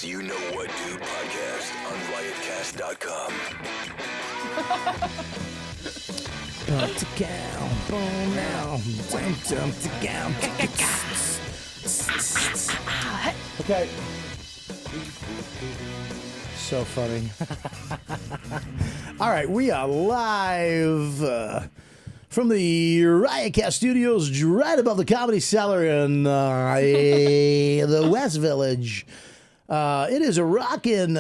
It's You Know What Dude podcast on riotcast.com. Boom now. Okay. So funny. All right, we are live from the Riotcast Studios, right above the Comedy Cellar in the West Village. It is a rockin'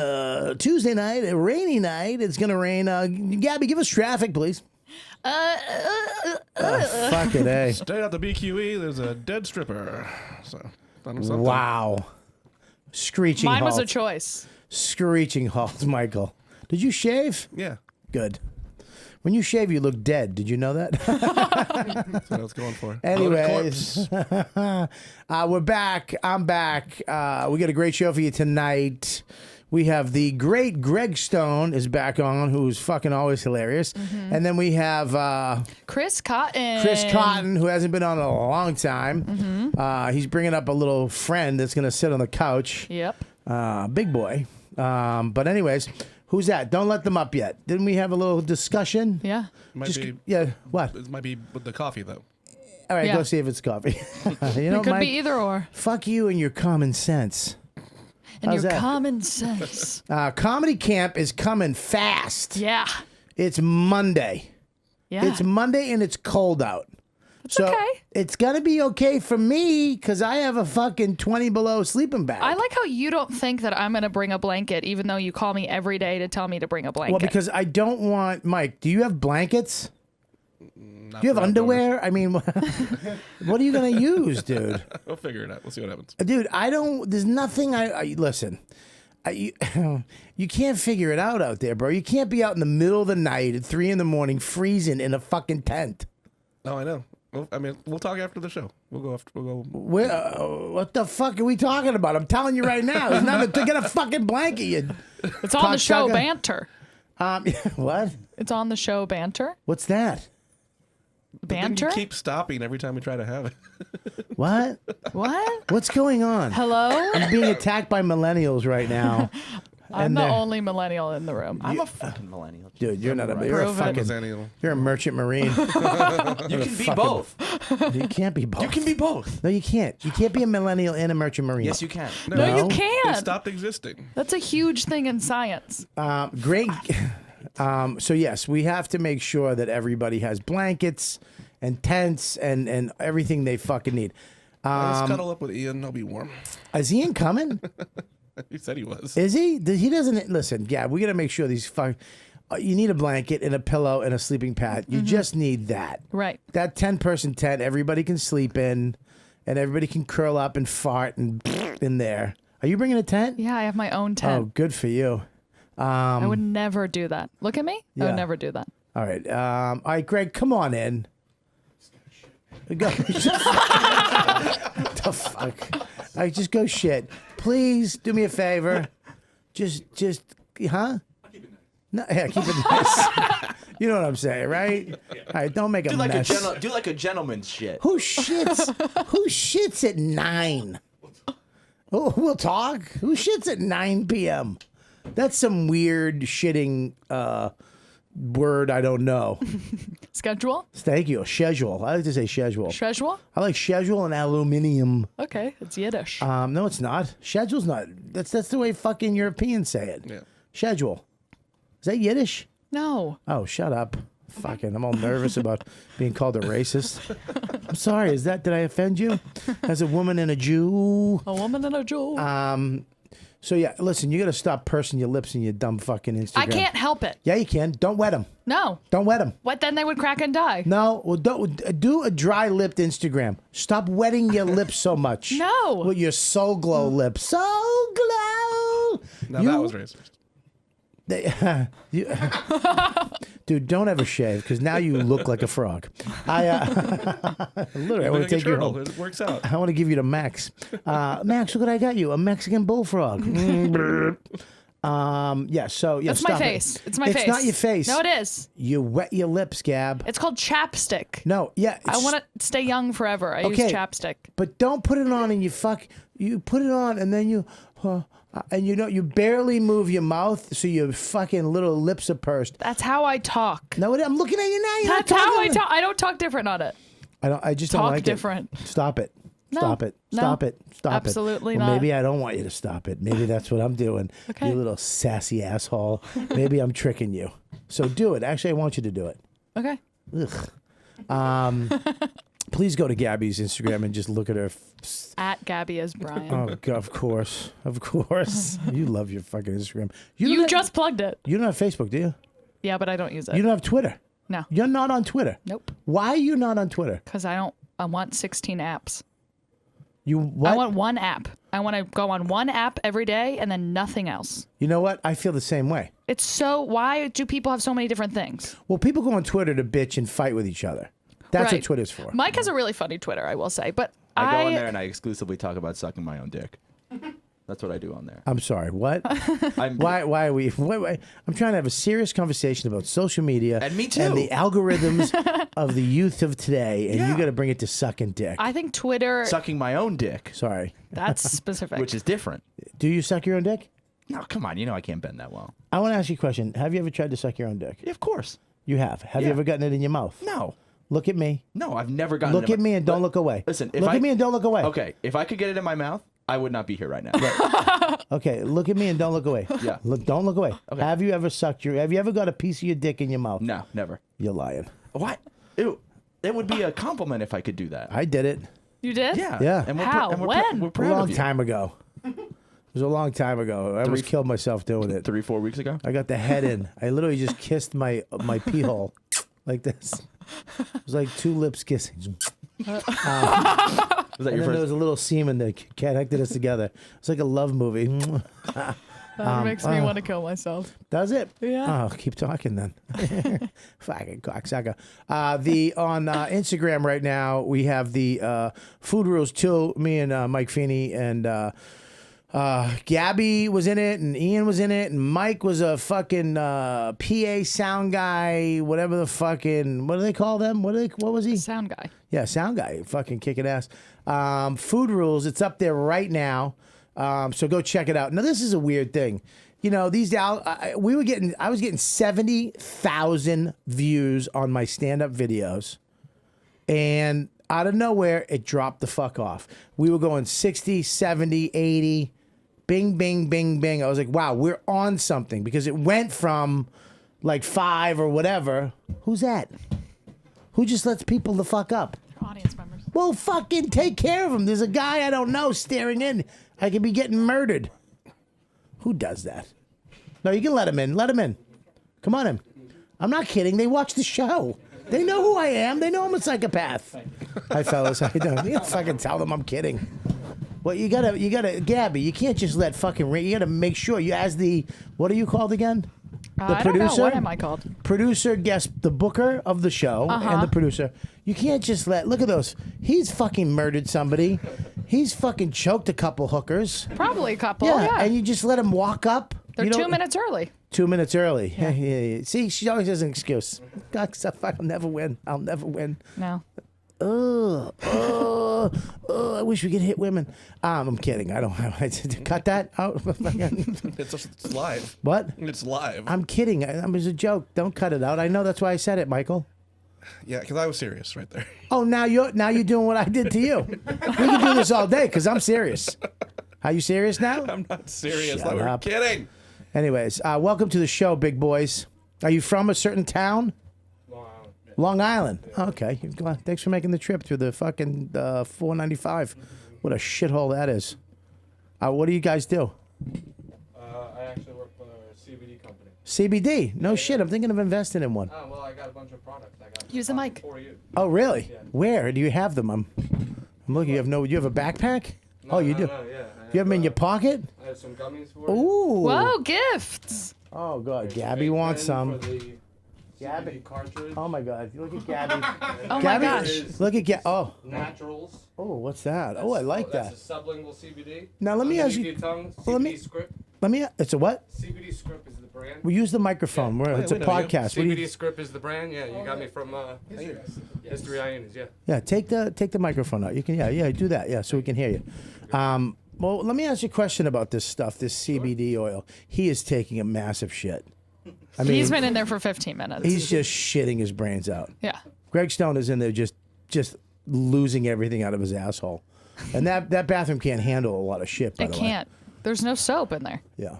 Tuesday night, a rainy night. It's gonna rain. Gabby, give us traffic, please. Fuck it, eh? Stay at the BQE. There's a dead stripper. So, something. Wow. Screeching Mine was halt. a choice. Screeching halt, Michael. Did you shave? Yeah. Good. When you shave, you look dead. Did you know that? That's what I was going for. Anyways, we're back. I'm back. We got a great show for you tonight. We have the great Greg Stone is back on, who's fucking always hilarious. Mm-hmm. And then we have Chris Cotton. Chris Cotton, who hasn't been on in a long time. Mm-hmm. He's bringing up a little friend that's going to sit on the couch. Yep. Big boy. But anyways, who's that? Don't let them up yet. Didn't we have a little discussion? Yeah. Yeah. What? It might be with the coffee, though. All right, Yeah. go see if it's coffee. You know, It could Mike, be either or. fuck you and your common sense. And How's your that? common sense. Comedy camp is coming fast. Yeah. It's Monday. Yeah. It's Monday and it's cold out. So okay. it's going to be okay for me because I have a fucking 20 below sleeping bag. I like how you don't think that I'm going to bring a blanket, even though you call me every day to tell me to bring a blanket. Well, because I don't want... Mike, do you have blankets? Not Do you have for underwear? I mean, what are you going to use, dude? We'll figure it out. We'll see what happens. Dude, I don't... There's nothing listen, you can't figure it out there, bro. You can't be out in the middle of the night at 3 a.m. freezing in a fucking tent. Oh, I know. Well, I mean, we'll talk after the show. We'll go. What the fuck are we talking about? I'm telling you right now. It's not to get a fucking blanket, you... it's on the show cocksucker. banter. What? It's on the show banter. What's that? Banter? You keep stopping every time we try to have it. What? What? What's going on? Hello? I'm being attacked by millennials right now. I'm the they're- only millennial in the room. I'm a fucking millennial. Dude, you're not a... Right. You're a Prove it. fucking... Millennial. You're a merchant marine. You can be both. You can't be both. You can be both. No, you can't. You can't be a millennial and a merchant marine. Yes, you can. No, you No? It can't. stopped existing. That's a huge thing in science. Great. So yes, we have to make sure that everybody has blankets and tents and everything they fucking need. Let's cuddle up with Ian. He'll be warm. Is Ian coming? He said he was. Is he? He doesn't listen. Yeah, we gotta make sure these fuck. You need a blanket and a pillow and a sleeping pad. You just need that. Right. That 10-person tent, everybody can sleep in, and everybody can curl up and fart and in there. Are you bringing a tent? Yeah, I have my own Oh, tent. good for you. I would never do that. Look at me. I Yeah. would never do that. All right. All right, Greg, come on in. Go. The fuck? All right, just go shit. Please do me a favor. Just, huh? No, yeah, keep it nice. You know what I'm saying, right? All right, don't make a Do like mess. do like a gentleman's shit. Who shits at 9? Oh, we'll talk. Who shits at 9 p.m.? That's some weird shitting word I don't know. Schedule? Thank you. Schedule. I like to say schedule. Schedule? I like schedule and aluminium. Okay, it's Yiddish. No, it's not. Schedule's not. That's the way fucking Europeans say it. Yeah. Schedule. Is that Yiddish? No. Oh, shut up. Fucking, I'm all nervous about being called a racist. I'm sorry. Did I offend you? As a woman and a Jew. A woman and a Jew. So yeah, listen, you got to stop pursing your lips in your dumb fucking Instagram. I can't help it. Yeah, you can. Don't wet them. No. Don't wet them. What, then they would crack and die? No, well, do a dry-lipped Instagram. Stop wetting your lips so much. No. With your Soul Glow lips. Soul Glow. Now that was racist. Dude, don't ever shave because now you look like a frog. Literally, I want to take you home. It works out. I want to give you to Max. Max, look what I got you. A Mexican bullfrog. Yeah. So yeah. That's my stop it. face. It's my face. It's not your face. No, it is. You wet your lips, Gab. It's called chapstick. No. Yeah. I want to stay young forever. I use chapstick. But don't put it on and you put it on and then and you barely move your mouth, so your fucking little lips are pursed. That's how I talk. No, I'm looking at you now. You're That's not how I talking. talk. I don't talk different on it. I just don't Talk like different. it. Stop it. No. Stop it. No. Stop it. Stop Absolutely it. Well, not. maybe I don't want you to stop it. Maybe that's what I'm doing. Okay. You little sassy asshole. Maybe I'm tricking you. So do it. Actually, I want you to do it. Okay. Ugh. Please go to Gabby's Instagram and just look at her. At Gabby as Brian. Oh, God, of course. Of course. You love your fucking Instagram. You just plugged it. You don't have Facebook, do you? Yeah, but I don't use it. You don't have Twitter. No. You're not on Twitter. Nope. Why are you not on Twitter? Because I want 16 apps. You what? I want one app. I want to go on one app every day and then nothing else. You know what? I feel the same way. It's so, why do people have so many different things? Well, people go on Twitter to bitch and fight with each other. That's what Right. Twitter's for. Mike has a really funny Twitter, I will say, but I go on there and I exclusively talk about sucking my own dick. That's what I do on there. I'm sorry. What? I'm, Why are we? Why? I'm trying to have a serious conversation about social media And me too. and the algorithms of the youth of today, and you Yeah. got to bring it to sucking dick. I think Twitter, sucking my own dick, Sorry. that's specific. which is different. Do you suck your own dick? No, come on. You know I can't bend that well. I want to ask you a question. Have you ever tried to suck your own dick? Yeah, of course. You have. Have you Yeah. ever gotten it in your mouth? No. Look at me. No, I've never gotten Look it at me and don't look away. Listen, if look I- at me and don't look away. Okay, if I could get it in my mouth, I would not be here right now. Okay, look at me and don't look away. Yeah. Look, don't look away. Okay. Have you ever have you ever got a piece of your dick in your mouth? No, never. You're lying. What? Ew. It would be a compliment if I could do that. I did it You did? Yeah. Yeah. And How? and When? we're a proud long of you. time ago. It was a long time ago. I almost killed myself doing it. 3-4 weeks ago. I got the head in. I literally just kissed my pee hole like this. It was like two lips kissing. Was that And your then there was first? a little semen that connected us together. It's like a love movie. That makes me want to kill myself. Does it? Yeah. Oh, keep talking then. Fucking cocksucker. On Instagram right now, we have the Food Rules 2, me and Mike Feeney, and Gabby was in it, and Ian was in it, and Mike was a fucking PA sound guy, whatever the fucking, what do they call them? What was he? Sound guy. Yeah, sound guy, fucking kicking ass. Food Rules, it's up there right now. So go check it out. Now this is a weird thing, you know. I was getting 70,000 views on my stand-up videos, and out of nowhere it dropped the fuck off. We were going 60, 70, 80, bing, bing, bing, bing. I was like, wow, we're on something, because it went from like 5 or whatever. Who's that? Who just lets people the fuck up? Audience members. Well, fucking take care of him. There's a guy I don't know staring in. I could be getting murdered. Who does that? No, you can let him in. Let him in. Come on in. I'm not kidding. They watch the show. They know who I am. They know I'm a psychopath. Hi, fellas. How you doing? You don't fucking tell them I'm kidding. Well, you gotta, Gabby, you can't just let fucking, you gotta make sure you, as the, what are you called again? The I don't know. What am I called? Producer, guest, the booker of the show, and the producer. You can't just look at those. He's fucking murdered somebody. He's fucking choked a couple hookers. Probably a couple. Yeah, Yeah. and you just let him walk up. They're You 2 don't- minutes early. 2 minutes early. Yeah. See, she always has an excuse. God, I'll never win. I'll never win. No. I wish we could hit women. I'm kidding. I don't have. Cut that out. It's live. What? It's live. I'm kidding. It was a joke. Don't cut it out. I know that's why I said it, Michael. Yeah, because I was serious right there. Oh, now you're doing what I did to you. We can do this all day because I'm serious. Are you serious now? I'm not serious. Shut We're up. kidding. Anyways, welcome to the show, big boys. Are you from a certain town? Long Island. Okay. Thanks for making the trip through the fucking 495. What a shithole that is. What do you guys do? I actually work for a CBD company. CBD? No shit. I'm thinking of investing in one. Oh, well, I got a bunch of products. I got Use the mic. for you. Oh, really? Where do you have them? I'm looking. You have a backpack? No, you do. No, yeah. You have them in your pocket? I have some gummies for you. Ooh. Whoa, gifts. Oh, God. There's Gabby a wants pen some. For the Gabby. CBD cartridge. Oh, my God. Look at Gabby. Oh my Gabby, gosh. look at Gabby. Oh. Naturals. Oh, what's that? Oh, I like that. That's a sublingual CBD. Now, let me ask Underneath you. your tongue, Well, let me- CBD script. It's a what? CBD Script is the brand. We use the microphone. It's a we know you. podcast. What do CBD you- Script is the brand. Yeah, you got me from History Hyenas. Yeah. Yeah, take the microphone out. You can do that. Yeah, so we can hear you. Well, let me ask you a question about this stuff. This CBD oil. He is taking a massive shit. I mean, He's been in there for 15 minutes. he's just shitting his brains out. Yeah. Greg Stone is in there just losing everything out of his asshole, and that bathroom can't handle a lot of shit. By It the can't. There's no soap in there. way, yeah.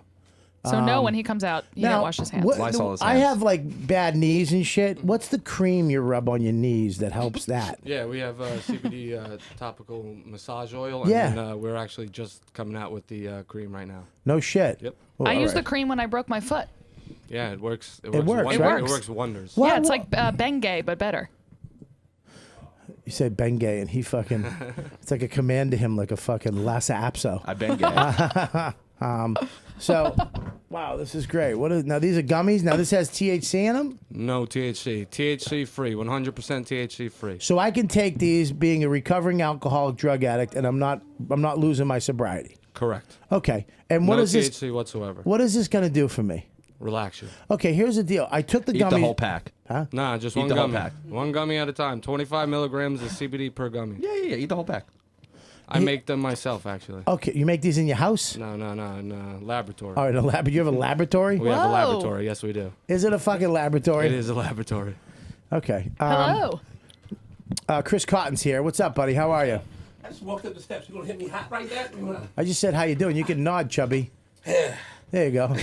So no, when he comes out, he didn't wash his hands. Lysol his I hands. have like bad knees and shit. What's the cream you rub on your knees that helps that? Yeah, we have CBD topical massage oil. And Yeah. then, we're actually just coming out with the cream right now. No shit. Yep. Oh, I all used right. the cream when I broke my foot. Yeah, it works. It works, wonders. right? It works wonders. What? Yeah, it's like Bengay, but better. You say Bengay, and he fucking. It's like a command to him, like a fucking Lhasa Apso. I've been gay. So, wow, this is great. What is now? These are gummies. Now this has THC in them. No THC. THC free. 100% THC free. So I can take these, being a recovering alcoholic drug addict, and I'm not losing my sobriety. Correct. Okay. And what no is this? THC whatsoever. What is this going to do for me? Relax you. Okay, here's the deal. I took the Eat gummies. the whole pack. Nah, just Eat one the whole gummy. pack. One gummy at a time. 25 milligrams of CBD per gummy. Yeah. Eat the whole pack. I make them myself, actually. Okay, you make these in your house? No, in a laboratory. All right, a lab. You have a laboratory? We have a Whoa. laboratory. Yes, we do. Is it a fucking laboratory? It is a laboratory. Okay. Hello. Chris Cotton's here. What's up, buddy? How are you? I just walked up the steps. You gonna hit me hot right there? You wanna- I just said how you doing. You can nod, chubby. There you go.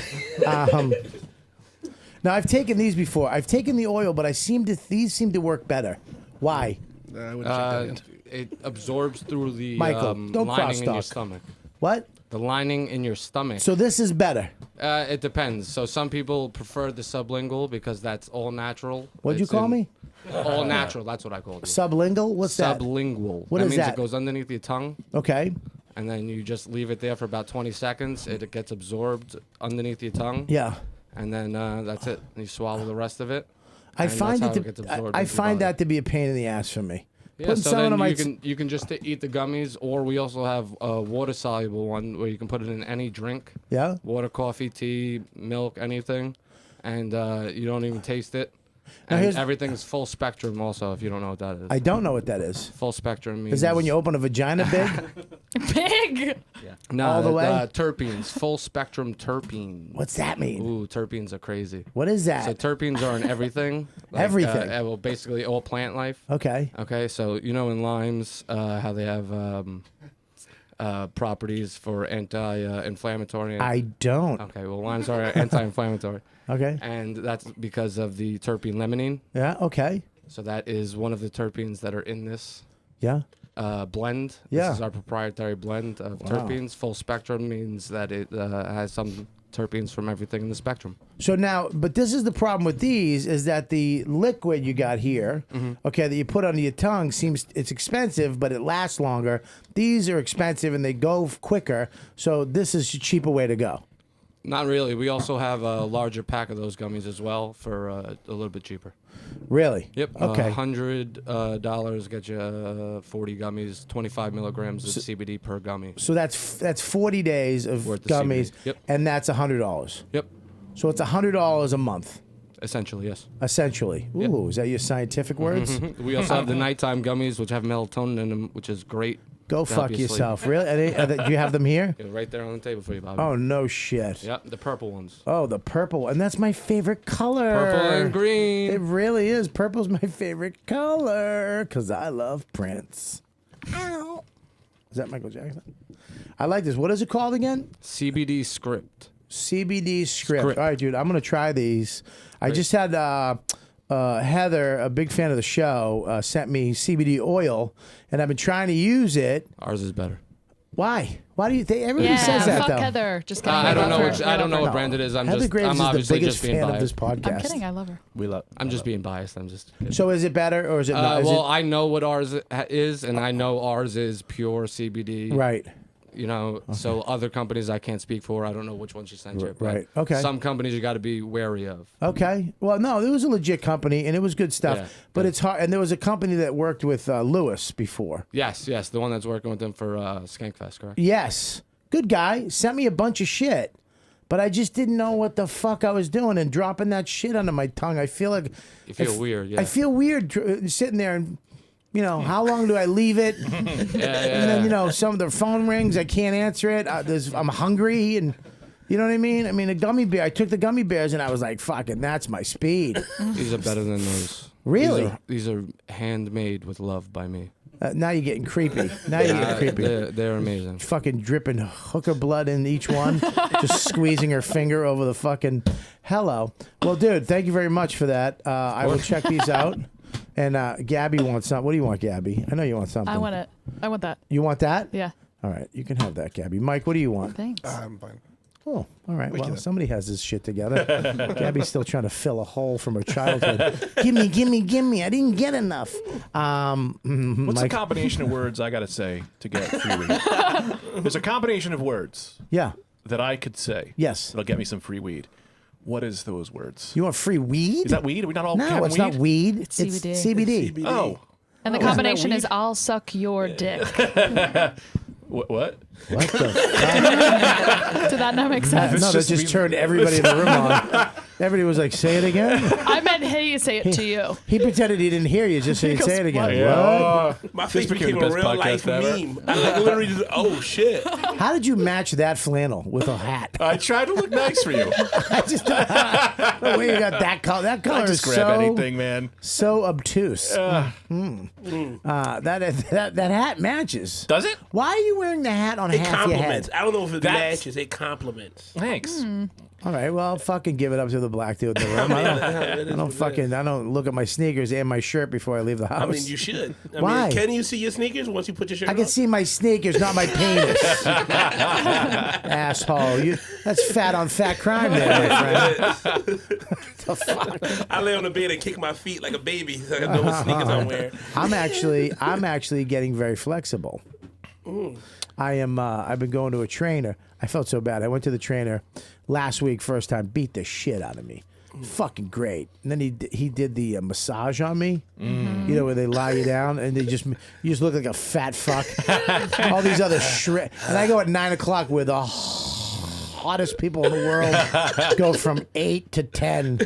Now I've taken these before. I've taken the oil, but these seem to work better. Why? I wouldn't check that yet. It absorbs through the Michael, don't lining in your crosstalk. stomach. What? The lining in your stomach. So this is better. It depends. So some people prefer the sublingual because that's all natural. What'd you It's call in- me? All natural. That's what I called it. Sublingual? What's that? Sublingual. What that is means that? it goes underneath your tongue, Okay. and then you just leave it there for about 20 seconds. It gets absorbed underneath your tongue. Yeah. And then that's it. And you swallow the rest of it. I and find that's it how to gets absorbed I into your find body. that to be a pain in the ass for me. Yeah, Putting so some then of my you can just eat the gummies, or we also have a water soluble one where you can put it in any drink. Yeah. Water, coffee, tea, milk, anything, and you don't even taste it. Now And here's- everything's full spectrum. Also, if you don't know what that is, I don't know what that is. full spectrum means Is that when you open a vagina big? Big. no, all the way? terpenes, full spectrum terpenes. What's that mean? Ooh, terpenes are crazy. What is So that? terpenes are in everything. Everything? Well, basically all plant life. Okay. Okay, so you know in limes how they have properties for anti-inflammatory. I don't. Okay, well limes are anti-inflammatory, Okay. and that's because of the terpene limonene. Yeah. Okay. So that is one of the terpenes that are in this Yeah. blend. Yeah. This is our proprietary blend of terpenes. Full spectrum means that it has some terpenes from everything in the spectrum. So now, but this is the problem with these is that the liquid you got here, okay, that you put under your tongue it's expensive, but it lasts longer. These are expensive and they go quicker. So this is a cheaper way to go. Not really. We also have a larger pack of those gummies as well for a little bit cheaper. Really? Yep. Okay. $100 get you 40 gummies, 25 milligrams of CBD per gummy. So that's 40 days of Worth of gummies, CBD. Yep. and that's $100. Yep. So it's $100 a month, Essentially, yes. essentially. Ooh, is that your scientific words? We also have the nighttime gummies, which have melatonin in them, which is great. Go to help fuck you sleep. yourself. Really? Do you have them here? Yeah, right there on the table for you, Bobby. Oh, no shit. Yep, the purple ones. Oh, the purple. And that's my favorite color. Purple and green. It really is. Purple's my favorite color because I love Prince. Ow. Is that Michael Jackson? I like this. What is it called again? CBD script. CBD script. Script. All right, dude. I'm going to try these. I just had Heather, a big fan of the show, sent me CBD oil, and I've been trying to use it. Ours is better. Why? Why do you think everybody Yeah, says that fuck though? Heather. Just kidding. I don't know love which. her. I don't know what No. brand it is. Heather Graves I'm is the obviously biggest just being fan biased. of this podcast. I'm kidding. I love her. We love. I'm just being biased. I'm just kidding. So is it better or is it not? Is well, I know what ours is, and I know ours is pure CBD. it, right. You know, so other companies I can't speak for. I don't know which one she sent you. But Right. Okay. Some companies you got to be wary of. Okay. Well, no, it was a legit company and it was good stuff. Yeah, but good. it's hard. And there was a company that worked with Lewis before. Yes, the one that's working with them for Skankfest, correct? Yes. Good guy. Sent me a bunch of shit. but I just didn't know what the fuck I was doing and dropping that shit under my tongue. I feel like You feel weird, yeah. I feel weird sitting there and. How long do I leave it? And then, some of the phone rings, I can't answer it. I'm hungry, and you know what I mean? I mean, a gummy bear. I took the gummy bears, and I was like, fucking, that's my speed. These are better than those. Really? These are handmade with love by me. Now you're getting creepy. They're amazing. Fucking dripping hooker blood in each one. Just squeezing her finger over the fucking... Hello. Well, dude, thank you very much for that. I will check these out. And Gabby wants something. What do you want, Gabby? I know you want something. I want it. I want that. You want that? Yeah. All right, you can have that, Gabby. Mike, what do you want? Thanks. I'm fine. Oh, all right. Well, somebody has this shit together. Gabby's still trying to fill a hole from her childhood. Gimme. I didn't get enough. What's Mike? the combination of words I got to say to get free weed? There's a combination of words Yeah. that I could say. Yes. That'll get me some free weed. What is those words? You want free weed? Is that weed? Are we not all No, having it's weed? not weed. It's CBD. CBD. Oh. And the combination is I'll suck your dick. What? What the fuck? Did that not make sense? No, that just turned everybody in the room on. Everybody was like, say it again? I meant hey, say it to you. He pretended he didn't hear you, just so he'd say it again. What? My face became became the a best real life podcast ever. meme. I like literally just, oh shit. How did you match that flannel with a hat? I tried to look nice for you. I just the way you got that color. That color I is just grab so anything, man. so obtuse. That hat matches. Does it? Why are you wearing the hat on It half your head? compliments. I don't know if it That's- matches. It compliments. Thanks. All right, well, fucking give it up to the black dude in the room. I don't look at my sneakers and my shirt before I leave the house. I mean, you should. Why? Mean, can you see your sneakers once you put your shirt I on? can see my sneakers, not my penis. Asshole. That's fat on fat crime there, my friend. The fuck? I lay on the bed and kick my feet like a baby so I know what sneakers I'm wearing. I'm actually getting very flexible. I've been going to a trainer. I felt so bad. I went to the trainer last week, first time, beat the shit out of me. Fucking great. And then he did the massage on me. You know, where they lie you down and you just look like a fat fuck. All these other and I go at 9 o'clock where the hottest people in the world go from 8 to 10.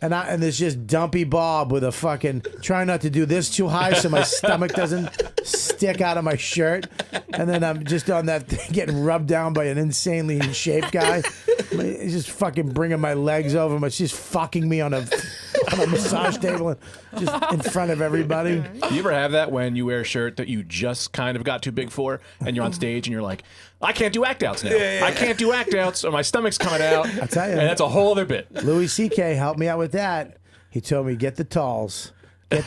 And there's just Dumpy Bob with a fucking trying not to do this too high so my stomach doesn't stick out of my shirt. And then I'm just on that thing getting rubbed down by an insanely in shape guy. He's just fucking bringing my legs over, but she's fucking me on a massage table and just in front of everybody. Do you ever have that when you wear a shirt that you just kind of got too big for and you're on stage and you're like, I can't do act outs now. I can't do act outs or my stomach's coming out. I tell you. And that's a whole other bit. Louis C.K. helped me out with that. He told me, get the talls. Get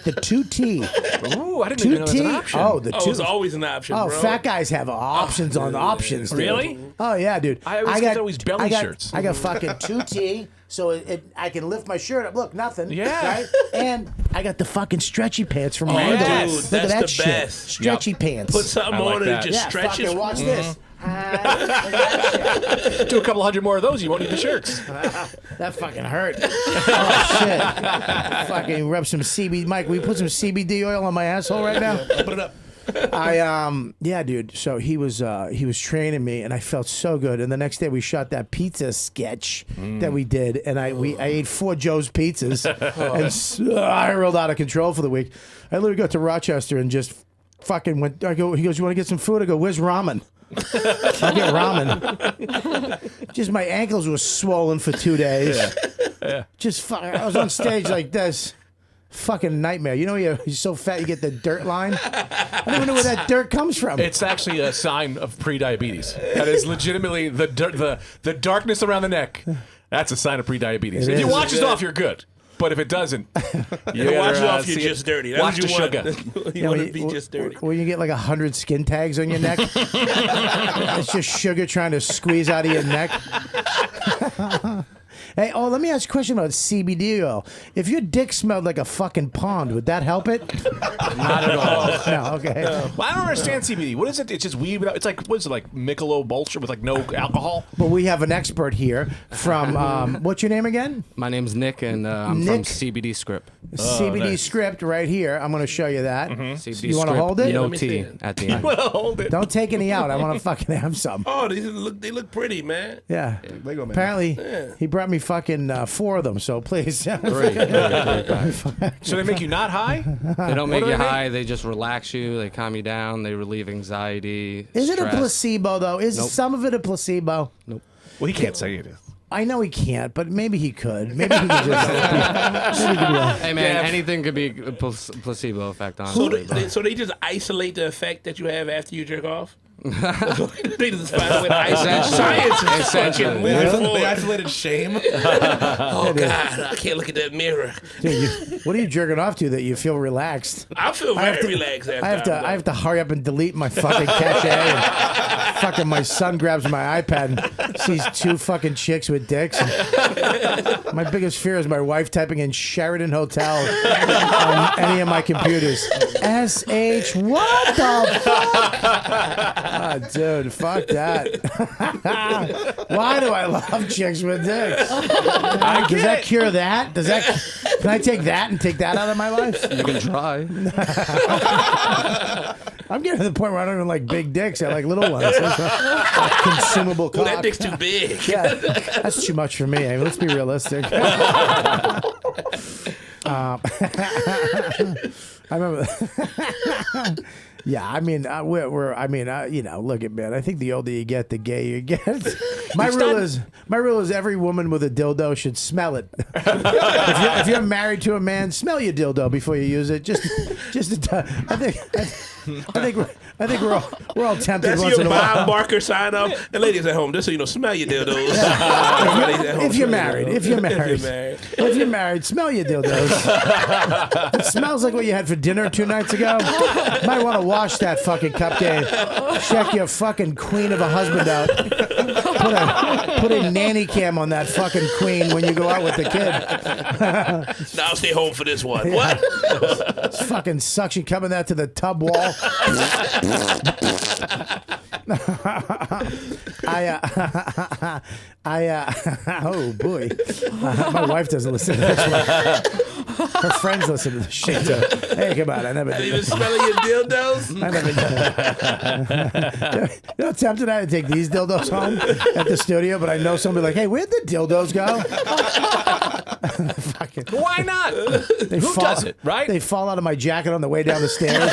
the 2T. Ooh, I didn't even know that's an 2T. option. Oh, the Oh, two. it's always an option, Oh, bro. fat guys have options on options. Dude. Really? Oh yeah, dude. I always get always belly got, shirts. I got fucking 2T, so I can lift my shirt up. Look, nothing. Yeah. Right? And I got the fucking stretchy pants from Oh, Randall. dude, Look at that's that the shit. best. Stretchy pants. Put something I like on it that. and just yeah, stretch fucking it. watch this. Do a couple hundred more of those, you won't need the shirts. That fucking hurt. Oh shit! Fucking rub some CBD. Mike, we put some CBD oil on my asshole right now. Put it up. Yeah, dude. So he was training me, and I felt so good. And the next day we shot that pizza sketch that we did, and I ate 4 Joe's pizzas, and I rolled out of control for the week. I literally got to Rochester and just fucking went. He goes, you want to get some food? I go, where's ramen? I'll get ramen. Just my ankles were swollen for 2 days. Yeah. Just I was on stage like this. Fucking nightmare. You know, you're so fat you get the dirt line. I don't even know where that dirt comes from. It's actually a sign of pre-diabetes. That is legitimately the darkness around the neck. That's a sign of pre-diabetes. It If you is. wash it off, you're good. But if it doesn't, you Wash it better, off, you're see just dirty. That's Watch what the you sugar. want. You want to be just dirty. When you get like 100 skin tags on your neck, it's just sugar trying to squeeze out of your neck. Hey, let me ask you a question about CBD oil. If your dick smelled like a fucking pond, would that help it? Not at all. No, okay. Well, I don't understand CBD. What is it? It's just weed. It's like, what is it, like Michelob Ultra with like no alcohol? Well, we have an expert here from, what's your name again? My name's Nick, and I'm Nick? from CBD Script. CBD nice. Script right here. I'm going to show you that. CBD You want to Script, hold it? No Let me see T it. at the end. Hold it. Don't take any out. I want to fucking have some. Oh, they look pretty, man. Yeah. Lego man. Apparently, he brought me fucking 4 of them, so please. Three packs. So they make you not high? They don't make do you they make? high. They just relax you. They calm you down. They relieve anxiety. Is it a stress. placebo, though? Is Nope. some of it a placebo? Nope. Well, he can't say it is. I know he can't, but maybe he could. Maybe he could just. Maybe he could be like, Hey man, anything could be a placebo effect. So Honestly, so they just isolate the effect that you have after you jerk off. They just find a way to isolate. Science is fucking moving They forward. isolated shame. Oh God, I can't look at that mirror. dude, what are you jerking off to that you feel relaxed? I feel very relaxed after. I have to hurry up and delete my fucking cache. And fucking my son grabs my iPad and sees 2 fucking chicks with dicks. And my biggest fear is my wife typing in Sheraton Hotel on any of my computers. SH, what the fuck? Ah, dude, fuck that. Why do I love chicks with dicks? Does that cure that? Can I take that and take that out of my life? you can try. I'm getting to the point where I don't even like big dicks. I like little ones. Consumable cock. Oh, that dick's too big. Yeah, that's too much for me. I mean, let's be realistic. I remember. Yeah, I mean, you know, look at man. I think the older you get, the gayer you get. My rule is every woman with a dildo should smell it. If you're married to a man, smell your dildo before you use it. I think we're all tempted That's once your in a while. Bob Barker sign off. And ladies at home, just so you know, smell your dildos. If you're married, smell your dildos. It smells like what you had for dinner 2 nights ago. Might want to wash that fucking cupcake. Check your fucking queen of a husband out. Put a nanny cam on that fucking queen when you go out with the kid. Now I'll stay home for this one. What? It's fucking suction coming out to the tub wall. Oh boy, my wife doesn't listen to this one. Her friends listen to this shit too. Hey, come on, I never Not did even this. smelling your dildos? I never did. You know, tempted I to take these dildos home at the studio, but I know somebody like, hey, where'd the dildos go? Fucking, Why not? they Who does it, right? They fall out of my jacket on the way down the stairs.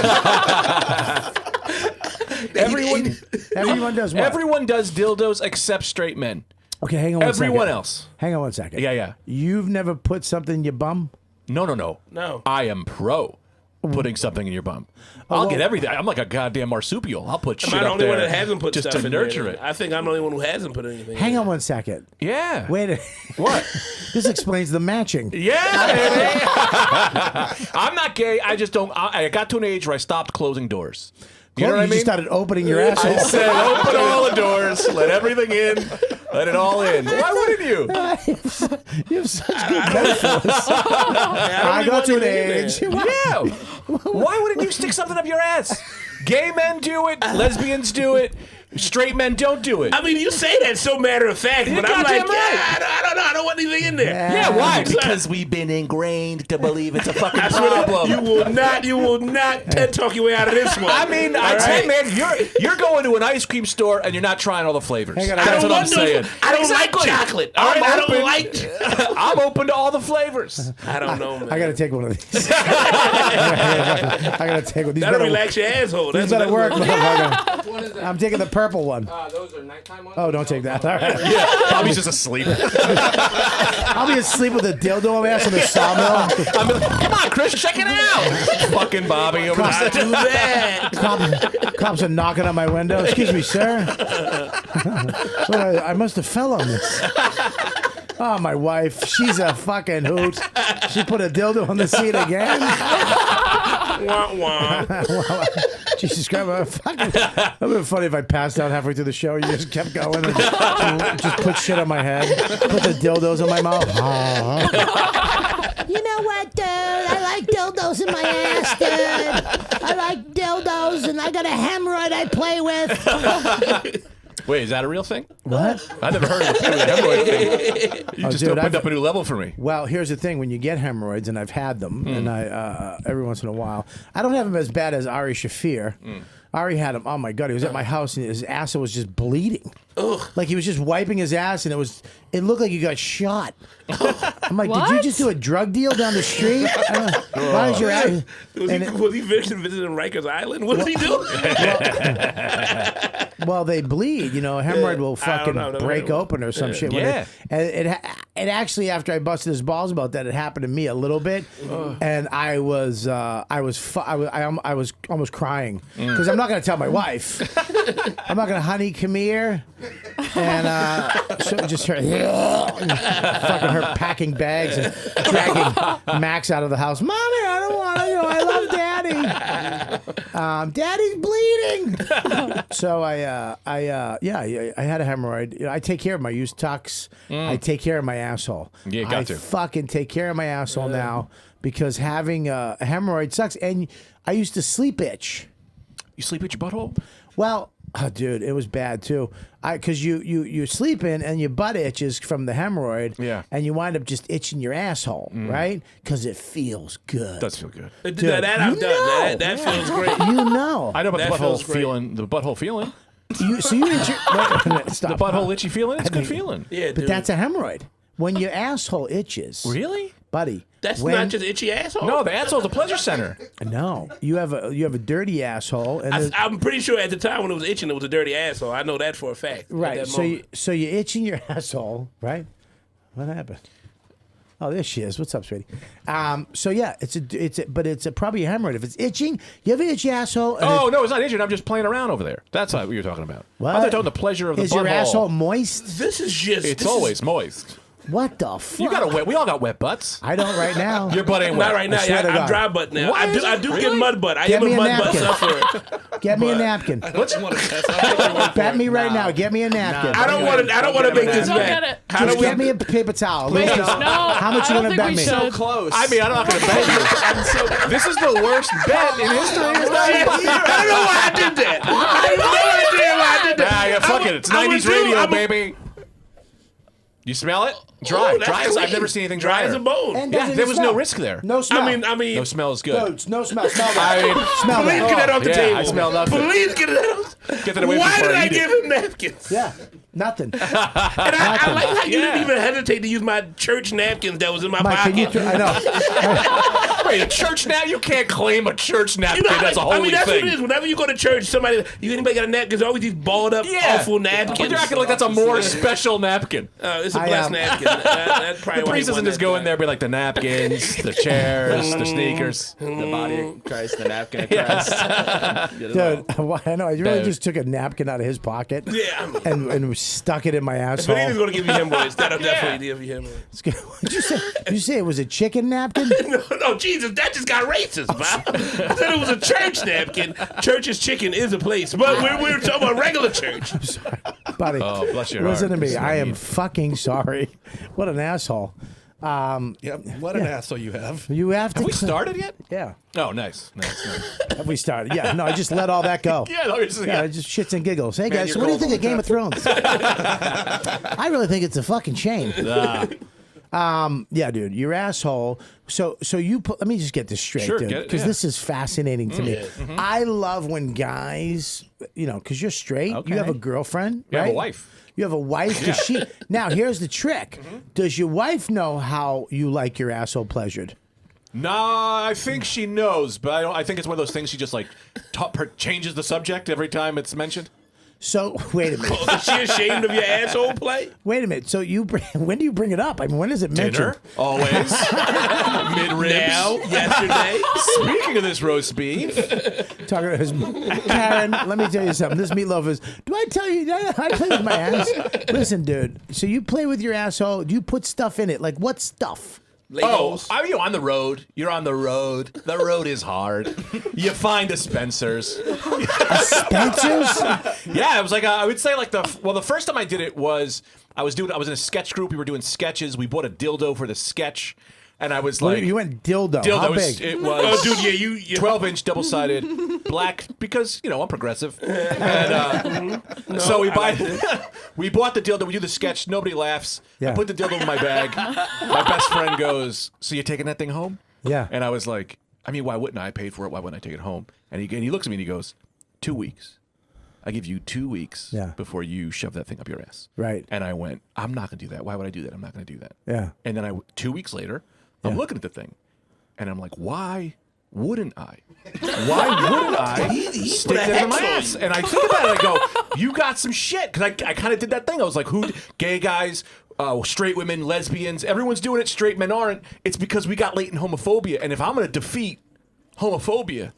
Everyone does what? Everyone does dildos except straight men. Okay, hang on one second. Everyone else. Hang on one second. Yeah. You've never put something in your bum? No. No. I am pro putting something in your bum. I'll get everything. I'm like a goddamn marsupial. I'll put shit Am I the up only there one that hasn't put just stuff to in nurture there? it. I think I'm the only one who hasn't put anything Hang in on one second. Yeah. Wait. What? This explains the matching. Yeah, baby. I'm not gay. I just don't. I got to an age where I stopped closing doors. You know what I You mean? just started opening your asshole. I said, open all the doors, let everything in, let it all in. Why wouldn't you? You have such good metaphors. I got to an age. Yeah. Why wouldn't you stick something up your ass? Gay men do it. Lesbians do it. Straight men don't do it. I mean, you say that so matter of fact, You're but I'm like, goddamn right. I don't know. I don't want anything in there. Yeah, why? Because we've been ingrained to believe it's a fucking I swear to problem. you will not TED talk your way out of this one. I mean, I tell you, man, you're going to an ice cream store and you're not trying all the flavors. Hang on, That's what I'm saying. I don't Exactly. like chocolate. All right, I don't like. I'm open to all the flavors. I don't know, man. I gotta take one of these. I gotta take one. These That'll better, relax your asshole. these That's better work, what motherfucker. Which one is that? I'm taking the purple one. Those are nighttime ones. Oh, don't take that. All right. Yeah, Bobby's just asleep. I'll be asleep with a dildo on my ass in the sawmill. I'm like, come on, Chris, check it out. Fucking Bobby over I there. do that. Cops are knocking on my window. Excuse me, sir. Well, I must have fell on this. Oh, my wife. She's a fucking hoot. She put a dildo on the seat again. Wah, wah. Jesus Christ. That would have been funny if I passed out halfway through the show. You just kept going and just put shit on my head. Put the dildos in my mouth. You know what, dude? I like dildos in my ass, dude. I like dildos, and I got a hemorrhoid I play with. Wait, is that a real thing? What? I never heard of the hemorrhoid thing. You just dude, opened up a new level for me. Well, here's the thing: when you get hemorrhoids, and I've had them, and I every once in a while, I don't have them as bad as Ari Shafir. Ari had him. Oh my god, he was at my house, and his ass was just bleeding. Like he was just wiping his ass, and it looked like he got shot. I'm like, did you just do a drug deal down the street? Why is your ass? Was he visiting Rikers Island? What did he do? Well, they bleed. You know, a hemorrhoid will fucking break open or some shit. Yeah. It actually, after I busted his balls about that, it happened to me a little bit, and I was almost crying because I'm not going to tell my wife. I'm not going to, honey, come here. And so just her, fucking her packing bags and dragging Max out of the house. Mommy, I don't want to. I love Daddy. Daddy's bleeding. So I had a hemorrhoid. You know, I take care of my use tux. I take care of my asshole. Yeah, you got to. Fucking take care of my asshole now because having a hemorrhoid sucks. And I used to sleep itch. You sleep at your butthole? Well, oh, dude, it was bad too. Because you sleep in and your butt itches from the hemorrhoid. Yeah. And you wind up just itching your asshole, right? Because it feels good. Does feel good. That I've done. That feels great. You know. I know about That the butthole feels great. feeling. The butthole feeling. So you itch your, wait a minute, stop. The butthole itchy feeling. It's a good feeling. Yeah, But dude. that's a hemorrhoid. When your asshole itches. Really? Buddy. That's not just itchy asshole. No, the asshole's a pleasure center. No. You have a dirty asshole. And I'm pretty sure at the time when it was itching, it was a dirty asshole. I know that for a fact. right. At that So moment. you're itching your asshole, right? What happened? Oh, there she is. What's up, sweetie? So yeah, but it's probably a hemorrhoid. If it's itching, you ever itch your asshole? Oh no, it's not itching. I'm just playing around over there. That's not what you're talking about. What? I thought talking the pleasure of the Is butthole. your asshole moist? This is just. It's this always moist. What the fuck? You got a wet. We all got wet butts. I don't right now. Your butt ain't wet. Not right now. I swear to I'm God. dry butt now. Why is I it? do get Really? mud butt. I Get am me a a mud butt napkin. sufferer. Get me a napkin. Bet me right now. Get me a napkin. I don't want to make this Don't bet. get it. How Just do we? get me a paper towel. Please, Listen, no. How much you I don't gonna think bet we me? should. Close. I mean, I'm not going to bet you. This is the worst bet in history. I don't know why I did that. I have no idea why I did that. Nah, yeah, fuck it. It's I'm 90s a dude. radio, I'm a- baby. You smell it? Dry. Oh, that's Dry as I've sweet. never seen anything Dry drier. as a bone. And Yeah, doesn't there it was smell? no risk there. No smell. I mean, No smell is good. Dudes, no smell. Smell that. I mean, Smell please that. get that off the yeah, table. I smell nothing. Please get that. Get that away Why before did I I eat give it. him napkins? Yeah, nothing. And I like how you Yeah. didn't even hesitate to use my church napkins that was in my Mike, can you? pocket. I know. Wait, a church napkin? You can't claim a church napkin. You know, That's a holy I mean, that's thing. what it is. Whenever you go to church, anybody got a napkin? There's always these balled up, awful napkins. But you're acting like that's a more special napkin. It's a I, blessed napkin. That's probably The why priest he won doesn't just that go in time. there and be like the napkins, the chairs, the sneakers. The body of Christ, the napkin of Christ. Get it all. Dude, I know. I really Dude. just took a napkin out of his pocket. Yeah, I mean, And stuck it in my if asshole. anything's gonna give you hemorrhoids, that'll definitely give you hemorrhoids. What'd you say? Did you say it was a chicken napkin? No, Jesus, that just got racist, Bob. I said it was a church napkin. Church's chicken is a place, but we're talking about regular church. Buddy, Oh, bless your listen heart. to me. I am fucking sorry. What an asshole. Yep. What an asshole you have. You have to. Have we started yet? Yeah. Oh, nice. Have we started? Yeah. No, I just let all that go. Yeah, no, it's, Yeah, just shits and giggles. Hey guys, you're so what do you cold think of Game of Thrones? I really think it's a fucking shame. Yeah, dude, your asshole. So you put. Let me just get this straight, Sure, dude, get it, because yeah. this is fascinating to me. I love when guys, because you're straight. You have a girlfriend, You right? have a wife. You have a wife. Does she? Now, here's the trick. Does your wife know how you like your asshole pleasured? Nah, I think she knows, but I think it's one of those things she just like changes the subject every time it's mentioned. So wait a minute. Is she ashamed of your asshole play? Wait a minute. So when do you bring it up? I mean, when is it mentioned? Dinner, always. Mid-ribs. Now, yesterday. Speaking of this roast beef, Talking to his Karen, let me tell you something. This meatloaf is. Do I tell you? I play with my ass. Listen, dude. So you play with your asshole. Do you put stuff in it? Like what stuff? Legos. On the road. You're on the road. The road is hard. You find a Spencer's. Spencer's? Yeah, it was like I would say like the first time I did it was I was in a sketch group. We were doing sketches. We bought a dildo for the sketch, and I was like, you went dildo. dildo. How was, big? it was Oh, dude, yeah, you 12-inch double-sided black because I'm progressive. And so we bought the dildo. We do the sketch. Nobody laughs. Yeah. I put the dildo in my bag. My best friend goes, "So you're taking that thing home?" Yeah. And I was like, I mean, why wouldn't I? Paid for it. Why wouldn't I take it home? And he looks at me and he goes, 2 weeks. I give you 2 weeks before you shove that thing up your ass. Right. And I went, I'm not going to do that. Why would I do that? I'm not going to do that. Yeah. And then 2 weeks later, I'm looking at the thing. And I'm like, why wouldn't I? Why wouldn't I stick that in my ass? And I think about it. I go, you got some shit. Because I kind of did that thing. I was like, gay guys, straight women, lesbians, everyone's doing it. Straight men aren't. It's because we got latent homophobia. And if I'm going to defeat homophobia,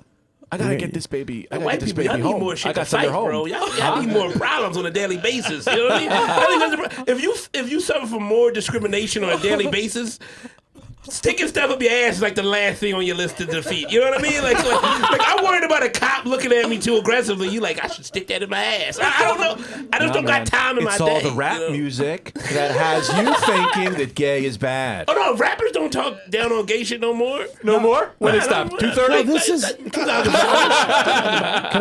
I gotta get this baby. I gotta White get this people, baby y'all home. need more shit I to got to fight, home. bro. Y'all need more problems on a daily basis. You know what I mean? I think that's if you suffer from more discrimination on a daily basis, sticking stuff up your ass is like the last thing on your list to defeat. You know what I mean? Like I'm worried about a cop looking at me too aggressively. You like, I should stick that in my ass. I don't know. I just don't got time in my day. It's all the rap music that has you thinking that gay is bad. Oh no, rappers don't talk down on gay shit no more. No more? When it stopped? 2:30? No, this is. Can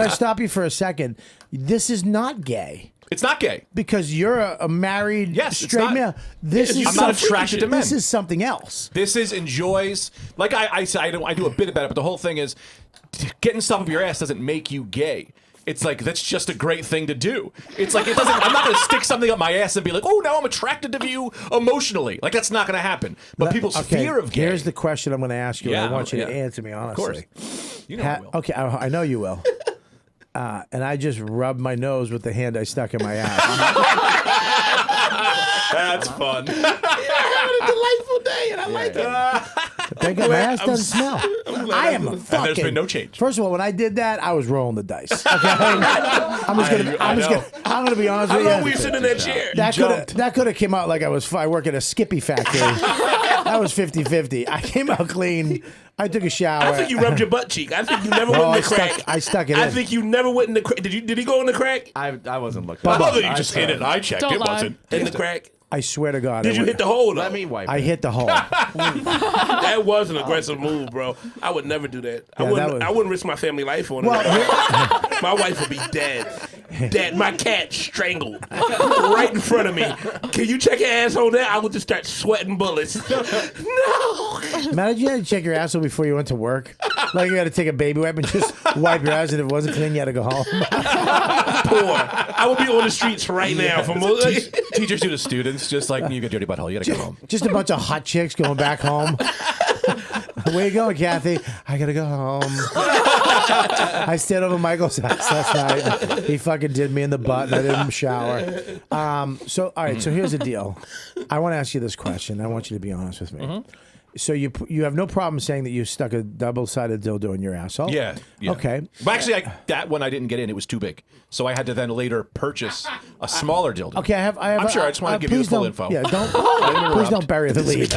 I stop you for a second? This is not gay. It's not gay. Because you're a married Yes, it's straight not. male. This is I'm not attracted to men. This is something else. This is enjoys. Like I do a bit about it, but the whole thing is getting stuff up your ass doesn't make you gay. It's like that's just a great thing to do. It's like it doesn't. I'm not going to stick something up my ass and be like, oh, now I'm attracted to you emotionally. Like that's not going to happen. But people's fear of gay. Here's the question I'm going to ask you. Yeah, I want you to yeah. answer me honestly. Of course. You know I will. Okay, I know you will. And I just rubbed my nose with the hand I stuck in my ass. That's fun. Yeah, having a delightful day, and I like it. Thank God my ass doesn't smell. I am a fucking. And there's been no change. First of all, when I did that, I was rolling the dice. Okay, I'm gonna be honest How with you. long were you sitting in that chair? That could have came out like I work at a Skippy factory. That was 50-50. I came out clean. I took a shower. I think you rubbed your butt cheek. I think you never went in the crack. I stuck it in. I think you never went in the crack. Did he go in the crack? I wasn't looking. I love that you just hit it. I checked. Don't It lie. wasn't. In the crack? I swear to God. Did you hit the hole, though? Let me wipe. I hit the hole. That was an aggressive move, bro. I would never do that. I wouldn't risk my family life on it. My wife would be dead. Dead. My cat strangled right in front of me. Can you check your asshole now? I would just start sweating bullets. No. Imagine you had to check your asshole before you went to work. Like you had to take a baby wipe and just wipe your ass, and if it wasn't clean, you had to go home. Poor. I would be on the streets right now. Teachers do to students, just like you get dirty butthole. You gotta go home. Just a bunch of hot chicks going back home. Where you going, Kathy? I gotta go home. I stayed over Michael's house last night. He fucking did me in the butt, and I didn't shower. So, all right. So here's the deal. I want to ask you this question. I want you to be honest with me. So you have no problem saying that you stuck a double-sided dildo in your asshole? Yeah. Okay. But actually, that one I didn't get in. It was too big, so I had to then later purchase a smaller dildo. Okay, I have. I'm sure. I just want to give you the full info. Yeah, please don't bury the lead.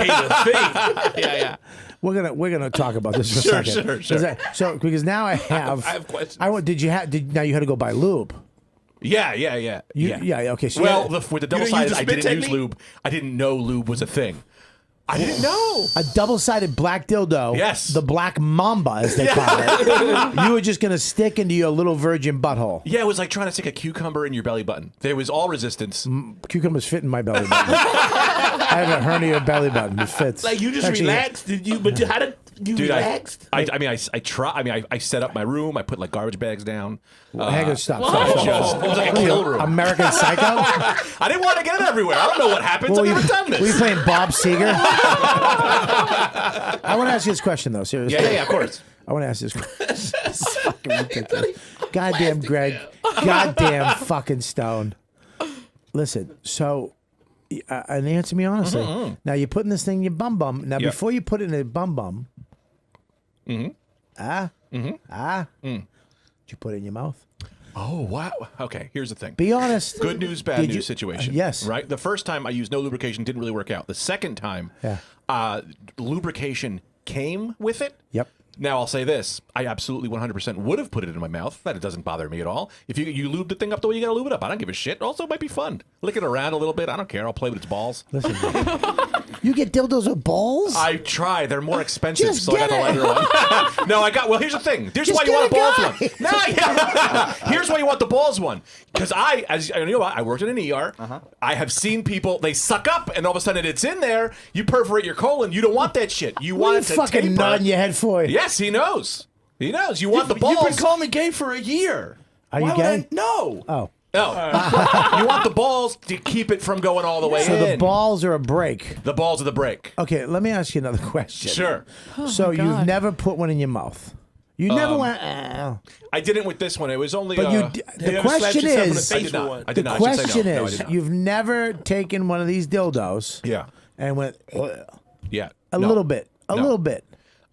Yeah. We're gonna talk about this for a second. Sure. So because now I have questions. now you had to go buy lube. Yeah. Okay. So With the double-sided, I didn't use lube. I didn't know lube was a thing. I didn't know. A double-sided black dildo. Yes. The black mamba, as they call it. You were just going to stick into your little virgin butthole. Yeah, it was like trying to stick a cucumber in your belly button. There was all resistance. Cucumbers fit in my belly button. I have a hernia belly button. It fits. Like you just relaxed? Did you? But how did you relaxed? I set up my room. I put like garbage bags down. Hang on, stop. It was like a kill room. American Psycho? I didn't want to get it everywhere. I don't know what happens. I've never done this. Were you playing Bob Seger? I want to ask you this question, though. Seriously. Yeah, of course. I want to ask this question. This is fucking ridiculous. Goddamn, Greg. Goddamn fucking Stone. Listen, so, and answer me honestly. Now, you're putting this thing in your bum. Now, before you put it in a bum, did you put it in your mouth? Oh, wow. Okay, here's the thing. Be honest. Good news, bad news situation. Yes. Right? The first time I used no lubrication, didn't really work out. The second time, lubrication came with it. Yep. Now, I'll say this. I absolutely 100% would have put it in my mouth. That it doesn't bother me at all. If you lube the thing up the way you got to lube it up, I don't give a shit. Also, it might be fun. Lick it around a little bit. I don't care. I'll play with its balls. Listen, you get dildos with balls? I try. They're more expensive, Just so I got get the lighter one. No, well, here's the thing. Here's why you want a balls one. No, yeah. Here's why you want the balls one. Because as you know, I worked in an ER. I have seen people, they suck up, and all of a sudden it's in there. You perforate your colon. You don't want that shit. You What are want you it to fucking taper. nodding your head for? Yes, he knows. He knows. You want the balls. You've been calling me gay for a year. Are you Why would gay? I- No. Oh. No. You want the balls to keep it from going all the way So in. the balls are a break. The balls are the break. Okay, let me ask you another question. Sure. So my you've God. never put one in your mouth. You never went. I didn't with this one. It was only. But You the ever slapped question yourself in the is, I face did with not. one? I the did not. I should say question no. No, I is, did not. you've never taken one of these dildos Yeah. and went Yeah. a No. little bit, a No. little bit.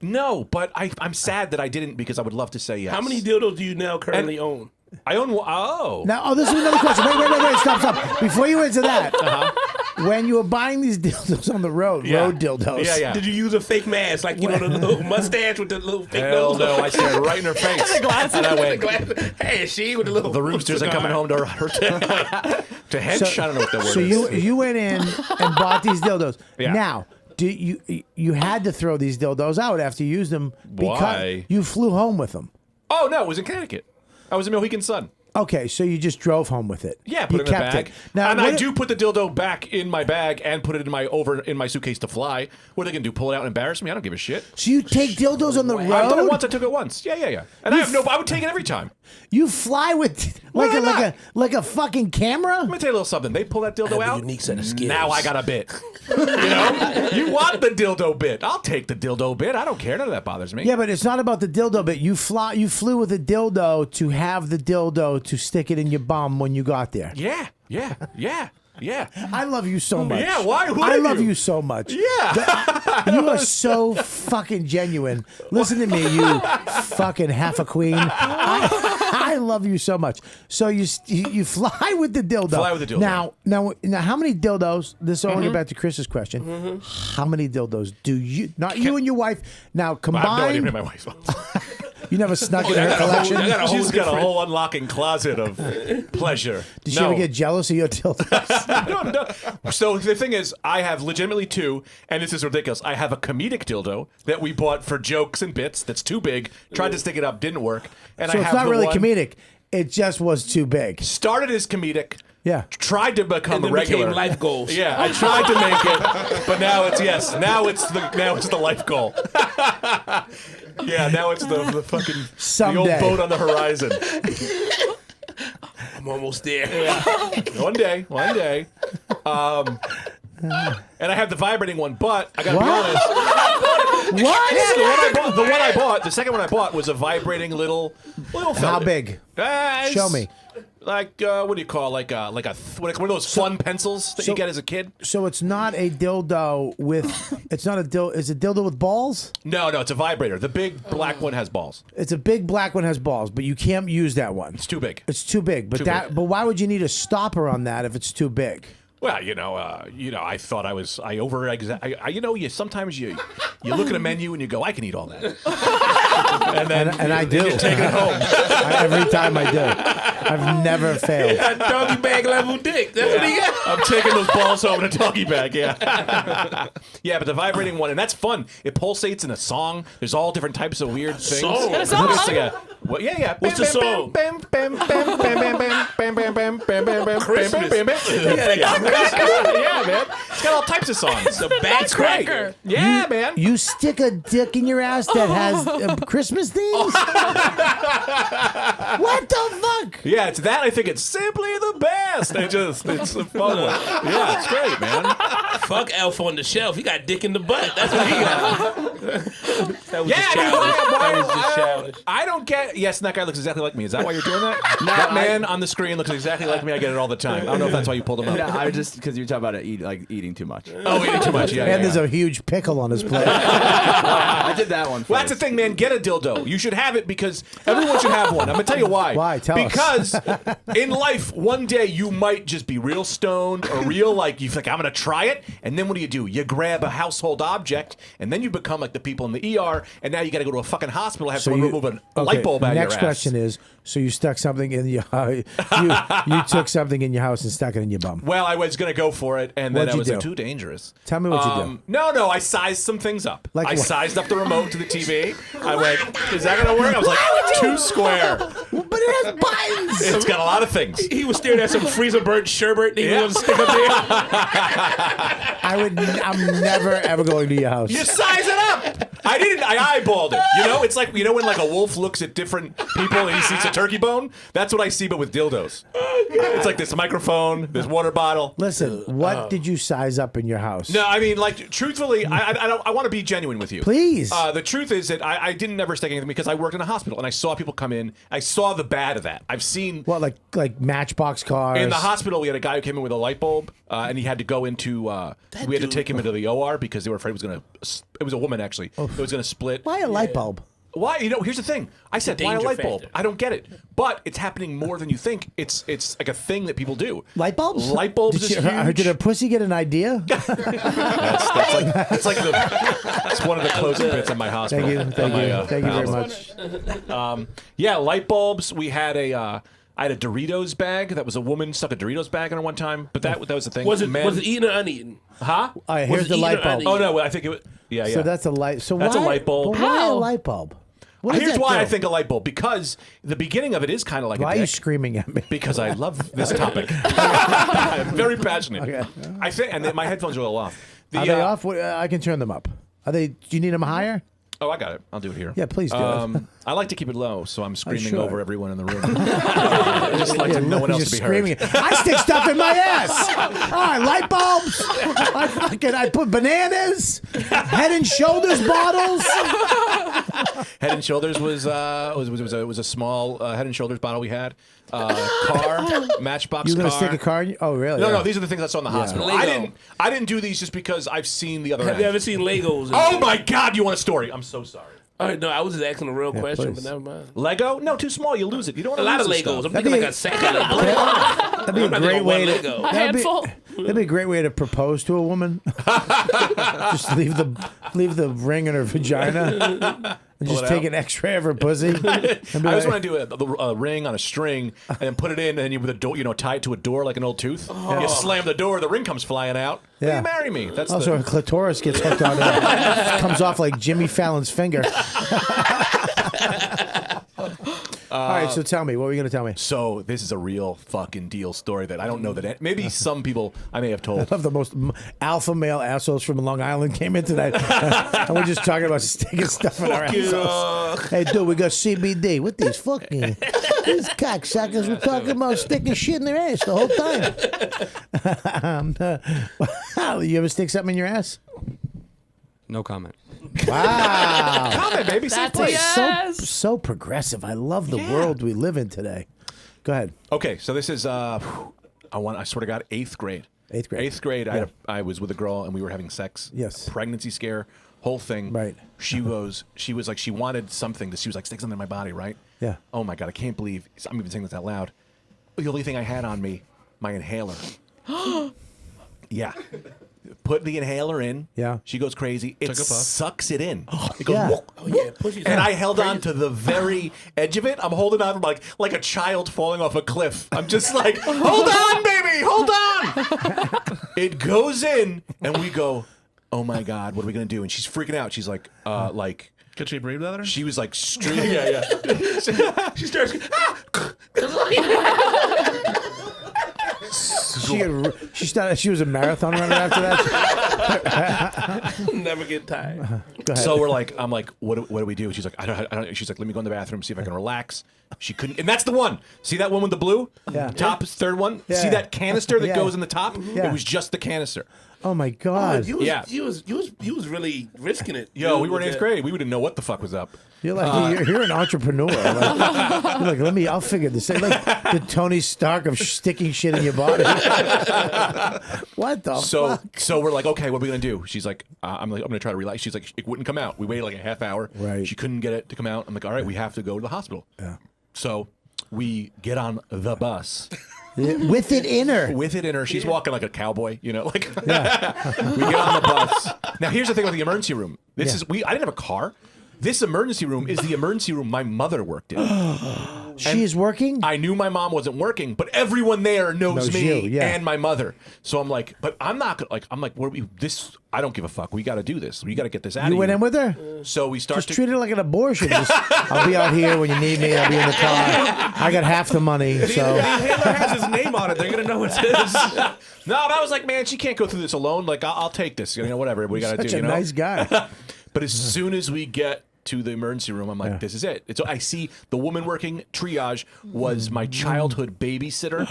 No, but I'm sad that I didn't because I would love to say yes. How many dildos do you now currently own? I own. Oh. Now, this is another question. Wait, stop. Before you answer that, when you were buying these dildos on the road, Yeah. road dildos, Yeah. Did you use a fake mask, like the little mustache with the little fake Hell nose? no! I stared right in her face. And I went. Hey, she with the little. The roosters are coming home to hench. I don't know what the word So is. you went in and bought these dildos. Yeah. Now, you had to throw these dildos out after you used them because Why? you flew home with them. Oh no! It was in Connecticut. I was in Mohegan Sun. Okay, so you just drove home with it. Yeah, you put it in a kept bag. It. Now, and what I if- do put the dildo back in my bag and put it in my suitcase to fly. What are they gonna do? Pull it out and embarrass me? I don't give a shit. So you take dildos on the road? I've done it once. I took it once. Yeah. And I would take it every time. You fly with Why not? like a fucking camera? Let me tell you a little something. They pull that dildo I have a out. unique set of skills. Now I got a bit. You want the dildo bit? I'll take the dildo bit. I don't care. None of that bothers me. Yeah, but it's not about the dildo bit. You flew with a dildo to have the dildo to stick it in your bum when you got there. Yeah. I love you so much. Yeah, why I wouldn't love you? you so much. Yeah. You are so fucking genuine. Listen to me, you fucking half a queen. I love you so much. So you fly with the dildo. Fly with the dildo. Now, how many dildos? This I want to get back to Chris's question. How many dildos do you? Not you and your wife. Now I have no idea combined. who my wife was. You never snuck in her collection. She's got a whole unlocking closet of pleasure. Did she ever get jealous of your dildos? I don't know. So the thing is, I have legitimately two, and this is ridiculous. I have a comedic dildo that we bought for jokes and bits. That's too big. Tried to stick it up, didn't work. And So I it's have not the really one, comedic. It just was too big. Started as comedic. Yeah. Tried to become And a then regular. became life goals. Yeah, I tried to make it, but now it's the life goal. Yeah, now it's the fucking Someday. the old boat on the horizon. I'm almost there. One day. And I have the vibrating one, but I gotta be honest. What? Yeah, the second one I bought was a vibrating little fella. How big? Show me. Like what do you call like one of those fun pencils that you get as a kid? So it's not a dildo with. It's not a dildo. Is it dildo with balls? No, it's a vibrator. The big black one has balls. It's a big black one has balls, but you can't use that one. It's too big. It's too big. But Too that. big. But why would you need a stopper on that if it's too big? Well, I thought you sometimes you look at a menu and you go, I can eat all that. And then And I do. you take it home. Every time I do. I've never failed. Got doggy bag level dick. That's what he got. I'm taking those balls home in a doggy bag, yeah. Yeah, but the vibrating one, and that's fun. It pulsates in a song. There's all different types of weird things. Song? In a song? It's like yeah. What's the song? Christmas. Yeah, man. It's got all types of songs. The back Cracker. Yeah, man. You stick a dick in your ass that has Christmas themes? What the fuck? Yeah, it's that. I think it's simply the best. It's a fun one. Yeah, it's great, man. Fuck Elf on the Shelf. He got dick in the butt. That's what he got. That was just childish. I don't get. Yes, and that guy looks exactly like me. Is that why you're doing that? That man on the screen looks exactly like me. I get it all the time. I don't know if that's why you pulled him up. No, I just because you talk about eating too much. Oh, eating too much. Yeah, And yeah, there's yeah. a huge pickle on his plate. I did that one. Well, that's the thing, man. Get a dildo. You should have it because everyone should have one. I'm gonna tell you why. Why? Tell us. Because in life, one day you might just be real stoned or real like you think I'm gonna try it, And then what do? You grab a household object, and then you become like the people in the ER, and now you got to go to a fucking hospital, have someone remove a light bulb out of your ass. Next question is, so you stuck something in your you took something in your house and stuck it in your bum. Well, I was going to go for it, and then What'd I you was do? like, too dangerous. Tell me what you do. No, I sized some things up. Like I what? sized up the remote to the TV. I went, is that going to work? I was like, too square. But it has buttons. It's got a lot of things. He was staring at some freezer burnt sherbet that he was going to stick up there. I'm never ever going to your house. You size it up. I eyeballed it. You know, it's like, when like a wolf looks at different people and he sees a turkey bone? That's what I see, but with dildos. It's like this microphone, this water bottle. Listen, what did you size up in your house? No, I mean, like, truthfully, I want to be genuine with you. Please. The truth is that I didn't never stick anything because I worked in a hospital and I saw people come in. I saw the bad of that. I've seen. What, like Matchbox cars? In the hospital, we had a guy who came in with a light bulb, and he had to go into. We had to take him into the OR because they were afraid it was going to. It was a woman actually. It was going to split. Why a light bulb? Why? Here's the thing. I said, why a danger light bulb? factor. I don't get it. But it's happening more than you think. It's like a thing that people do. Light bulbs? Light bulbs is huge. Did a pussy get an idea? That's one of the closing bits of my hospital. Thank you very much. Yeah, light bulbs. We had I had a Doritos bag. That was a woman stuck a Doritos bag in her one time. But that was the thing. Was it eaten or uneaten? Huh? All right, Was here's it the eaten light or bulb. uneaten? Oh no, I think it was. Yeah. So that's a light. So That's a why, light bulb. But why a How? light bulb? What does Here's that why do? I think a light bulb, because the beginning of it is kind of like Why a are dick. you screaming at me? Because I love this topic. I'm very passionate. Okay. I think, and my headphones are a little off. Are they off? I can turn them up. Are they? Do you need them higher? Oh, I got it. I'll do it here. Yeah, please do it. I like to keep it low, so I'm screaming sure. over everyone in the room. I just like no one else to be screaming. heard. I stick stuff in my ass. All right, light bulbs. I put bananas, Head and Shoulders bottles. Head and Shoulders was a small Head and Shoulders bottle we had. Car, Matchbox You gonna car. stick a car? Oh, really? No, these are the things I saw in the hospital. Lego. I didn't do these just because I've seen the other Have end. you ever seen Legos? Oh my God! You want a story? I'm so sorry. All right, no, I was just asking a real question, please. but never mind. Lego? No, too small. You lose it. You don't want A to lot of lose Legos. I'm this thinking That'd like be- a second of That'd be a I'm not great thinking way one to. Lego. handful. That'd be a great way to propose to a woman. Just leave the ring in her vagina and just it take out. an X-ray of her pussy. And be I just like, want to do a ring on a string and then put it in, and then you with a door, tie it to a door like an old tooth. You slam the door, the ring comes flying out. Will Yeah. you marry me? That's Also, her clitoris gets hooked on it. Comes off like Jimmy Fallon's finger. All right, so tell me, what were you going to tell me? So this is a real fucking deal story that I don't know that maybe some people I may have told. Of the most alpha male assholes from Long Island came in tonight, and we're just talking about sticking stuff in our assholes. Hey, dude, we got CBD. What these fucking these cocksuckers were talking about sticking shit in their ass the whole time. You ever stick something in your ass? No comment. Wow, Comment, baby. Safe That's a place. yes. so progressive. I love the world we live in today. Go ahead. Okay, so this is I swear to God, 8th grade. Eighth grade. 8th grade. Yeah. I was with a girl and we were having sex. Yes. Pregnancy scare, whole thing. Right. She was like she wanted something. She was like stick something in my body, right? Yeah. Oh my God, I can't believe I'm even saying this out loud. The only thing I had on me, my inhaler. Yeah. Put the inhaler in. Yeah. She goes crazy. It Took a puff. sucks it in. It goes, Yeah. whoa, Oh yeah, pushes. and I held on to the very edge of it. I'm holding on like a child falling off a cliff. I'm just like, hold on, baby, hold on. It goes in, and we go, oh my God, what are we gonna do? And she's freaking out. She's like, Could she breathe without her? she was like, yeah. She starts. She was a marathon runner after that. Never get tired. Go ahead. So I'm like, what do we do? She's like, I don't. She's like, let me go in the bathroom, see if I can relax. She couldn't, and that's the one. See that one with the blue? Yeah. Top third one. Yeah. See that canister that Yeah. goes in the top? Yeah. It was just the canister. Oh my God! You was, Yeah. you was really risking it. Yo, we were in with 8th that. grade. We wouldn't know what the fuck was up. You're like you're an entrepreneur. You're like, I'll figure this out. Like the Tony Stark of sticking shit in your body. What the fuck? So we're like, okay, what are we gonna do? She's like, I'm gonna try to relax. She's like, it wouldn't come out. We waited like a half hour. Right. She couldn't get it to come out. I'm like, all right, we have to go to the hospital. Yeah. So We get on the bus. With it in her. With it in her. She's walking like a cowboy, you know. Like we get on the bus. Now here's the thing with the emergency room. I didn't have a car. This emergency room is the emergency room my mother worked in. She's working? I knew my mom wasn't working, but everyone there knows me and my mother. So I'm like, but I'm not gonna I'm like, I don't give a fuck. We got to do this. We got to get this out of here. You went in with her? So we start Just treat it like an abortion. I'll be out here when you need me. I'll be in the car. I got half the money. So The handler has his name on it. They're gonna know it's his. No, but I was like, man, she can't go through this alone. Like, I'll take this. You know, whatever we got to do. such a You know? nice guy. But as soon as we get to the emergency room, I'm like, this is it. I see the woman working triage was my childhood babysitter.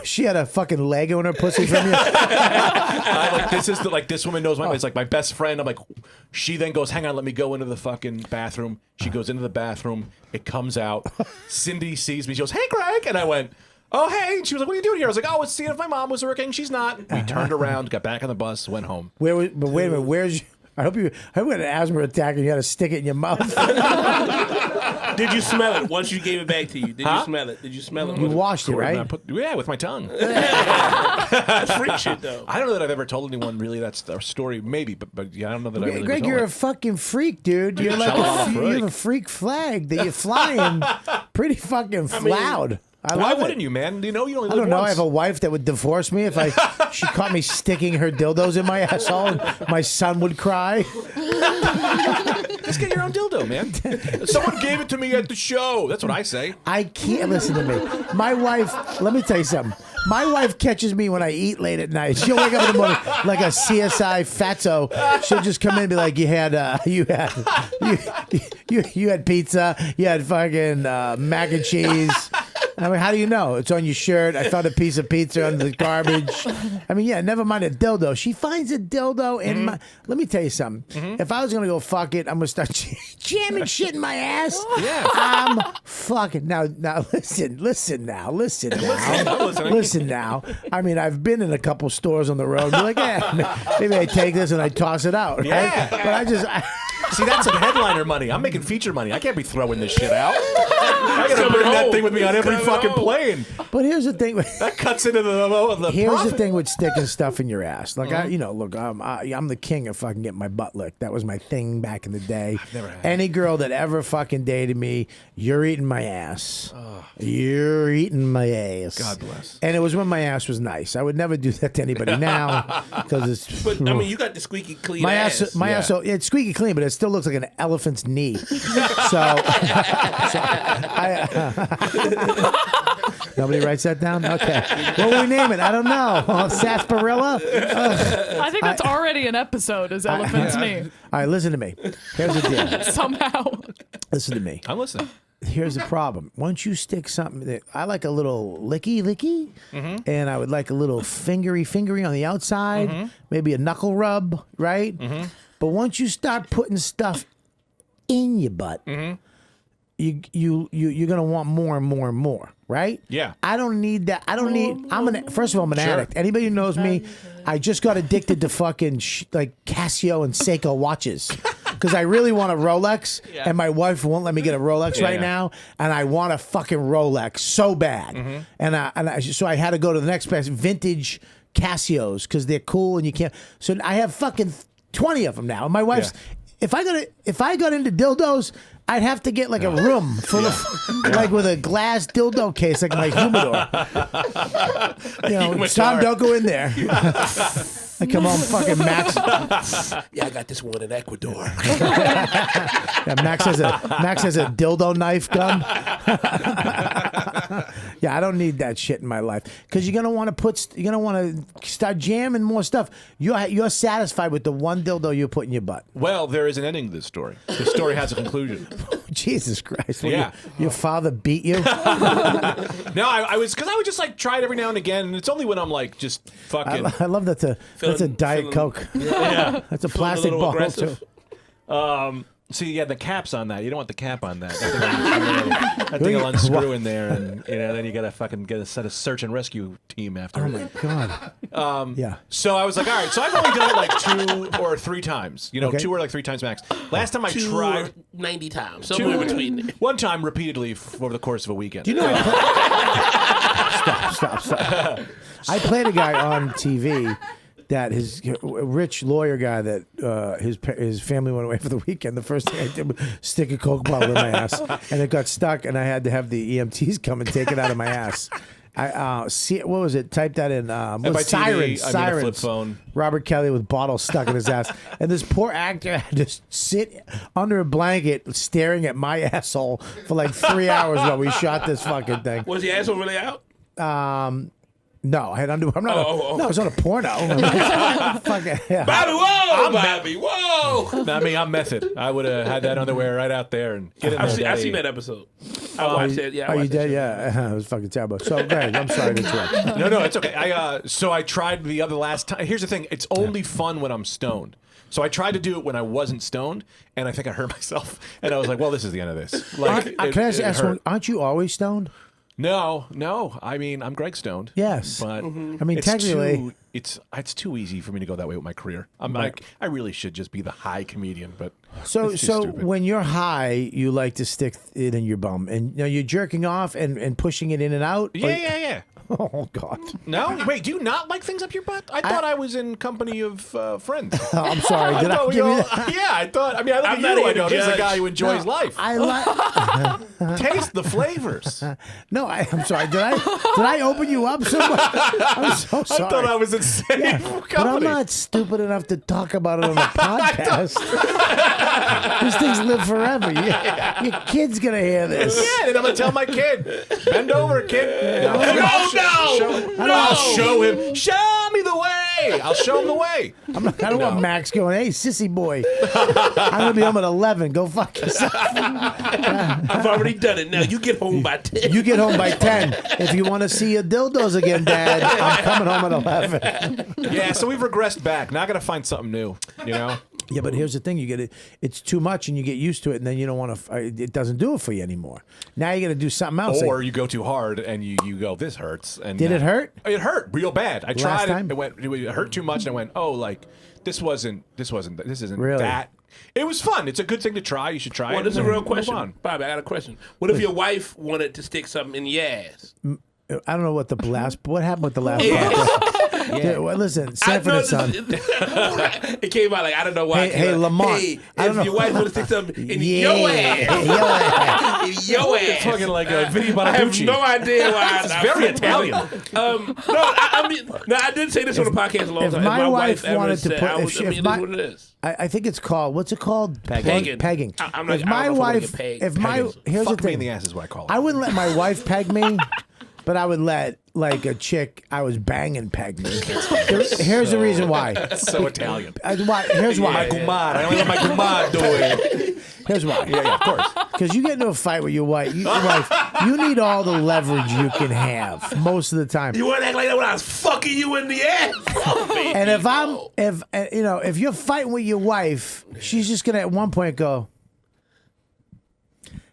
She had a fucking Lego in her pussy from you. This woman knows it's like my best friend. I'm like, she then goes, hang on, let me go into the fucking bathroom. She goes into the bathroom. It comes out. Cindy sees me. She goes, hey, Greg. And I went, oh, hey. And she was like, what are you doing here? I was like, oh, let's see if my mom was working. She's not. We turned around, got back on the bus, went home. But wait a minute, where's you? I hope you had an asthma attack and you had to stick it in your mouth. Did you smell it once you gave it back to you? Did you smell it? Did you smell it? You washed it, right? With my tongue. That's freak shit, though. I don't know that I've ever told anyone really that story. Maybe, but I don't know that I really Greg, you're a fucking freak, dude. You're like you have a freak flag that you're flying pretty fucking loud. Why wouldn't you, man? You know, you only live I don't know. once. I have a wife that would divorce me if she caught me sticking her dildos in my asshole. And my son would cry. Just get your own dildo, man. Someone gave it to me at the show. That's what I say. I can't listen to me. My wife. Let me tell you something. My wife catches me when I eat late at night. She'll wake up in the morning like a CSI fatso. She'll just come in and be like, you had pizza, you had fucking mac and cheese. I mean, how do you know? It's on your shirt. I found a piece of pizza under the garbage. I mean, never mind a dildo. She finds a dildo in my... Let me tell you something. If I was going to go fuck it, I'm going to start jamming shit in my ass. Yeah. I'm fucking... Now, listen now. I mean, I've been in a couple stores on the road. You're like, maybe I take this and I toss it out. Right? Yeah. But I just... See, that's some headliner money. I'm making feature money. I can't be throwing this shit out. I gotta bring that thing with me on every fucking plane. But here's the thing. That cuts into the Here's profit. the thing with sticking stuff in your ass. Like, I'm the king of fucking getting my butt licked. That was my thing back in the day. I've never had Any girl that ever fucking dated me, you're eating my ass. You're eating my ass. God bless. And it was when my ass was nice. I would never do that to anybody now because it's. But I mean, you got the squeaky clean My ass. ass, it's squeaky clean, but it still looks like an elephant's knee. Nobody writes that down? Okay. What will we name it? I don't know. Sarsaparilla? I think that's already an episode, is Elephant's Knee. All right, listen to me. Here's the deal. Somehow. Listen to me. I'm listening. Here's the problem. Once you stick something, I like a little licky, and I would like a little fingery on the outside, maybe a knuckle rub, right? But once you start putting stuff in your butt, you're gonna want more and more and more, right? Yeah. I don't need that. First of all, I'm an addict. Anybody who knows me, I just got addicted to fucking like Casio and Seiko watches. Because I really want a Rolex, and my wife won't let me get a Rolex right now, and I want a fucking Rolex so bad, so I had to go to the next best vintage Casios because they're cool and you can't. So I have fucking 20 of them now. And my wife's. If I got into dildos, I'd have to get like a room full of like with a glass dildo case, like my humidor. Tom, don't go in there. I come home, fucking Max. Yeah, I got this one in Ecuador. Max has a dildo knife gun. Yeah, I don't need that shit in my life because you're gonna want to start jamming more stuff. You're satisfied with the one dildo you put in your butt. Well, there is an ending to this story. The story has a conclusion. Jesus Christ! Yeah. Your father beat you. No, I would just like try it every now and again, and it's only when I'm like just fucking. I love that. That's a Diet Coke. Yeah, That's a plastic bottle too. See, yeah, the cap's on that. You don't want the cap on that. That thing will unscrew in there, and then you gotta fucking get a set of search and rescue team after. Oh my god. Yeah. So I was like, all right. So I've only done it like 2 or 3 times. 2 or like 3 times max. Last time I tried 90 times, somewhere in between. one time repeatedly over the course of a weekend. Do you know? Stop. I played a guy on TV that his rich lawyer guy that his family went away for the weekend. The first thing I did was stick a Coke bottle in my ass, and it got stuck, and I had to have the EMTs come and take it out of my ass. I see what was it? Type that in. by Sirens. TV, I mean a flip phone. Robert Kelly with bottles stuck in his ass, and this poor actor had to sit under a blanket staring at my asshole for like 3 hours while we shot this fucking thing. Was your asshole really out? No, I had underwear. I'm not. No, it's not a porno. Fucking, yeah. Bobby, whoa, Bobby, whoa. I mean, I'm method. I would have had that underwear right out there and get in there. I've seen that episode. I watched it. Yeah. Oh, you did? Yeah. It was fucking terrible. So, guys, I'm sorry to interrupt. No, it's okay. So I tried the other last time. Here's the thing. It's only fun when I'm stoned. So I tried to do it when I wasn't stoned, and I think I hurt myself. And I was like, well, this is the end of this. Like, can I ask one? Aren't you always stoned? No. I mean, I'm Greg stoned. Yes. But I mean, technically. It's too easy for me to go that way with my career. I'm like, I really should just be the high comedian, but So it's too stupid. when you're high, you like to stick it in your bum, and you're jerking off and pushing it in and out. Yeah. Oh God. No, wait. Do you not like things up your butt? I thought I was in company of friends. I'm sorry. Did I give you that? Yeah, I thought. I mean, I look I'm at not you. I here to know there's a judge. guy who enjoys life. I like. Taste the flavors. No, I'm sorry. Did I open you up so much? I'm so sorry. I thought I was insane. Yeah, but I'm not stupid enough to talk about it on the podcast. These things live forever. Your kid's gonna hear this. Yeah, and I'm gonna tell my kid, bend over, kid. I'll show him. Show me the way. I'll show him the way. I don't want Max going, hey, sissy boy. I'm gonna be home at 11. Go fuck yourself. I've already done it. Now you get home by 10. You get home by 10. If you want to see your dildos again, Dad, I'm coming home at 11. Yeah, so we've regressed back. Now I gotta find something new. Yeah, but here's the thing: you get it. It's too much, and you get used to it, and then you don't want to. It doesn't do it for you anymore. Now you got to do something else. Or you go too hard and you go, this hurts. And Did it hurt? It hurt real bad. I tried time? it hurt too much, and I went, oh, like this isn't Really? that. It was fun. It's a good thing to try. You should try it. Well, this is a and real move question. on. Bobby, I got a question. What if your wife wanted to stick something in your ass? I don't know what happened with the last Yeah. podcast. Dude, well, listen, Sanford and Son. It came out like, I don't know why. Hey, Lamont. Hey, I don't if your know. wife want to stick something in Yeah. your ass. In your ass. Fucking like a video I have Bonaducci. no idea why. It's very Italian. I did say this on the podcast a long time. If my wife ever wanted to said, put, I was, if I mean, my, it is what it is. I think it's called. What's it called? Pegging. Pegging. I'm not- If I my don't know if I wanna wife, get pegged. if my, here's Fuck the thing. me in the ass is what I call it. I wouldn't let my wife peg me, but I would let like a chick I was banging peg me. Here's the reason why. That's so Italian. Here's why. My kumar. I only let my kumar do it. Here's why. Yeah, of course. Because you get into a fight with your wife, you need all the leverage you can have most of the time. You want to act like that when I was fucking you in the ass? And if you're fighting with your wife, she's just gonna at one point go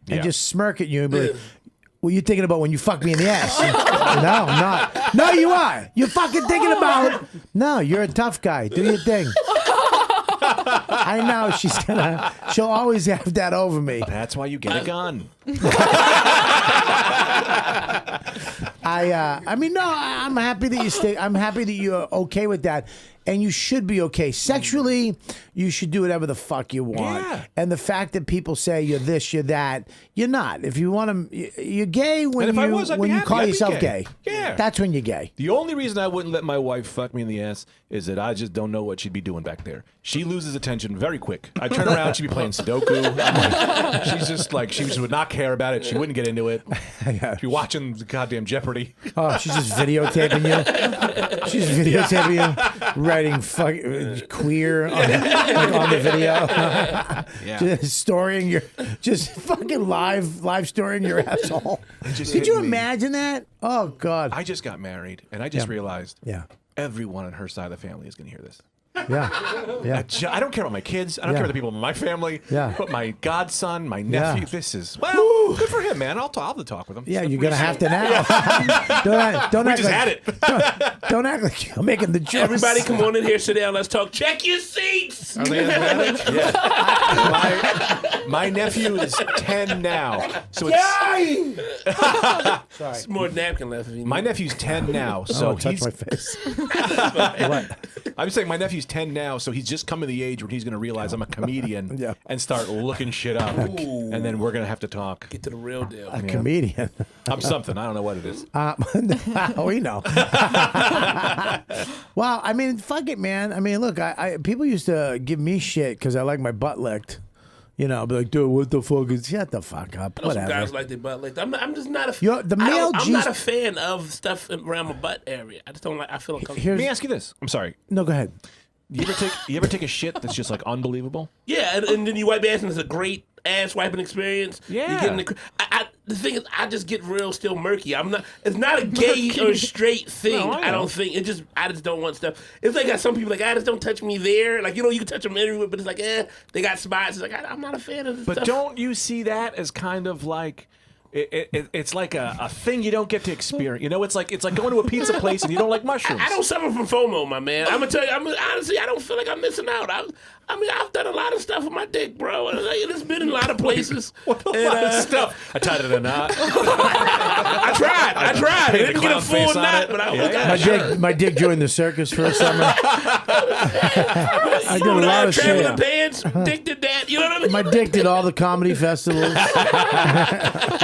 and Yeah. just smirk at you and be like, "What are you thinking about when you fuck me in the ass?" No, I'm not. No, you are. You're fucking thinking about. No, you're a tough guy. Do your thing. I know she'll always have that over me. That's why you get a gun. I'm happy that you stay. I'm happy that you're okay with that, and you should be okay. Sexually, you should do whatever the fuck you want. Yeah. And the fact that people say you're this, you're that, you're not. If you want to, you're gay when And if I was, I'd be you happy. call I'd be yourself gay. gay. Yeah. That's when you're gay. The only reason I wouldn't let my wife fuck me in the ass is that I just don't know what she'd be doing back there. She loses attention very quick. I turn around, she'd be playing Sudoku. I'm like, she's just like, she just would not care about it. She wouldn't get into it. She'd be watching the goddamn Jeopardy. Oh, she's just videotaping you. She's videotaping you, writing queer on the video. Just storying just fucking live storying your asshole. Could you imagine that? Oh God. I just got married, and I just realized Yeah. everyone on her side of the family is going to hear this. Yeah. I don't care about my kids. I don't care about the people in my family. Yeah. But my godson, my nephew, Yeah. this is, well, good for him, man. I'll have to talk with him. Yeah, you're gonna have to now. don't We act just like, had it. Don't act like you're making the choice. Everybody, come on in here, sit down, let's talk. Check your seats. Are they asthmatic? Yeah. My nephew is 10 now. So it's, It's more napkin left. If you my need. nephew's 10 now. So touch he's, my face. What? I'm saying my nephew's 10 now. So he's just coming to the age where he's going to realize I'm a comedian Yeah. and start looking shit up. And then we're going to have to talk. Get to the real deal. A comedian. I'm something. I don't know what it is. We know. Well, I mean, fuck it, man. I mean, look, I people used to give me shit because I like my butt licked. You know, be like, dude, what the fuck is? Shut the fuck up. I know some Whatever. guys like their butt licked. I'm just not a. Yo, the male I'm G- not a fan of stuff around my butt area. I just don't like. I feel uncomfortable. Here's Let me ask you this. I'm sorry. no, go ahead. You ever take a shit that's just like unbelievable? Yeah, and then you wipe your ass, and it's a great ass wiping experience. Yeah. You get in the thing is, I just get real still murky. I'm not. It's not a gay or straight thing. No, I I know. don't think. I just don't want stuff. It's like some people like, just don't touch me there. Like, you know, you can touch them everywhere, but it's like, they got spots. It's like I'm not a fan of this But stuff. don't you see that as kind of like it's like a thing you don't get to experience? You know, it's like going to a pizza place and you don't like mushrooms. I don't suffer from FOMO, my man. I'm gonna tell you. Honestly, I don't feel like I'm missing out. I've done a lot of stuff with my dick, bro. It's been in a lot of places. What a lot of stuff. I tied it in a knot. I tried. I painted didn't a get a clown face full on knot, it. but I Yeah, got My dick joined the circus for a summer. I did a lot of traveling shit. pants. Dick did that. You know what I mean? My dick did all the comedy festivals.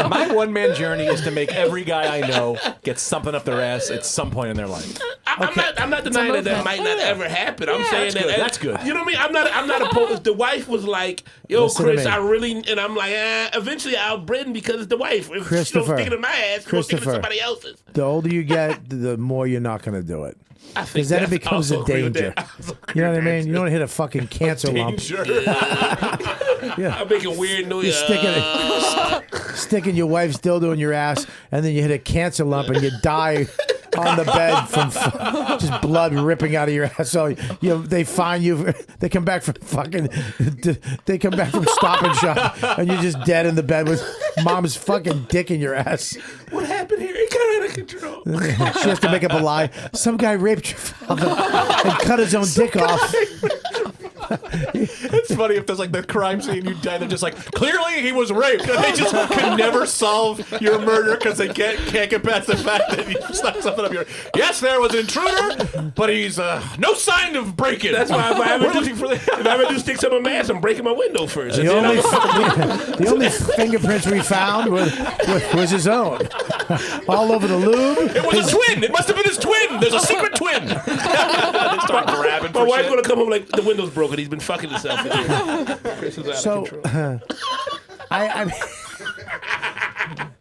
My one-man journey is to make every guy I know get something up their ass at some point in their life. I'm not denying that might not ever happen. I'm saying that's that good. That's good. You know what I mean? I'm not opposed. The wife was like, "Yo, Listen to Chris, me. I really," and I'm like, "Eventually, I'll Britain because it's the wife. If she Christopher. don't stick it in my ass, she won't stick it in Christopher. somebody else's." The older you get, the more you're not going to do it. I think Because then it that's becomes also a agree with danger. that. I also agree You know what I with mean? that. You don't hit a fucking cancer lump. I'm making weird noise. You're sticking your wife's dildo in your ass, and then you hit a cancer lump and you die on the bed from just blood ripping out of your ass. So they find you. They come back from fucking. They come back from Stop and Shop, and you're just dead in the bed with mom's fucking dick in your ass. What happened here? It got out of control. She has to make up a lie. Some guy raped your father and cut his own dick off. It's funny if there's like the crime scene, you die, they're just like, clearly he was raped. And they just can never solve your murder because they can't get past the fact that you stuck something up your. Yes, there was an intruder, but he's no sign of break-in. That's why if I ever We're looking for the. if I ever do stick something in my ass, I'm breaking my window first. The only fingerprints we found was his own. All over the lube. It was a twin. It must have been his twin. There's a secret twin. They start grabbing My for wife's shit. gonna come home like the window's broken. He's been fucking himself. Chris is out So, of control.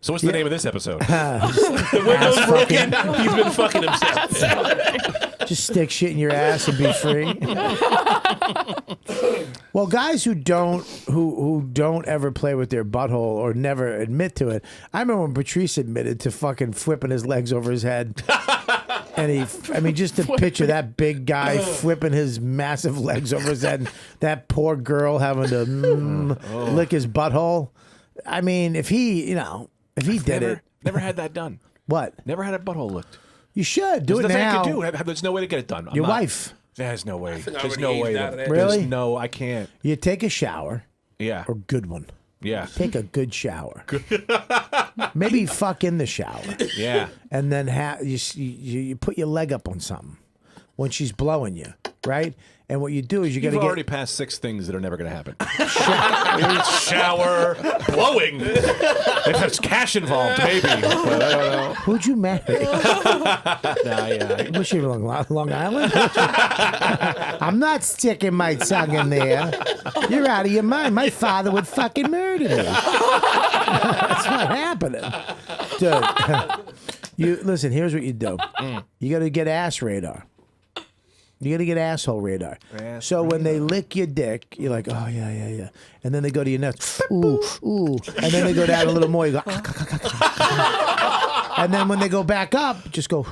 So what's the name of this episode? The window's broken. He's been fucking himself. just stick shit in your ass and be free. Well, guys who don't ever play with their butthole or never admit to it. I remember when Patrice admitted to fucking flipping his legs over his head. And just to picture that big guy flipping his massive legs over his head, and that poor girl having to lick his butthole. I mean, if he did it. Never had that done. What? Never had a butthole licked. You should do There's it nothing now. I can do. There's no way to get it done. Your wife. There's no way. I There's already no way. aged out of that. Really? There's no, I can't. You take a shower, Yeah. or good one. Yeah. Take a good shower. Maybe fuck in the shower, Yeah. and then you put your leg up on something when she's blowing you, right? And what you do is you got You've to already get passed 6 things that are never going to happen. Shower, blowing. If there's cash involved, maybe. But I don't know. who'd you marry? Yeah. Was she from Long Island? I'm not sticking my tongue in there. You're out of your mind. My father would fucking murder me. That's not happening, dude. You listen. Here's what you do. You got to get ass radar. You got to get asshole radar. So when they lick your dick, you're like, oh, yeah. And then they go to your nuts. Ooh. And then they go down a little more. You go, and then when they go back up, just go.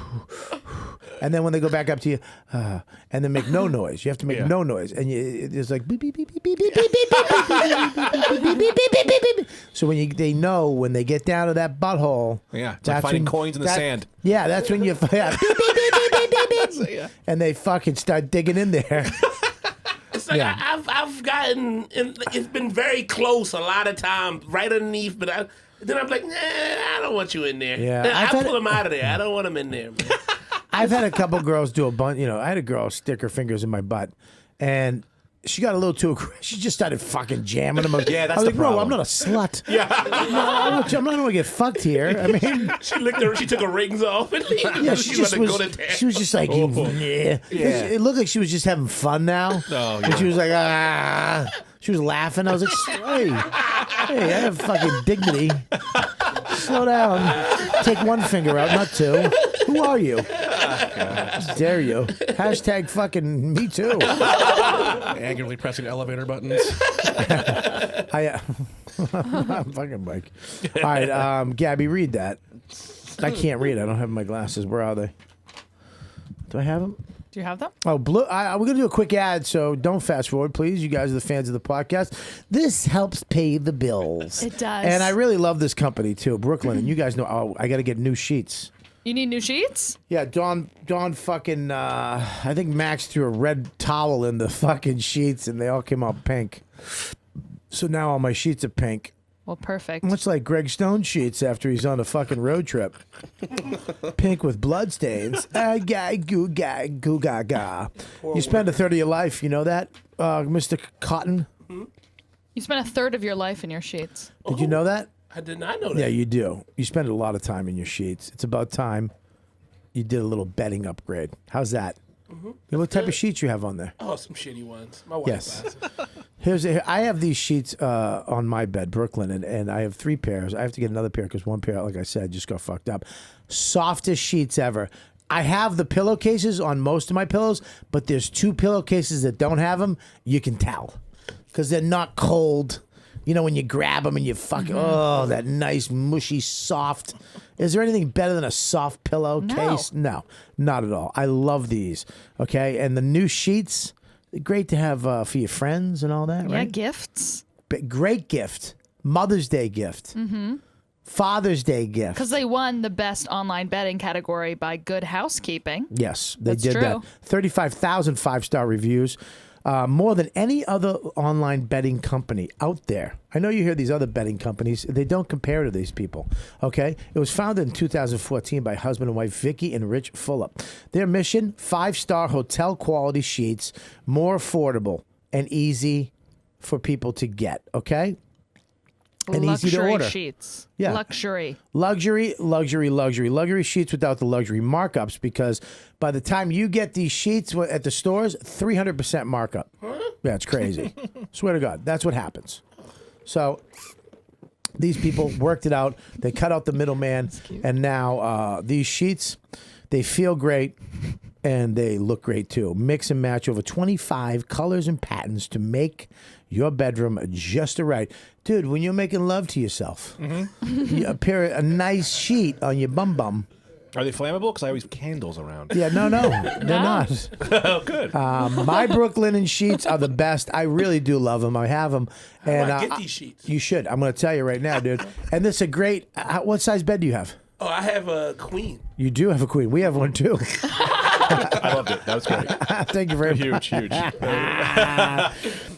And then when they go back up to you, and then make no noise. You have to make no noise, and it's like beep beep beep beep beep beep beep beep beep beep beep beep beep beep beep. So they know when they get down to that butthole. Yeah, it's like finding coins in the sand. Yeah, that's when you beep beep beep beep beep beep beep, and they fucking start digging in there. It's like I've gotten, it's been very close a lot of times, right underneath, but then I'm like, nah, I don't want you in there. Yeah, I pull them out of there. I don't want them in there, man. I've had a couple girls do a bunch. I had a girl stick her fingers in my butt, and she got a little too aggressive. She just started fucking jamming them. Yeah, that's I was the like, bro, problem. I'm not a slut. Yeah, I'm not going to get fucked here. I mean, She took her rings off. And yeah, she was just like, yeah. It looked like she was just having fun now. Oh, And she was like, she was laughing. I was like, hey, I have fucking dignity. Slow down. Take one finger out, not two. Who are you? How dare you? Hashtag fucking me too. Angrily pressing elevator buttons. I'm fucking Mike. All right, Gabby, read that. I can't read. I don't have my glasses. Where are they? Do I have them? Do you have them? Oh, Blue. We're going to do a quick ad, so don't fast forward, please. You guys are the fans of the podcast. This helps pay the bills. It does. And I really love this company, too, Brooklyn. And you guys know, I got to get new sheets. You need new sheets? Yeah, Dawn fucking, I think Max threw a red towel in the fucking sheets, and they all came out pink. So now all my sheets are pink. Well, perfect. Much like Greg Stone sheets after he's on a fucking road trip. Pink with bloodstains. Goo gaga. You spend a third of your life, you know that, Mr. Cotton? You spent a third of your life in your sheets. Did you know that? I did not know that. Yeah, you do. You spend a lot of time in your sheets. It's about time you did a little bedding upgrade. How's that? You know what type of sheets you have on there? Oh, some shitty ones. My wife Yes. buys them. I have these sheets on my bed, Brooklyn, and I have 3 pairs. I have to get another pair because one pair, like I said, just got fucked up. Softest sheets ever. I have the pillowcases on most of my pillows, but there's 2 pillowcases that don't have them. You can tell because they're not cold. You know, when you grab them and you fucking, oh, that nice, mushy, soft. Is there anything better than a soft pillowcase? No, not at all. I love these, okay? And the new sheets, great to have for your friends and all that, Yeah, right? gifts. Great gift. Mother's Day gift. Father's Day gift. Because they won the best online betting category by Good Housekeeping. Yes, they That's did true. that. 35,000 5-star reviews. More than any other online betting company out there. I know you hear these other betting companies. They don't compare to these people, okay? It was founded in 2014 by husband and wife Vicky and Rich Fulop. Their mission, 5-star hotel quality sheets, more affordable and easy for people to get, okay? And easy to Luxury order. sheets. Yeah. Luxury. Luxury sheets without the luxury markups, because by the time you get these sheets at the stores, 300% markup. Yeah, it's crazy. Swear to God, that's what happens. So these people worked it out. They cut out the middleman, and now these sheets, they feel great. And they look great too. Mix and match over 25 colors and patterns to make your bedroom just right. Dude, when you're making love to yourself, you appear a nice sheet on your bum. Are they flammable? Because I always have candles around. Yeah, no, they're not. Oh, good. My Brooklyn sheets are the best. I really do love them. I have them. And I get these sheets? You should. I'm going to tell you right now, dude. And this is a great. What size bed do you have? Oh, I have a queen. You do have a queen. We have one too. I loved it. That was great. Thank you very much. Huge.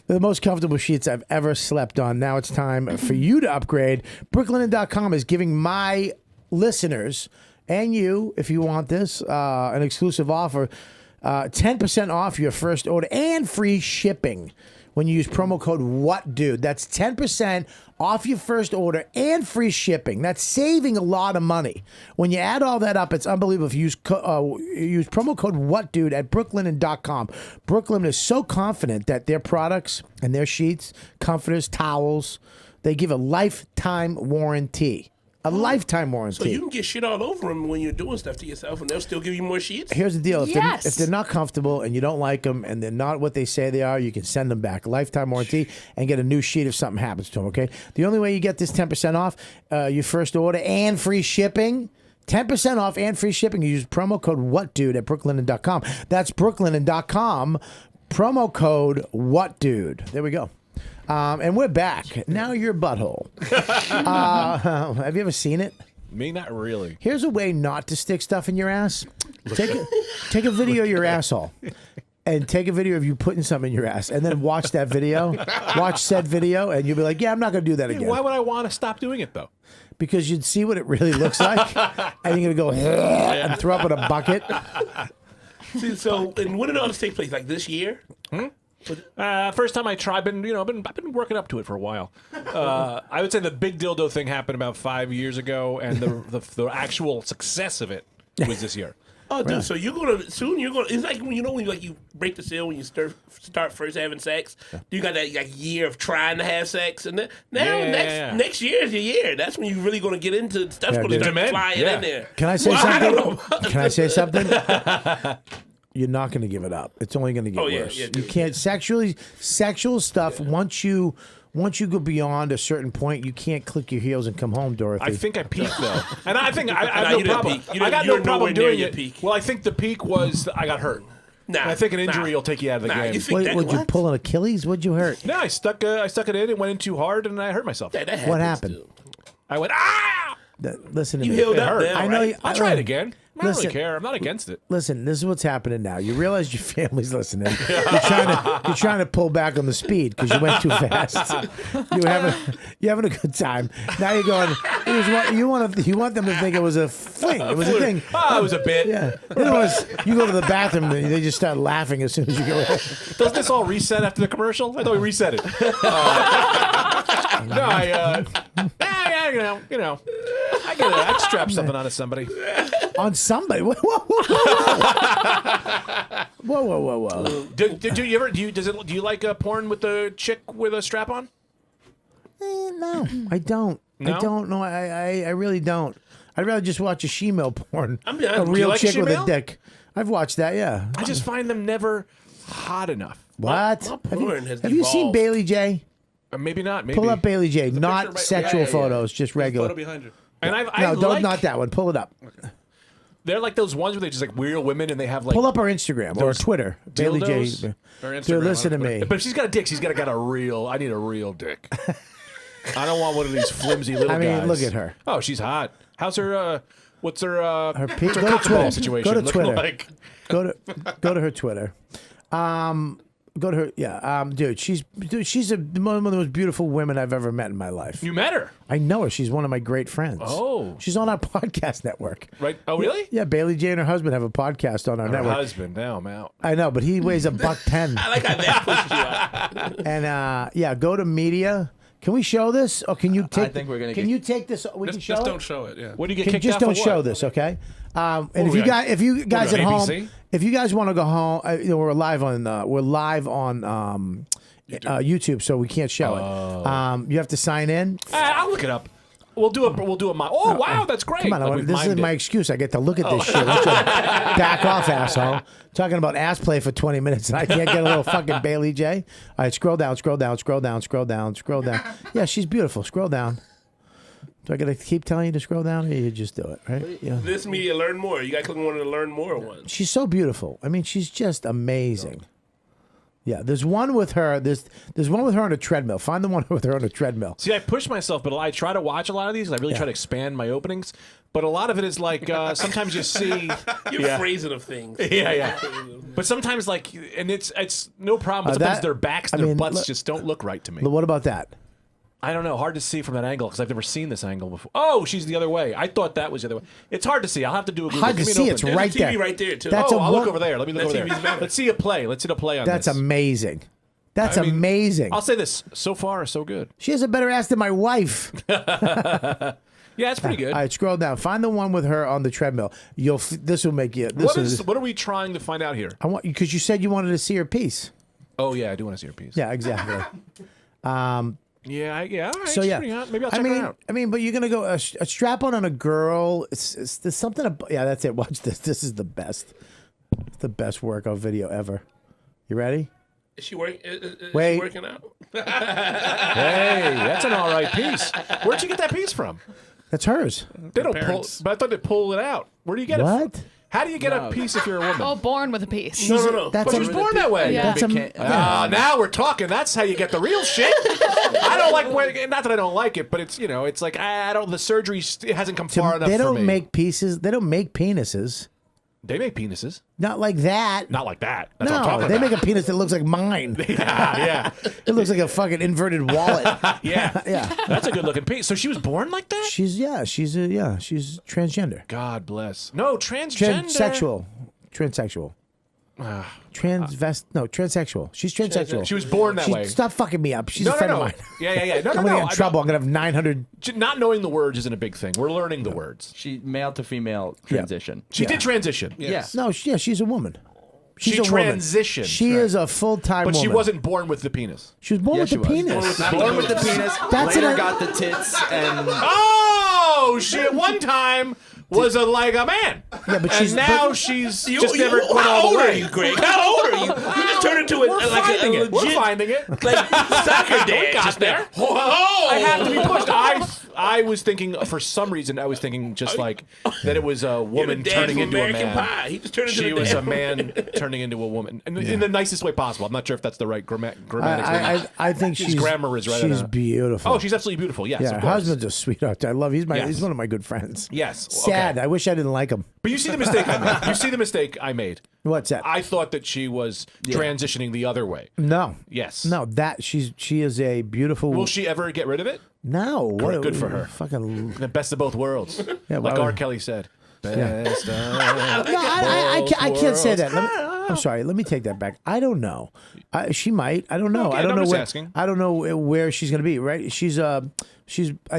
The most comfortable sheets I've ever slept on. Now it's time for you to upgrade. Brooklinen.com is giving my listeners and you, if you want this, an exclusive offer, 10% off your first order and free shipping when you use promo code WHATDUDE. That's 10% off your first order and free shipping. That's saving a lot of money. When you add all that up, it's unbelievable. If you use promo code WHATDUDE at brooklinen.com. Brooklyn is so confident that their products and their sheets, comforters, towels, they give a lifetime warranty. A lifetime warranty. So you can get shit all over them when you're doing stuff to yourself, and they'll still give you more sheets? Here's the deal. If Yes. they're not comfortable and you don't like them and they're not what they say they are, you can send them back. Lifetime warranty and get a new sheet if something happens to them, okay? The only way you get this 10% off your first order and free shipping, 10% off and free shipping. You use promo code WhatDude at brooklinen.com. That's brooklinen.com. Promo code WhatDude. There we go. And we're back. Now your butthole. Have you ever seen it? Me, not really. Here's a way not to stick stuff in your ass. Take a video of your asshole. And take a video of you putting something in your ass, and then watch that video. Watch said video, and you'll be like, "Yeah, I'm not going to do that again." Why would I want to stop doing it though? Because you'd see what it really looks like, and you're going to go and throw up in a bucket. See, so, and when did all this take place? Like this year? First time I tried, I've been working up to it for a while. I would say the big dildo thing happened about 5 years ago, and the actual success of it was this year. Oh, dude! So you're gonna. It's like when you break the seal when you start first having sex. You got that like year of trying to have sex, and then next year is your year. That's when you're really gonna get into stuff's gonna start flying in there. Can I say something? Can I say something? You're not going to give it up. It's only going to get worse. You can't sexual stuff. Once you go beyond a certain point, you can't click your heels and come home, Dorothy. I think I peaked though, and I think I have no problem. I got no problem doing it. Peak. Well, I think the peak was I got hurt. Nah, I think an injury will take you out of the game. Would you pull an Achilles? What'd you hurt? No, I stuck it in. It went in too hard, and I hurt myself. What happened? I went Listen to me. You healed up. I know. I'll try it again. I don't really care. I'm not against it. Listen, this is what's happening now. You realize your family's listening. You're trying to pull back on the speed because you went too fast. You're having a good time. Now you're going. You want them to think it was a fling. It was a thing. Oh, it was a bit. Yeah. You go to the bathroom and they just start laughing as soon as you go. Doesn't this all reset after the commercial? I thought we reset it. I'd strap something onto somebody. On somebody? Whoa. Do you like porn with the chick with a strap on? No, I don't. No? I don't know. I really don't. I'd rather just watch a shemale porn. I'm being a honest. real like chick with a shemale? dick. I've watched that. Yeah. I just find them never hot enough. What? My porn has Have you seen evolved. Bailey J? Maybe not. Maybe. Pull up Bailey J. Not right- sexual yeah. photos, just regular. Photo behind you. And Not that one. Pull it up. They're like those ones where they just like real women and they have like. Pull up our Instagram or Twitter. Bailey J. dildos? Or Instagram, Dude, listen to on Twitter. me. But if she's got a dick, she's got a real. I need a real dick. I don't want one of these flimsy little guys. I mean, look at her. Oh, she's hot. How's her? What's her? Her what's her go to cock ball Twitter. situation Go to looking Twitter. like? Go to her Twitter. Go to her. Yeah. Dude, she's one of the most beautiful women I've ever met in my life. You met her, I know her. She's one of my great friends. Oh. She's on our podcast network. right? Oh, really? Yeah, Bailey J and her husband have a podcast on our Her network. husband. Now I'm out. I know, but he weighs $110. I like how that pushed you out. And go to media. Can we show this? Or can you take? I think we're gonna Can get- you take this? We can show Just it. don't show it. Yeah. What do you get kicked Just out for don't show what? this, okay? And What if you guys on at home, ABC? if you guys want to go home, we're live on YouTube, so we can't show it. You have to sign in. I'll look it up. We'll do a mime. Oh wow, that's great. Come on, Like, we've this is mimed my it. excuse. I get to look at this shit. Why don't you back off, asshole. Talking about ass play for 20 minutes, and I can't get a little fucking Bailey J. All right, scroll down. Yeah, she's beautiful. Scroll down. Do I got to keep telling you to scroll down, or you just do it, right? Yeah. This media, learn more. You got to click on one of the learn more ones. She's so beautiful. I mean, she's just amazing. Yeah, there's one with her. There's one with her on a treadmill. Find the one with her on a treadmill. See, I push myself, but I try to watch a lot of these. I really try to expand my openings. But a lot of it is like sometimes you see. You're phrasing of things. Yeah. But sometimes and it's no problem. But sometimes that- their backs, I and their mean, butts look- just don't look right to me. What about that? I don't know. Hard to see from that angle because I've never seen this angle before. Oh, she's the other way. I thought that was the other way. It's hard to see. I'll have to do a Google. Hard to Give me an see. open. It's There's right a TV there. right there, too. That's I'll a look one- over there. Let me look That over there. TV's better. Let's see a play. Let's hit a play on That's this. amazing. That's I mean, amazing. I'll say this. So far, so good. She has a better ass than my wife. Yeah, it's pretty good. All right, scroll down. Find the one with her on the treadmill. This will make you. What are we trying to find out here? I want because you said you wanted to see her piece. Oh, yeah, I do want to see her piece. Yeah, exactly. Yeah, all right. So she's yeah, pretty hot. Maybe I'll check her out. I mean, but you're gonna go a strap on a girl. There's something. Yeah, that's it. Watch this. This is the best. It's the best workout video ever. You ready? Is she working? Is Wait. she working out? Hey, that's an all right piece. Where'd you get that piece from? That's hers. They don't pull, Parents. but I thought they pull it out. Where do you get it? What? How do you get a piece if you're a woman? Oh, born with a piece. No. That's But she was born that way. Yeah. That's a, Now we're talking. That's how you get the real shit. I don't like. Not that I don't like it, but it's it's like I don't. The surgery it hasn't come far enough. They for don't me. make pieces. They don't make penises. They make penises. Not like that. Not like that. That's what I'm No, talking they about. make a penis that looks like mine. Yeah. It looks like a fucking inverted wallet. Yeah. Yeah. That's a good looking penis. So she was born like that? She's transgender. God bless. No, transgender. Transsexual. Transsexual. She's transsexual. She was born that way. Stop fucking me up. She's No, a friend no. of mine. Yeah. No, I'm gonna get in trouble. I'm gonna have 900. Not knowing the words isn't a big thing. We're learning the words. She male to female transition. She did transition. Yes. No, she's a woman. She's She a woman. transitioned. She is a full-time But woman. she wasn't born with the penis. She was born Yeah, with she the was. penis. Born with the penis. That's later an- got the tits and Oh, she at one time was like a man. Yeah, but she's now but- she's just never went How all old the are way. you, Greg? How old are you? You just turned into We're like finding a it. We're legit finding it. like soccer dad. We got just there. now. Whoa! I have to be pushed. I was thinking, for some reason, I was thinking just like that it was a woman dad turning from into a American man. Pie. He just turned into She the was dad. a man turning into a woman, in the nicest way possible. I'm not sure if that's the right grammatically. I think His she's grammar is right. She's beautiful. Oh, she's absolutely beautiful. Yes, yeah. of Her course. husband's a sweetheart. I love. He's Yes. one of my good friends. Yes. Sad. Okay. I wish I didn't like him. But you see the mistake I made. You see the mistake I made. What's that? I thought that she was transitioning the other way. No. Yes. No. She is a beautiful. Will she ever get rid of it? No. What, Good for her. Fucking. The best of both worlds. Yeah, like well- R. Kelly said. Best of No, I can't say that. I'm sorry. Let me take that back. I don't know. She might. I don't know. Okay, I don't I'm know just where. asking. I don't know where she's going to be. Right? She's I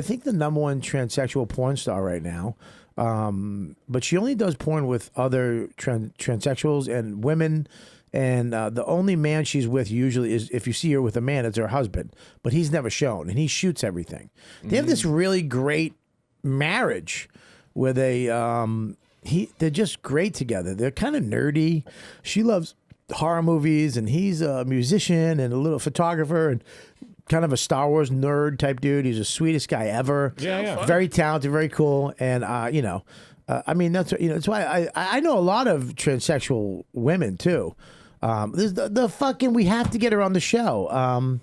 think the #1 transsexual porn star right now. But she only does porn with other transsexuals and women. And the only man she's with usually is, if you see her with a man, it's her husband. But he's never shown, and he shoots everything. They have this really great marriage where they're just great together. They're kind of nerdy. She loves horror movies, and he's a musician and a little photographer and kind of a Star Wars nerd type dude. He's the sweetest guy ever. Yeah. Very talented, very cool, and I mean that's why I know a lot of transsexual women too. There's the fucking, we have to get her on the show.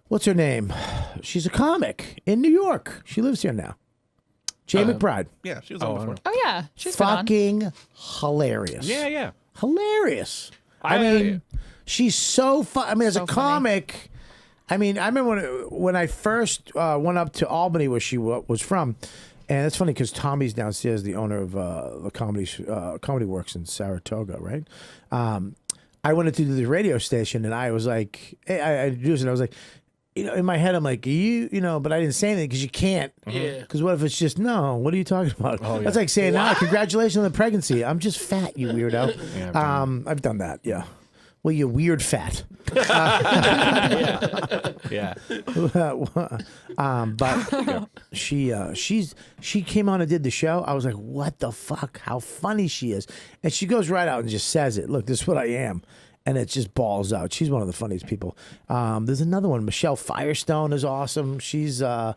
What's her name? She's a comic in New York. She lives here now. Jay McBride. Yeah, she was on before. Oh yeah, she's been on. Fucking hilarious. Yeah. Hilarious. I mean, she's so fun. I mean, as So a funny. comic, I mean, I remember when I first went up to Albany, where she was from, and it's funny because Tommy's downstairs, the owner of the Comedy Works in Saratoga, right? I went into the radio station, and I was like, hey, I introduced it. I was like, in my head, I'm like, but I didn't say anything because you can't. Yeah. Because what if it's just, no, what are you talking about? Oh, yeah. That's like saying, congratulations on the pregnancy. I'm just fat, you weirdo. I've done that, yeah. Well, you weird fat. Yeah. But she came on and did the show. I was like, what the fuck? How funny she is. And she goes right out and just says it. Look, this is what I am. And it just balls out. She's one of the funniest people. There's another one. Michelle Firestone is awesome. She's a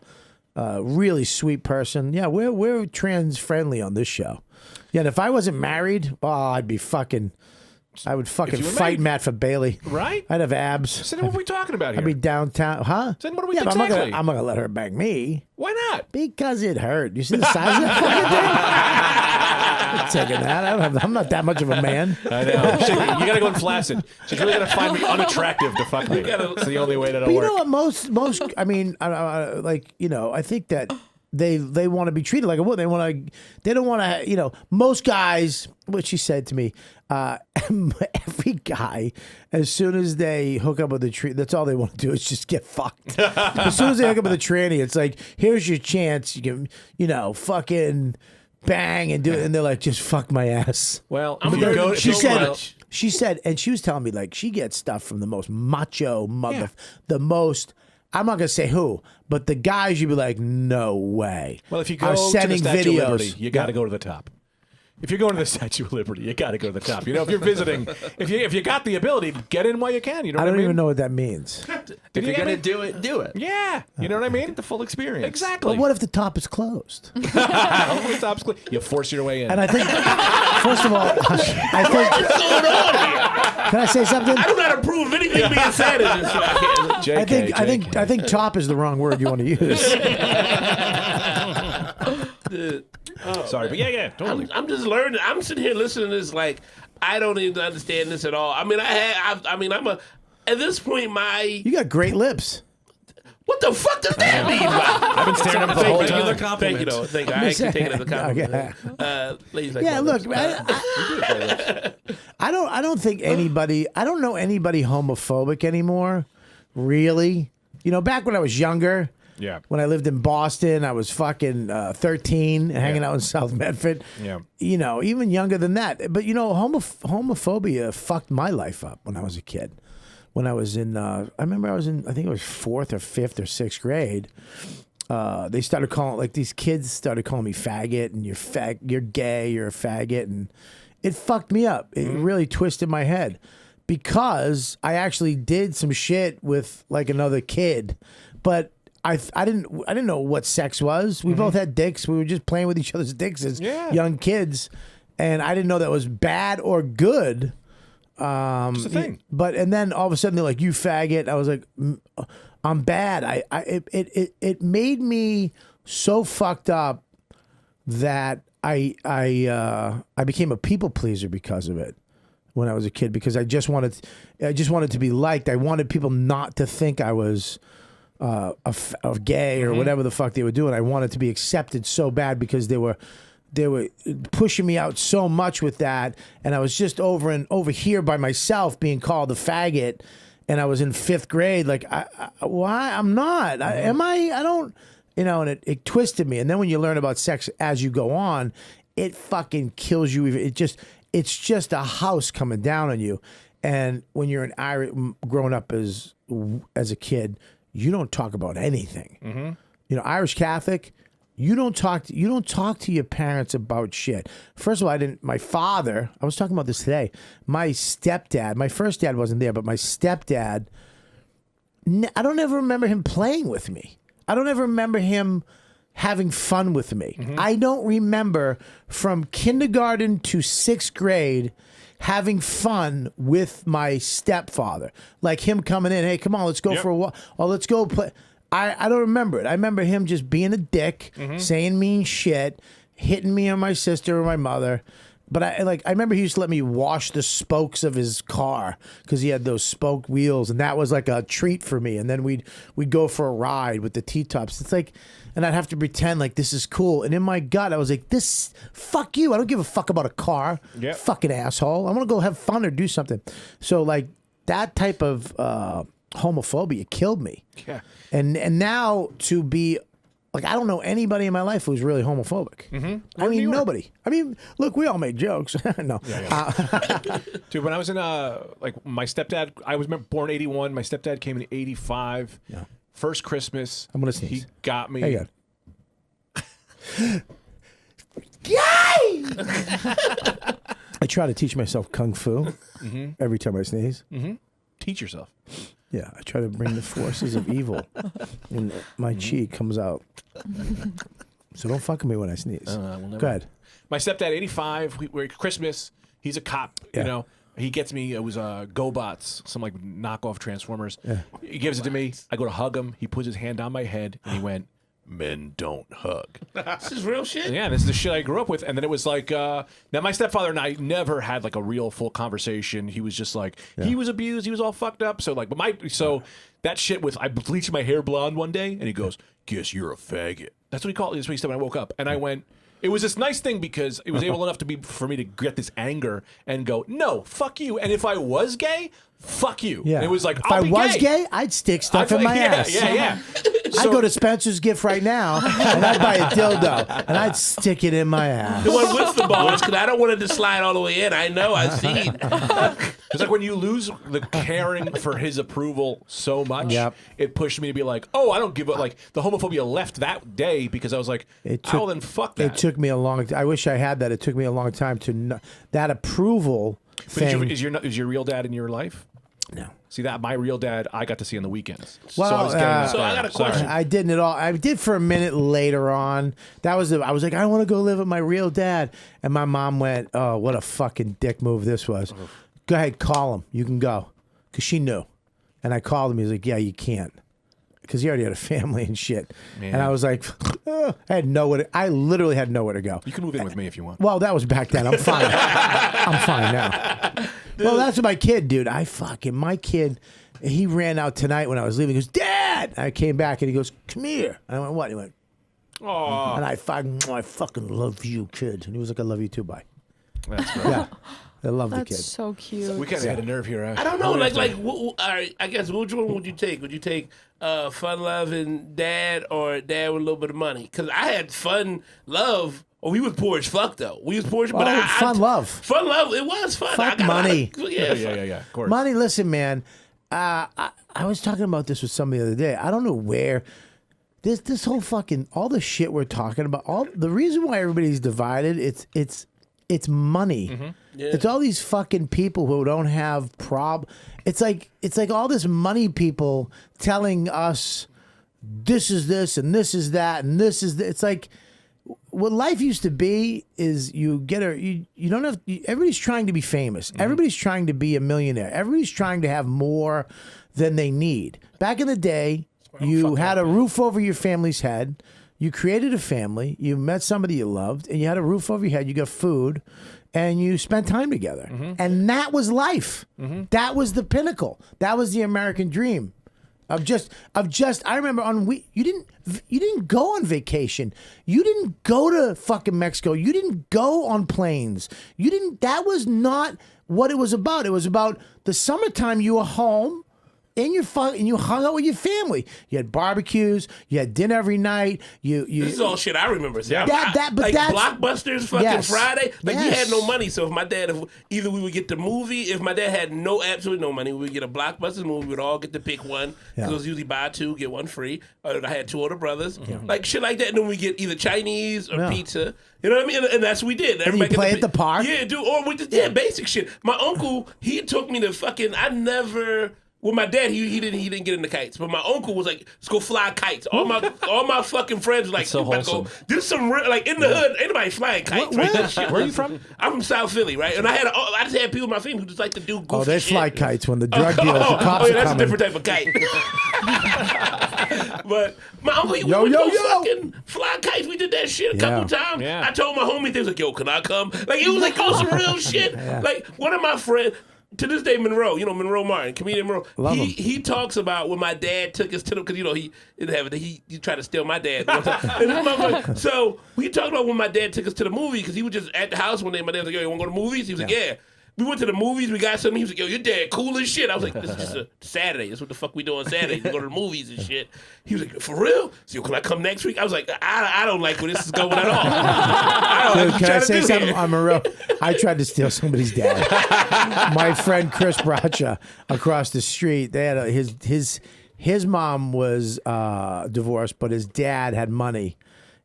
really sweet person. Yeah, we're trans friendly on this show. Yeah, and if I wasn't married, I would fucking you were fight married- Matt for Bailey. Right? I'd have abs. So then what are we talking about here? I'd be downtown, huh? Then what are we but exactly? I'm not gonna let her bang me Why not? because it hurt. You see the size of that fucking thing? I'm taking that. I'm not that much of a man. I know. You gotta go in flaccid. She's really gonna find me unattractive to fuck me. It's the only way that'll But you work. know what? Most. I mean, I think that they want to be treated like a woman. They don't want to. Most guys. What she said to me. Every guy, as soon as they hook up with a tree, that's all they want to do is just get fucked. As soon as they hook up with a tranny, it's like, here's your chance. You can, fucking bang and do it, and they're like, just fuck my ass. Well, I'm if you learning go, so much. She said, and she was telling me, like, she gets stuff from the most macho mother, the most. I'm not gonna say who, but the guys you'd be like, no way. well, if you go are to sending the Statue videos. of Liberty, you got to go to the top. if you're going to the Statue of Liberty, you got to go to the top. You know, if you're visiting, if you got the ability, get in while you can. You know I what don't I mean? even know what that means. If you're gonna do it, do it. Yeah, you know what I mean? Get the full experience. Exactly. But what if the top is closed? The top's clear. You force your way in. And I think, first of all, I think. What's going on here? Can I say something? I do not approve of anything being said in this podcast. JK, I think top is the wrong word you want to use. Sorry, but yeah, totally. I'm just learning. I'm sitting here listening to this like I don't even understand this at all. I mean, I'm a. At this point, You got great lips. what the fuck does that mean? I've been staring at him the whole Regular time. Thank you, though. Thank you. I actually take it as a compliment. Okay. Ladies like Yeah, my look, lips. I don't think anybody. I don't know anybody homophobic anymore. Really, you know, back when I was younger. Yeah. When I lived in Boston, I was fucking 13 and hanging out in South Medford. Yeah. You know, even younger than that. But, you know, homophobia fucked my life up when I was a kid. When I was in, I remember I was in, I think it was 4th or 5th or 6th grade. They started calling, like these kids started calling me faggot and you're gay, you're a faggot. And it fucked me up. It really twisted my head because I actually did some shit with like another kid. But I didn't know what sex was. We both had dicks. We were just playing with each other's dicks as young kids, and I didn't know that was bad or good. It's a thing. But and then all of a sudden they're like, "You faggot." I was like, "I'm bad." It made me so fucked up that I became a people pleaser because of it when I was a kid because I just wanted to be liked. I wanted people not to think I was. Of gay or whatever the fuck they were doing. I wanted to be accepted so bad because they were pushing me out so much with that, and I was just over here by myself being called a faggot, and I was in 5th grade. Like, why? I'm not. Am I? I don't. You know, and it twisted me. And then when you learn about sex as you go on, it fucking kills you. It's just a house coming down on you. And when you're an Irish, growing up as a kid. You don't talk about anything. You know, Irish Catholic, you don't talk to your parents about shit. First of all, my father, I was talking about this today. My stepdad, my first dad wasn't there, but my stepdad, I don't ever remember him playing with me. I don't ever remember him having fun with me. I don't remember from kindergarten to 6th grade having fun with my stepfather. Like him coming in, hey, come on, let's go for a walk. Oh, let's go play. I don't remember it. I remember him just being a dick, saying mean shit, hitting me or my sister or my mother. But I remember he used to let me wash the spokes of his car because he had those spoke wheels, and that was like a treat for me. And then we'd go for a ride with the T-tops. It's like, and I'd have to pretend like this is cool. And in my gut, I was like, fuck you. I don't give a fuck about a car. Yep. Fucking asshole. I want to go have fun or do something. So like that type of homophobia killed me. Yeah. And now to be like, I don't know anybody in my life who's really homophobic. I mean, nobody. I mean, look, we all make jokes. No. Dude, when I was in, like, my stepdad, I was born 81. My stepdad came in 85. Yeah. First Christmas. I'm going to sneeze. He got me. Hang on. Yay! I try to teach myself kung fu every time I sneeze. Teach yourself. Yeah, I try to bring the forces of evil, and my chi comes out. So don't fuck with me when I sneeze. Go ahead. My stepdad, 85. We're at Christmas. He's a cop. You know, he gets me. It was GoBots, some like knockoff Transformers. Yeah. He gives it to me. I go to hug him. He puts his hand on my head, and he went, "Men don't hug." This is real shit. Yeah, this is the shit I grew up with. And then it was like, now my stepfather and I never had like a real full conversation. He was just like, he was abused. He was all fucked up. So like, that shit with, I bleached my hair blonde one day, and he goes, "Guess you're a faggot." That's what he called it. That's what he said when I woke up. And I went, it was this nice thing because it was able enough for me to get this anger and go, no, fuck you. And if I was gay, fuck you. Yeah. And it was like, if I was gay, I'd stick stuff in my ass. Yeah. I'd go to Spencer's Gift right now, and I'd buy a dildo, and I'd stick it in my ass. The one with the balls, because I don't want it to slide all the way in. I know, I've seen. Because like when you lose the caring for his approval so much, Yep. it pushed me to be like, oh, I don't give a like the homophobia left that day because I was like, oh, then fuck that. It took me a long. I wish I had that. It took me a long time to that approval thing. Is your real dad in your life? No. See that my real dad, I got to see on the weekends. Well, so I was getting So I got a question. I didn't at all. I did for a minute later on. I was like, I want to go live with my real dad, and my mom went, "Oh, what a fucking dick move this was." Go ahead, call him. You can go, because she knew. And I called him. He was like, "Yeah, you can't," because he already had a family and shit. Man. And I was like, I had nowhere. I literally had nowhere to go. You can move in with me if you want. Well, that was back then. I'm fine. I'm fine now. Well, that's my kid, dude. My kid, he ran out tonight when I was leaving. He goes, Dad! I came back and he goes, come here. And I went, what? He went, oh. And I fucking love you, kid. And he was like, I love you too, bye. That's great. Yeah. I love the That's kid. so cute. We kind of had a nerve here. I don't know. All right, I guess which one would you take? Would you take fun loving dad or dad with a little bit of money? Because I had fun love. Oh, we was poor as fuck though. We was poor as but fun love. Fun love. It was fun. Fuck money. Yeah. Of course. Money. Listen, man. I was talking about this with somebody the other day. I don't know where this whole fucking all the shit we're talking about. All the reason why everybody's divided. It's money. Mm-hmm. Yeah. It's all these fucking people who don't have It's like all this money people telling us this is this and this is that and this is it's like what life used to be is you don't have everybody's trying to be famous. Mm-hmm. Everybody's trying to be a millionaire. Everybody's trying to have more than they need. Back in the day, you had a roof over your family's head. You created a family. You met somebody you loved, and you had a roof over your head. You got food, and you spent time together. Mm-hmm. And that was life. Mm-hmm. That was the pinnacle. That was the American dream. Of just. I remember you didn't go on vacation. You didn't go to fucking Mexico. You didn't go on planes. You didn't. That was not what it was about. It was about the summertime. You were home. And you hung out with your family. You had barbecues. You had dinner every night. This is all shit I remember. See, but that's Blockbusters, fucking Friday. Like we had no money, so if either we would get the movie. If my dad had absolutely no money, we would get a Blockbusters movie. We'd all get to pick one. Because it was usually buy two, get one free. I had two older brothers, like shit like that. And then we get either Chinese or pizza. You know what I mean? And that's what we did. And you play at the park. Yeah, dude. Or we just basic shit. My uncle, he took me to fucking. Well, my dad, he didn't get into kites, but my uncle was like, "Let's go fly kites." All my fucking friends were like, so wholesome. "Do some like in the hood, ain't nobody flying kites." Right? Where are you from? I'm from South Philly, right? And I just had people in my family who just like to do goofy they shit. fly kites when the drug dealers, the cops are that's coming. a different type of kite. But my uncle, we would go fucking fly kites. We did that shit a couple times. Yeah. I told my homies, they was like, "Yo, can I come?" Like it was like some real shit. Like one of my friends. To this day, Monroe, Monroe Martin, comedian Monroe, he talks about when my dad took us to them, because, he didn't have it, he tried to steal my dad. So we talked about when my dad took us to the movie, because he was just at the house one day, my dad was like, yo, you want to go to the movies? He was like, yeah. We went to the movies, we got something, he was like, yo, your dad cool as shit. I was like, this is just a Saturday, that's what the fuck we do on Saturday, we go to the movies and shit. He was like, for real? So can I come next week? I was like, I don't like where this is going at all. Dude, can I say something? I tried to steal somebody's dad. My friend Chris Bracha across the street, they had his mom was divorced, but his dad had money.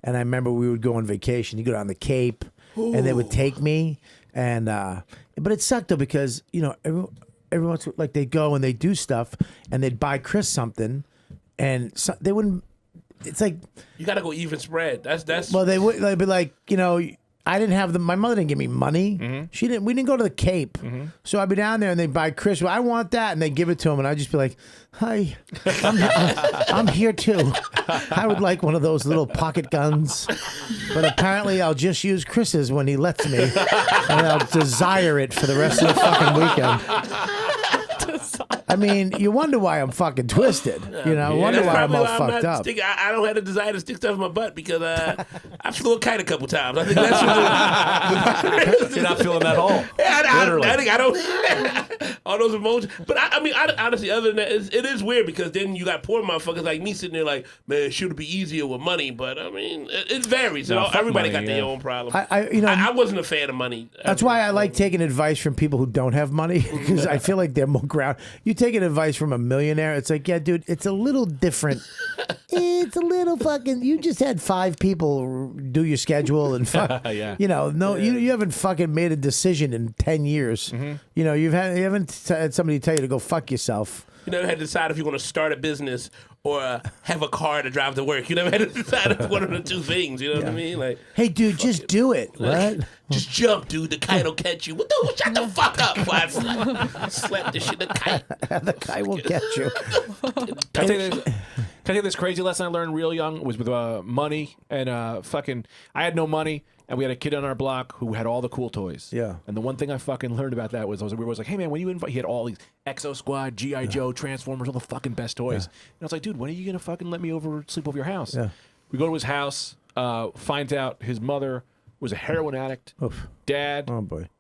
And I remember we would go on vacation. He'd go down the Cape, and they would take me. And but it sucked though, because everyone's like, they'd go and they'd do stuff, and they'd buy Chris something, and they wouldn't. It's like you gotta go even spread. That's well, they'd be like, I didn't have my mother didn't give me money. Mm-hmm. We didn't go to the Cape. Mm-hmm. So I'd be down there and they'd buy Chris. Well, I want that. And they give it to him. And I'd just be like, hi, I'm here too. I would like one of those little pocket guns. But apparently I'll just use Chris's when he lets me. And I'll desire it for the rest of the fucking weekend. I mean, you wonder why I'm fucking twisted. You know, wonder That's why I'm probably all why fucked up. I don't have the desire to stick stuff in my butt because I flew a kite a couple times. I think that's what You're not feeling that hole. Yeah, I think I don't all those emotions. But I mean, honestly, other than that, it is weird because then you got poor motherfuckers like me sitting there like, man, should it be easier with money? But I mean, it varies. No, everybody money, got their own problem. I wasn't a fan of money. That's why I like taking advice from people who don't have money because I feel like they're more ground. You taking advice from a millionaire, it's like, yeah, dude, it's a little different. It's a little fucking. You just had 5 people do your schedule and fuck. Yeah. You know, no, you haven't fucking made a decision in 10 years. You know, you haven't had somebody tell you to go fuck yourself. You never had to decide if you want to start a business or have a car to drive to work. You never had to decide if one of the two things. You know what I mean? Like, hey, dude, just do it. Right? Just jump, dude. The kite will catch you. What the? Shut the fuck up! Before I slap this shit. The kite. The kite will get you. Can I tell you this crazy lesson I learned real young was with money and fucking. I had no money. And we had a kid on our block who had all the cool toys. Yeah. And the one thing I fucking learned about that was we were like, hey man, when you invite, he had all these Exo Squad, G.I. Joe, Transformers, all the fucking best toys. And I was like, dude, when are you gonna fucking let me sleep over your house? Yeah. We go to his house, finds out his mother was a heroin addict, dad, Oh boy.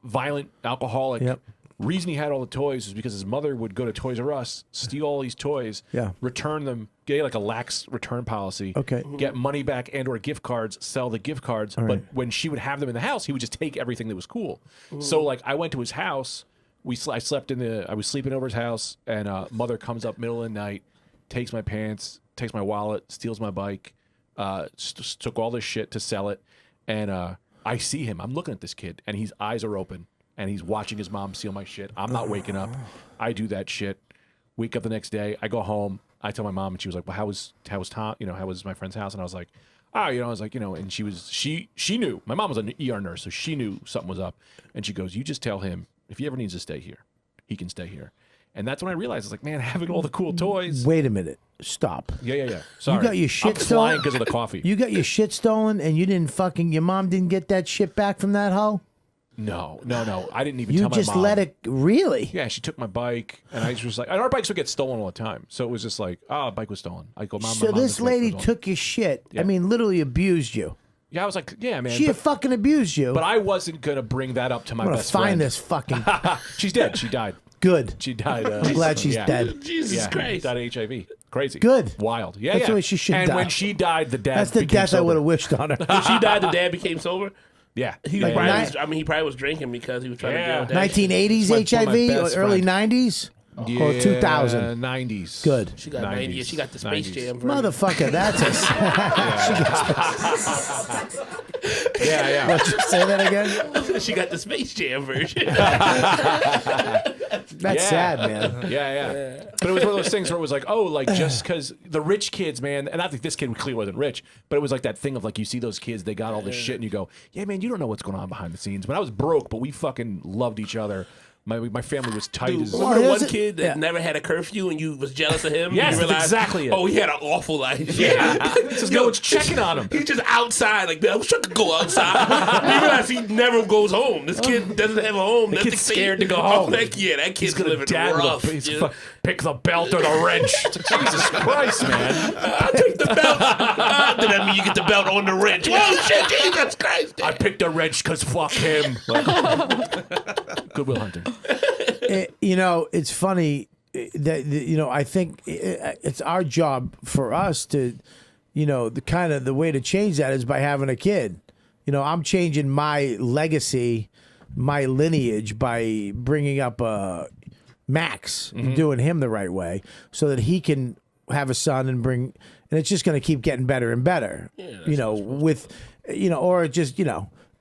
violent alcoholic. Yep. Reason he had all the toys was because his mother would go to Toys R Us, steal all these toys, return them, get like a lax return policy, get money back and or gift cards, sell the gift cards. But when she would have them in the house, he would just take everything that was cool. So like I went to his house, I was sleeping over his house, and mother comes up middle of the night, takes my pants, takes my wallet, steals my bike, took all this shit to sell it, and I see him. I'm looking at this kid, and his eyes are open. And he's watching his mom steal my shit. I'm not waking up. I do that shit. Wake up the next day. I go home. I tell my mom, and she was like, "Well, how was Tom? You know, how was my friend's house?" And I was like, and she knew. My mom was an ER nurse, so she knew something was up. And she goes, "You just tell him if he ever needs to stay here, he can stay here." And that's when I realized, it's like, man, having all the cool toys. Wait a minute. Stop. Yeah. Sorry. You got your shit I'm stolen flying because of the coffee. You got your shit stolen, and your mom didn't get that shit back from that hoe? No. I didn't even You tell my mom. You just let it, really? Yeah, she took my bike, and I was just like, and our bikes would get stolen all the time. So it was just like, a bike was stolen. I go, Mom. So this lady took your shit. Yeah. I mean, literally abused you. Yeah, I was like, yeah, man. She fucking abused you. But I wasn't going to bring that up to my best friend. I'm going to find this fucking... She's dead. She died. Good. She died. I'm glad she's dead. Jesus Christ. Died of HIV. Crazy. Good. Wild. Yeah, That's the way she should die. And when she died, the dad That's the became death sober. I would have wished on her. When she died, the dad became sober. Yeah. He probably was drinking because he was trying to deal with that. 1980s That's my HIV best or early friend. 90s? Yeah, Or 2000? 90s. Good. She got 90. She got the Space 90s. Jam version. Motherfucker, that's a... Yeah. What, you say that again? She got the Space Jam version. That's sad, man. Yeah. But it was one of those things where it was like, oh, like just because the rich kids, man, and I think this kid clearly wasn't rich, but it was like that thing of like you see those kids, they got all this shit, and you go, yeah, man, you don't know what's going on behind the scenes. When I was broke, but we fucking loved each other. My family was tight Dude, as... remember one kid that never had a curfew and you was jealous of him? Yes, you that's exactly it. Oh, he had an awful life. Yeah. Just no one's checking on him. He's just outside. Like, I wish I could go outside. You realize he never goes home. This kid doesn't have a home. The That's kid's scared to go home. That kid's living rough. Pick the belt or the wrench. Jesus Christ, man. I take the belt. Did that mean you get the belt on the wrench? Whoa, shit, Jesus Christ. I picked a wrench because fuck him. Good Will Hunting. It's funny that, I think it's our job for us to, the way to change that is by having a kid. I'm changing my legacy, my lineage by bringing up Max, and doing him the right way so that he can have a son and it's just going to keep getting better and better, or just,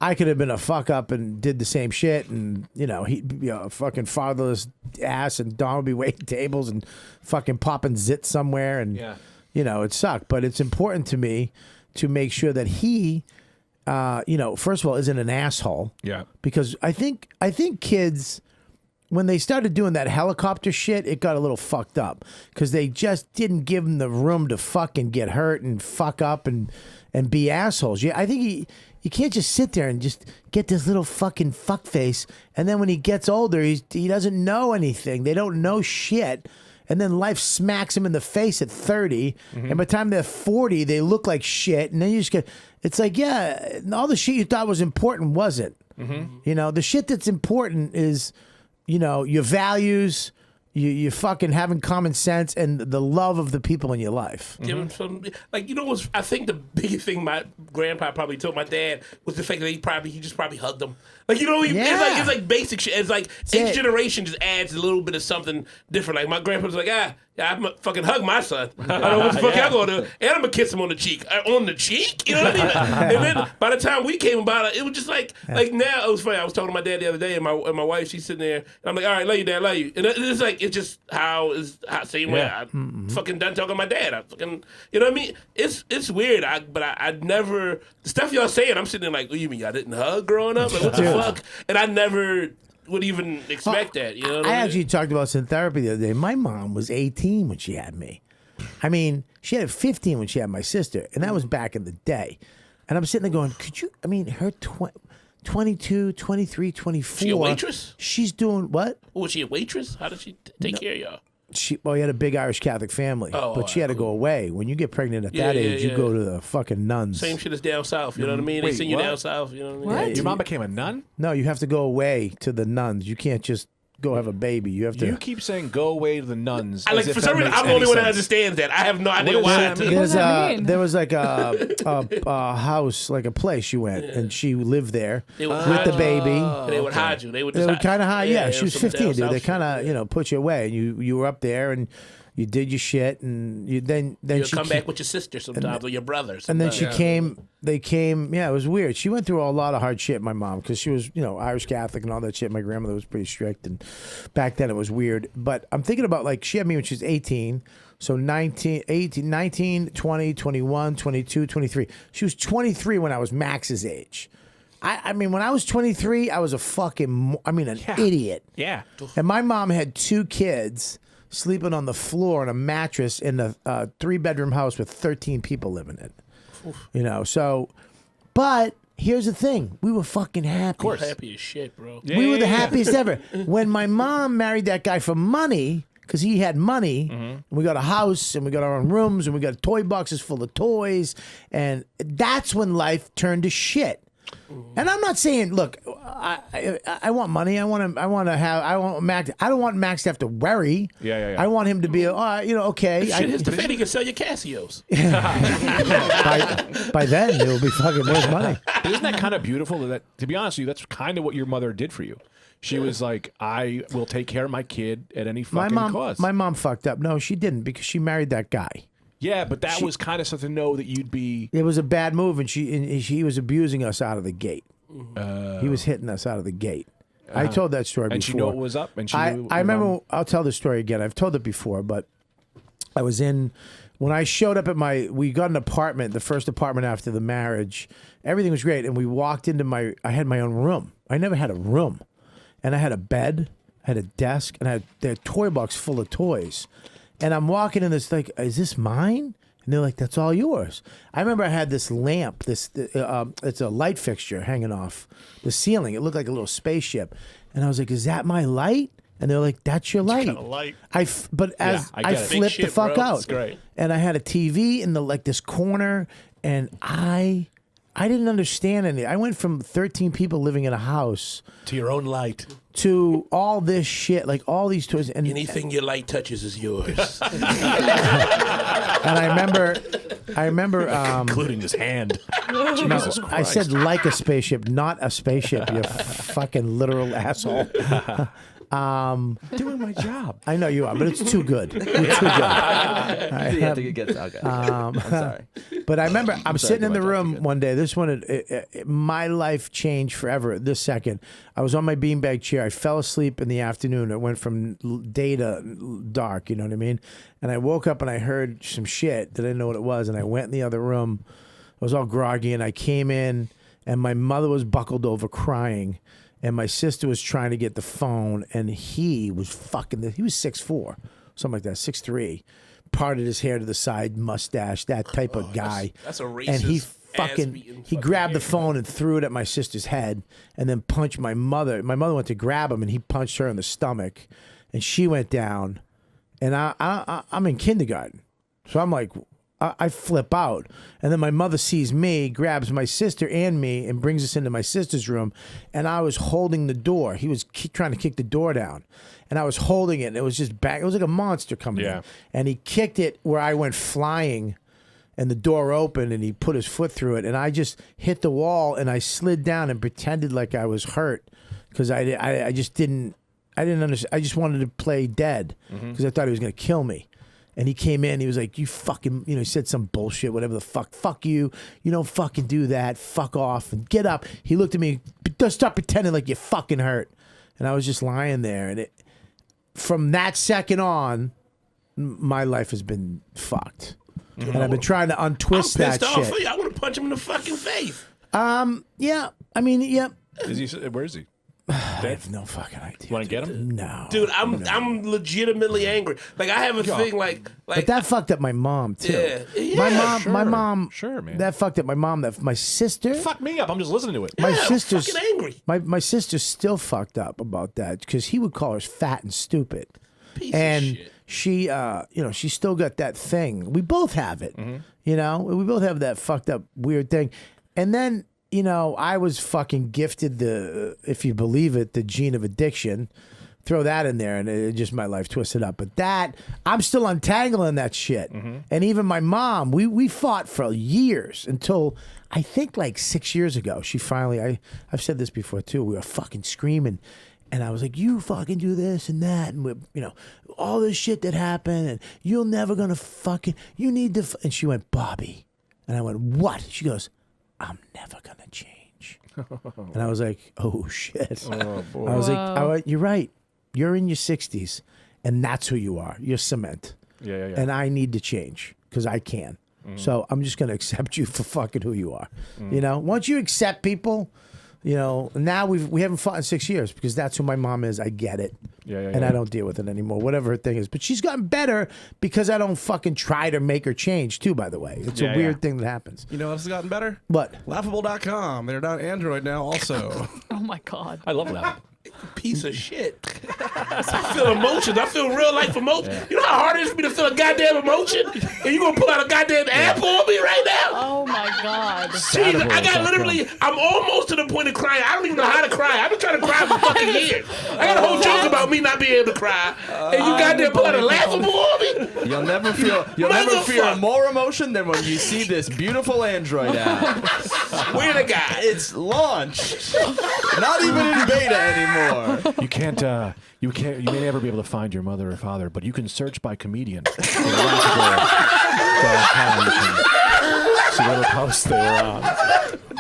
I could have been a fuck up and did the same shit, and he'd be a fucking fatherless ass, and Don would be waiting tables and fucking popping zits somewhere, and it sucked. But it's important to me to make sure that he, first of all, isn't an asshole. Yeah. Because I think kids when they started doing that helicopter shit, it got a little fucked up because they just didn't give him the room to fucking get hurt and fuck up and be assholes. Yeah, I think you can't just sit there and just get this little fucking fuck face, and then when he gets older, he doesn't know anything. They don't know shit. And then life smacks them in the face at 30. And by the time they're 40, they look like shit. And then you just get, it's like, yeah, all the shit you thought was important wasn't. You know, the shit that's important is, you know, your values, you fucking having common sense, and the love of the people in your life. Give him some, like, you know, I think the biggest thing my grandpa probably told my dad was the fact that he just probably hugged him. Like, you know, it's like basic shit. It's like each generation just adds a little bit of something different. Like, my grandpa was like, I'm gonna fucking hug my son. I don't know what the fuck y'all gonna do. And I'm gonna kiss him on the cheek. On the cheek? You know what I mean? And then by the time we came about it was just like now, it was funny. I was talking to my dad the other day, and my wife, she's sitting there, and I'm like, all right, love you, Dad, love you. And it's like, it's just same way I fucking done talking to my dad. I fucking, you know what I mean? It's weird. But I never, the stuff y'all saying, I'm sitting there like, what do you mean, y'all didn't hug growing up? Like, what the fuck? And I never would even expect that. You know what I mean? Actually talked about this in therapy the other day. My mom was 18 when she had me. I mean, she had 15 when she had my sister, and that was back in the day. And I'm sitting there going, could you, I mean, her 22, 23, 24. She a waitress? She's doing what? Was she a waitress? How did she take care of y'all? She had a big Irish Catholic family, but she had to go away. When you get pregnant at that age, you go to the fucking nuns. Same shit as down south, you know what I mean? They send you down south, you know what I mean? Your mom became a nun? No, you have to go away to the nuns. You can't just go have a baby. You have to. You keep saying go away to the nuns. Like, for some reason, I'm the only one that understands that. I have no idea why. There was like a house, like a place you went, and she lived there with the baby. They would hide you. They would kind of hide. Yeah, she was 15, dude. They kind of put you away. You were up there, and you did your shit, and then you'll she come back with your sister sometimes or your brother. And then she came. They came. Yeah, it was weird. She went through a lot of hard shit. My mom, because she was Irish Catholic and all that shit. My grandmother was pretty strict, and back then it was weird. But I'm thinking about, like, she had me when she was 18. So 19, 20, 21, 22, 23. She was 23 when I was Max's age. I mean, when I was 23, I was an idiot. Yeah. And my mom had 2 kids sleeping on the floor on a mattress in a 3-bedroom house with 13 people living in it. You know, so, but here's the thing. We were fucking happy. Of course. Happy as shit, bro. We were the happiest ever. When my mom married that guy for money, because he had money, and we got a house, and we got our own rooms, and we got toy boxes full of toys, and that's when life turned to shit. And I'm not saying, look, I want money. I want Max. I don't want Max to have to worry. Yeah. I want him to be, okay. Shit, his defense, he can sell your Casios. By then, it'll be fucking worth money. But isn't that kind of beautiful? That, to be honest with you, that's kind of what your mother did for you. She was like, I will take care of my kid at any fucking cost. My mom fucked up. No, she didn't, because she married that guy. Yeah, but that was kind of something to know that you'd be. It was a bad move, and he was abusing us out of the gate. He was hitting us out of the gate. I told that story and before. she knew what was up. And I remember. I'll tell the story again. I've told it before, but I was when I showed up at we got an apartment, the first apartment after the marriage. Everything was great, and we walked into I had my own room. I never had a room, and I had a bed, I had a desk, and I had a toy box full of toys. And I'm walking in this, like, is this mine? And they're like, that's all yours. I remember I had this lamp, it's a light fixture hanging off the ceiling. It looked like a little spaceship. And I was like, is that my light? And they're like, that's your light. Kind of light. I flipped the fuck out. That's great. And I had a TV in this corner, and I didn't understand anything. I went from 13 people living in a house to your own light. To all this shit, like all these toys, and anything your light touches is yours. And I remember, including this hand. Jesus Christ. I said like a spaceship, not a spaceship. You fucking literal asshole. Doing my job. I know you are, but it's too good. You're too good. You have to get okay. I'm sorry. But I remember I'm sitting in the room one day. This one, my life changed forever. This second, I was on my beanbag chair. I fell asleep in the afternoon. It went from day to dark. You know what I mean? And I woke up and I heard some shit that I didn't know what it was. And I went in the other room. I was all groggy, and I came in, and my mother was buckled over crying. and my sister was trying to get the phone, and he was 6'4", something like that, 6'3", parted his hair to the side, mustache, that type of guy. That's a racist. And he grabbed the hair. phone and threw it at my sister's head, and then punched my mother. My mother went to grab him, and he punched her in the stomach, and she went down. And I'm in kindergarten, so I'm like, I flip out, and then my mother sees me, grabs my sister and me, and brings us into my sister's room. And I was holding the door. He was trying to kick the door down, and I was holding it. And it was just back. It was like a monster coming in, and he kicked it where I went flying, and the door opened, and he put his foot through it, and I just hit the wall, and I slid down and pretended like I was hurt because I just didn't. I didn't understand. I just wanted to play dead because I thought he was going to kill me. And he came in. He was like, "You fucking," he said some bullshit, whatever the fuck. Fuck you. You don't fucking do that. Fuck off and get up. He looked at me. Stop pretending like you're fucking hurt. And I was just lying there. And from that second on, my life has been fucked. And I've been trying to untwist that I'm pissed off shit. for you. I want to punch him in the fucking face. Yeah. I mean, yeah. Where is he? I have no fucking idea. You want to get him? No, Dude, I'm legitimately angry. Like I have a thing like but that fucked up my mom too. Yeah. My mom, Sure, man. That fucked up my mom. That my sister, Fuck me up. I'm just listening to it. my I'm sister's fucking angry. My sister's still fucked up about that because he would call her fat and stupid, Piece and of shit. she, she still got that thing. We both have it. We both have that fucked up weird thing, and then. I was fucking gifted if you believe it, the gene of addiction. Throw that in there, and it just my life twisted up. But I'm still untangling that shit. And even my mom, we fought for years until I think like 6 years ago. She finally, I've said this before too. We were fucking screaming, and I was like, "You fucking do this and that, and all this shit that happened, and you're never gonna fucking. You need to." And she went, "Bobby," and I went, "What?" She goes, "I'm never gonna change." And I was like, "Oh shit!" Oh, boy. I was like, "You're right. You're in your 60s, and that's who you are. You're cement. Yeah. And I need to change because I can. So I'm just gonna accept you for fucking who you are. Once you accept people, now we haven't fought in 6 years because that's who my mom is. I get it. And I don't deal with it anymore, whatever her thing is. But she's gotten better because I don't fucking try to make her change, too, by the way. It's a weird thing that happens. You know what has gotten better? What? Laughable.com. They're on Android now also. Oh my God. I love that. Piece of shit. I feel emotions. I feel real life emotion. You know how hard it is for me to feel a goddamn emotion? And you gonna pull out a goddamn app on me right now? Oh my God. Jeez, I got literally, I'm almost to the point of crying. I don't even know how to cry. I've been trying to cry for fucking years. I got a whole joke about me not being able to cry. And you goddamn pull out a laughable on me? You'll never feel more emotion than when you see this beautiful Android app. Where the guy? It's launched. Not even in beta anymore. You can't. You may never be able to find your mother or father, but you can search by comedian. You can see whatever posts they were on.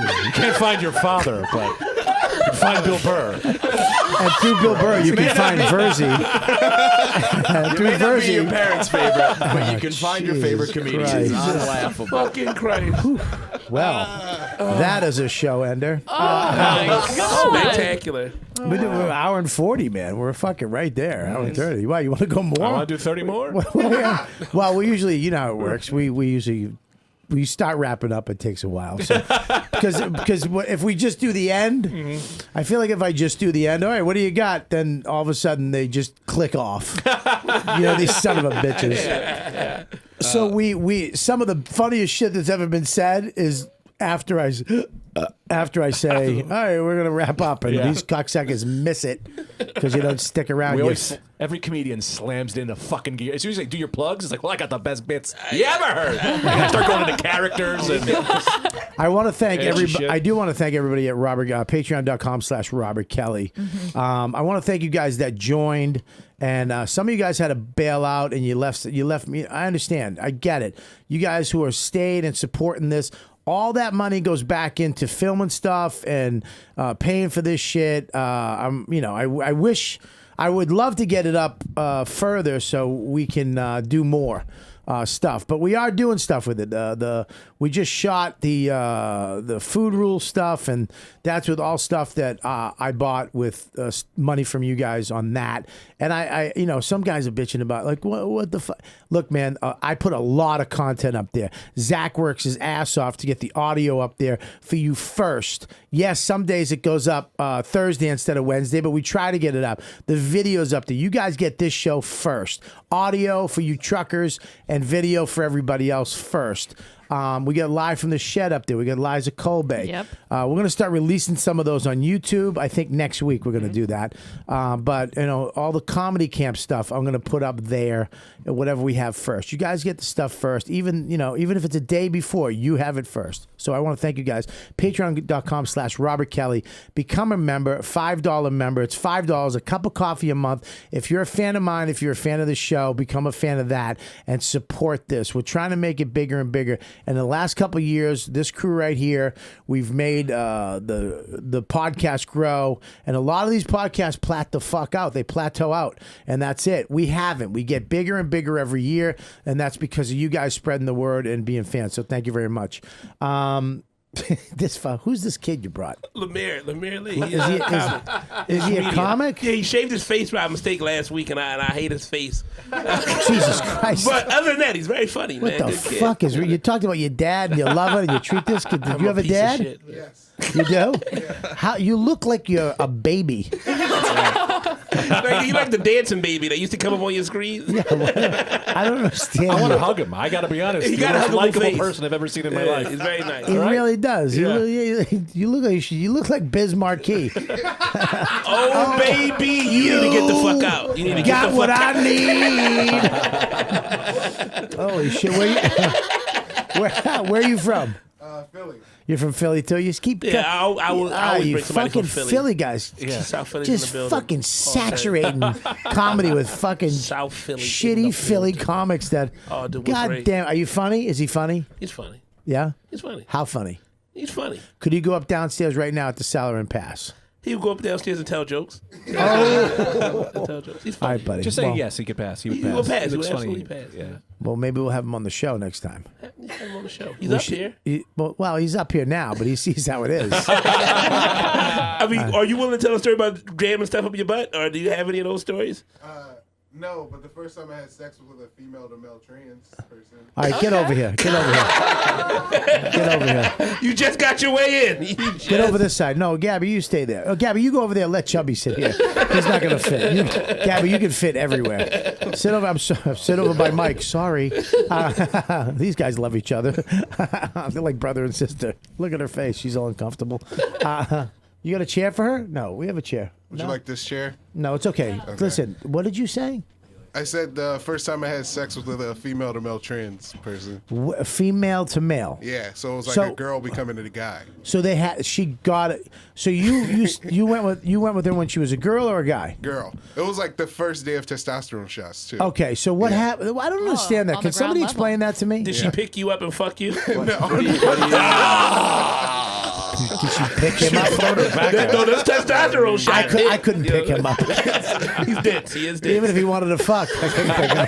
You can't find your father, but you can find Bill Burr. And through Bill Burr, you can find Verzi. You may not be your parents' favorite, but you can find your favorite comedians. Christ. Unlaughable. Fucking Christ. Well, that is a show ender. Spectacular. We're an hour and 40, man. We're fucking right there. Hour and 30. Why, you want to go more? I want to do 30 more. Well, we usually, you know how it works. We usually start wrapping up. It takes a while. So, because if we just do the end, I feel like if I just do the end, all right, what do you got? Then all of a sudden they just click off. These son of a bitches. So we some of the funniest shit that's ever been said is after I say, all right, we're gonna wrap up, and these cocksuckers miss it because you don't stick around. Every comedian slams into fucking gear. As soon as they do your plugs, it's like, well, I got the best bits you ever heard. Start going into characters. And I want to thank everybody. shit. I do want to thank everybody at patreon.com/Robert Kelly. I want to thank you guys that joined. And some of you guys had to bail out, and you left me. I understand. I get it. You guys who are stayed and supporting this, all that money goes back into filming stuff and paying for this shit. I wish, I would love to get it up further so we can do more. stuff, but we are doing stuff with it. We just shot the food rule stuff, and that's with all stuff that I bought with money from you guys on that. And I some guys are bitching about like what the fuck. Look, man, I put a lot of content up there. Zach works his ass off to get the audio up there for you first. Yes, some days it goes up Thursday instead of Wednesday, but we try to get it up. The video's up there. You guys get this show first. Audio for you truckers and video for everybody else first. We got Live from the Shed up there. We got Liza Colby. Yep. We're going to start releasing some of those on YouTube. I think next week we're going to do that. But, all the comedy camp stuff I'm going to put up there, whatever we have first. You guys get the stuff first. Even if it's a day before, you have it first. So I want to thank you guys. Patreon.com/Robert Kelly. Become a member, $5 member. It's $5, a cup of coffee a month. If you're a fan of mine, if you're a fan of the show, become a fan of that and support this. We're trying to make it bigger and bigger. And the last couple of years, this crew right here, we've made the podcast grow. And a lot of these podcasts they plateau out. And that's it. We haven't. We get bigger and bigger every year. And that's because of you guys spreading the word and being fans. So thank you very much. Who's this kid you brought? Lemire Lee. Is he a comic? Yeah, he shaved his face by mistake last week, and I hate his face. Jesus Christ. But other than that, he's very funny, what man. What the fuck is... You talked about your dad and you love it and you treat this kid. Did you have a piece of dad? shit. Yes. You do? Yeah. How you look like you're a baby. You like the dancing baby that used to come up on your screen? Yeah, I don't understand. I want to hug him. I got to be honest. He's the most likable person I've ever seen in my life. He's very nice. He really does. Yeah. You look like Biz Marquee. Oh, baby, you need to get the fuck out. You need to got get the what fuck I need. Holy shit! Where are you from? Philly. You're from Philly too. You just keep. Yeah, I would you bring somebody fucking from Philly. guys. Yeah. South Philly's just in the building. fucking saturating comedy with fucking South Philly shitty Philly comics. That. Oh, dude, we're God great. damn! Are you funny? Is he funny? He's funny. Yeah. He's funny. How funny? He's funny. Could you go up downstairs right now at the Cellar and pass? He would go up downstairs and tell jokes. Oh. He's All funny. right, buddy. Just say Well, yes, he could pass. He would He pass. will pass. He He looks will funny. absolutely pass. Yeah. Well, maybe we'll have him on the show next time. He's on the show. He's up here. Well, he's up here now, but he sees how it is. I mean, are you willing to tell a story about jamming stuff up your butt, or do you have any of those stories? No, but the first time I had sex was with a female to male trans person. All right, get over here. Get over here. Get over here. You just got your way in. Get over this side. No, Gabby, you stay there. Oh, Gabby, you go over there. Let Chubby sit here. He's not going to fit. Gabby, you can fit everywhere. Sit over. Sit over by Mike. Sorry. These guys love each other. They're like brother and sister. Look at her face. She's all uncomfortable. You got a chair for her? No, we have a chair. Would you like this chair? No, it's okay. Listen, what did you say? I said the first time I had sex was with a female to male trans person. Female to male. Yeah, so it was like a girl becoming a guy. So she got it. So you went with her when she was a girl or a guy? Girl. It was like the first day of testosterone shots too. Okay, so what happened? I don't understand that. on Can the somebody ground explain that to me? Did she pick you up and fuck you? Did she pick him up? No, that's testosterone shot. I couldn't pick him up. He's dense. He is dense. Even if he wanted to fuck, I couldn't pick him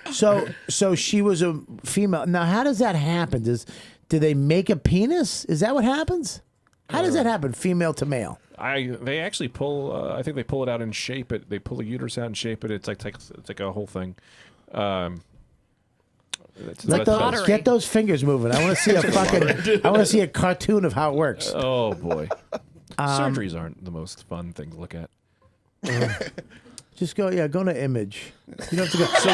up. So she was a female. Now, how does that happen? Do they make a penis? Is that what happens? How does that happen? Female to male. They actually pull. I think they pull it out and shape it. They pull the uterus out and shape it. It's like a whole thing. Get those fingers moving. I want to see I want to see a cartoon of how it works. Oh boy, surgeries aren't the most fun thing to look at. Just go to Image. You don't have to go. So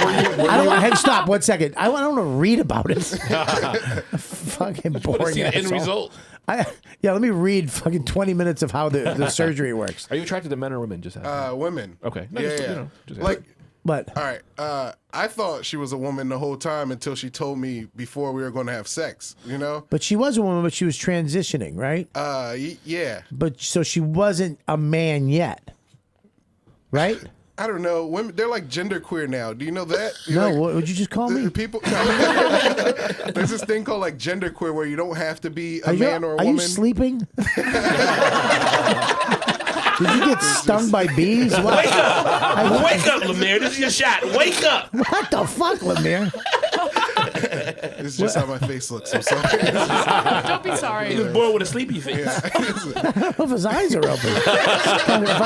hey, stop 1 second. I want to read about it. Fucking boring. See the end result. Let me read fucking 20 minutes of how the surgery works. Are you attracted to men or women? Just women. Okay. No, Yeah. just Like. But all right, I thought she was a woman the whole time until she told me before we were going to have sex. You know. But she was a woman, but she was transitioning, right? Yeah. But so she wasn't a man yet, right? I don't know. Women, they're like genderqueer now. Do you know that? No, what would you just call me? People. There's this thing called like genderqueer where you don't have to be a man or a woman. Are you sleeping? Did you get stung by bees? What? Wake up! Wake up, Lemire. This is your shot. Wake up! What the fuck, Lemire? It's just how my face looks. I'm sorry. Don't be sorry. He was born with a sleepy face. I don't know if his eyes are open.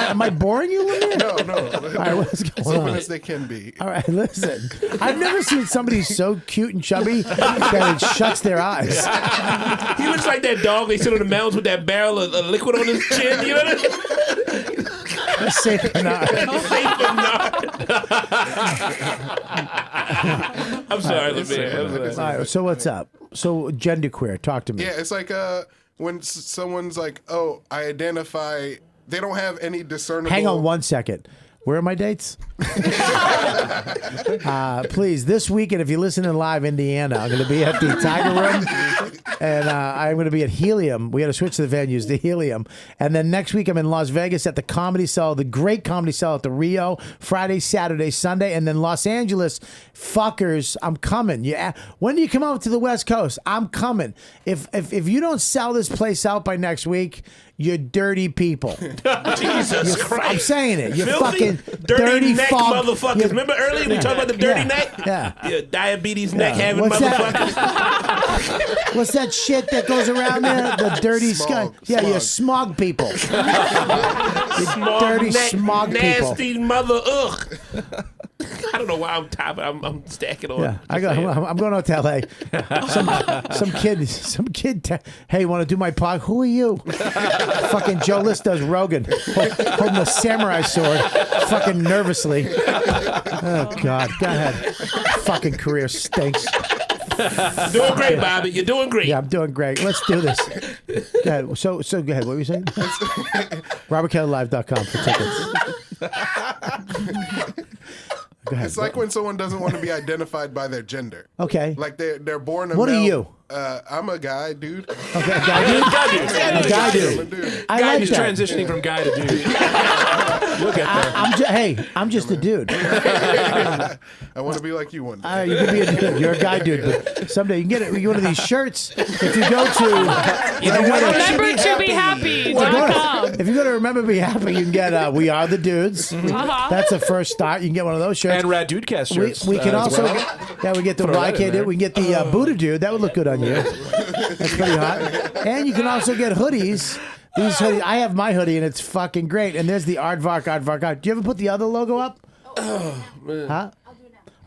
Am I boring you, Lemire? No. All right, what's As going open on? as they can be. All right, listen. I've never seen somebody so cute and chubby that it shuts their eyes. He looks like that dog they sit on the mountains with that barrel of liquid on his chin. You know what I mean? Saint Bernard. Saint Bernard. I'm sorry, Lemire. All right, so what's up? So genderqueer, talk to me. Yeah, it's like when someone's like, "Oh, I identify." They don't have any discernible. Hang on 1 second. Where are my dates? Please, this weekend, if you're listening live, Indiana, I'm going to be at the Tiger Room, and I'm going to be at Helium. We got to switch the venues to Helium. And then next week, I'm in Las Vegas at the Comedy Cell, the great Comedy Cell at the Rio, Friday, Saturday, Sunday. And then Los Angeles, fuckers, I'm coming. Yeah. When do you come out to the West Coast? I'm coming. If you don't sell this place out by next week, you're dirty people. Jesus Christ. I'm saying it. You're Filthy, fucking dirty neck fog. motherfuckers. Remember earlier we talked about the dirty neck? Yeah. Yeah, diabetes neck having What's motherfuckers. that? What's that shit that goes around there? The dirty Smog. Yeah, Smog. you're smog people. You Smog dirty neck, smog people. nasty mother. Ugh. I don't know why I'm topping. I'm stacking on. Yeah, I'm going out to LA. Some kid. Hey, want to do my pod? Who are you? Fucking Joe List does Rogan, holding a samurai sword, fucking nervously. Oh God, go ahead. Fucking career stinks. Doing great, Bobby. You're doing great. Yeah, I'm doing great. Let's do this. Go ahead. So go ahead. What were you saying? RobertKellyLive.com for tickets. Go ahead. It's like when someone doesn't want to be identified by their gender. Okay. Like they're born a What male. are you? I'm a guy, dude. Okay, guy dude. A guy I'm a dude. dude. I Guy like who's that. transitioning from guy to dude. Look at that. I'm just a dude. I want to be like you one day. You can be a dude. You're a guy dude, but someday you can get one of these shirts. If you go to, Remember to be happy.com. if you go to Remember Be Happy, you can get We Are the Dudes. That's a first start. You can get one of those shirts. And Rad Dudecast shirts. We can as also, well. we get the Throw that in YKWD. there. We can get the Buddha dude. That would look good on you. That's pretty hot. And you can also get hoodies. These hoodies. I have my hoodie and it's fucking great. And there's the Aardvark. Do you ever put the other logo up? Oh man. Huh?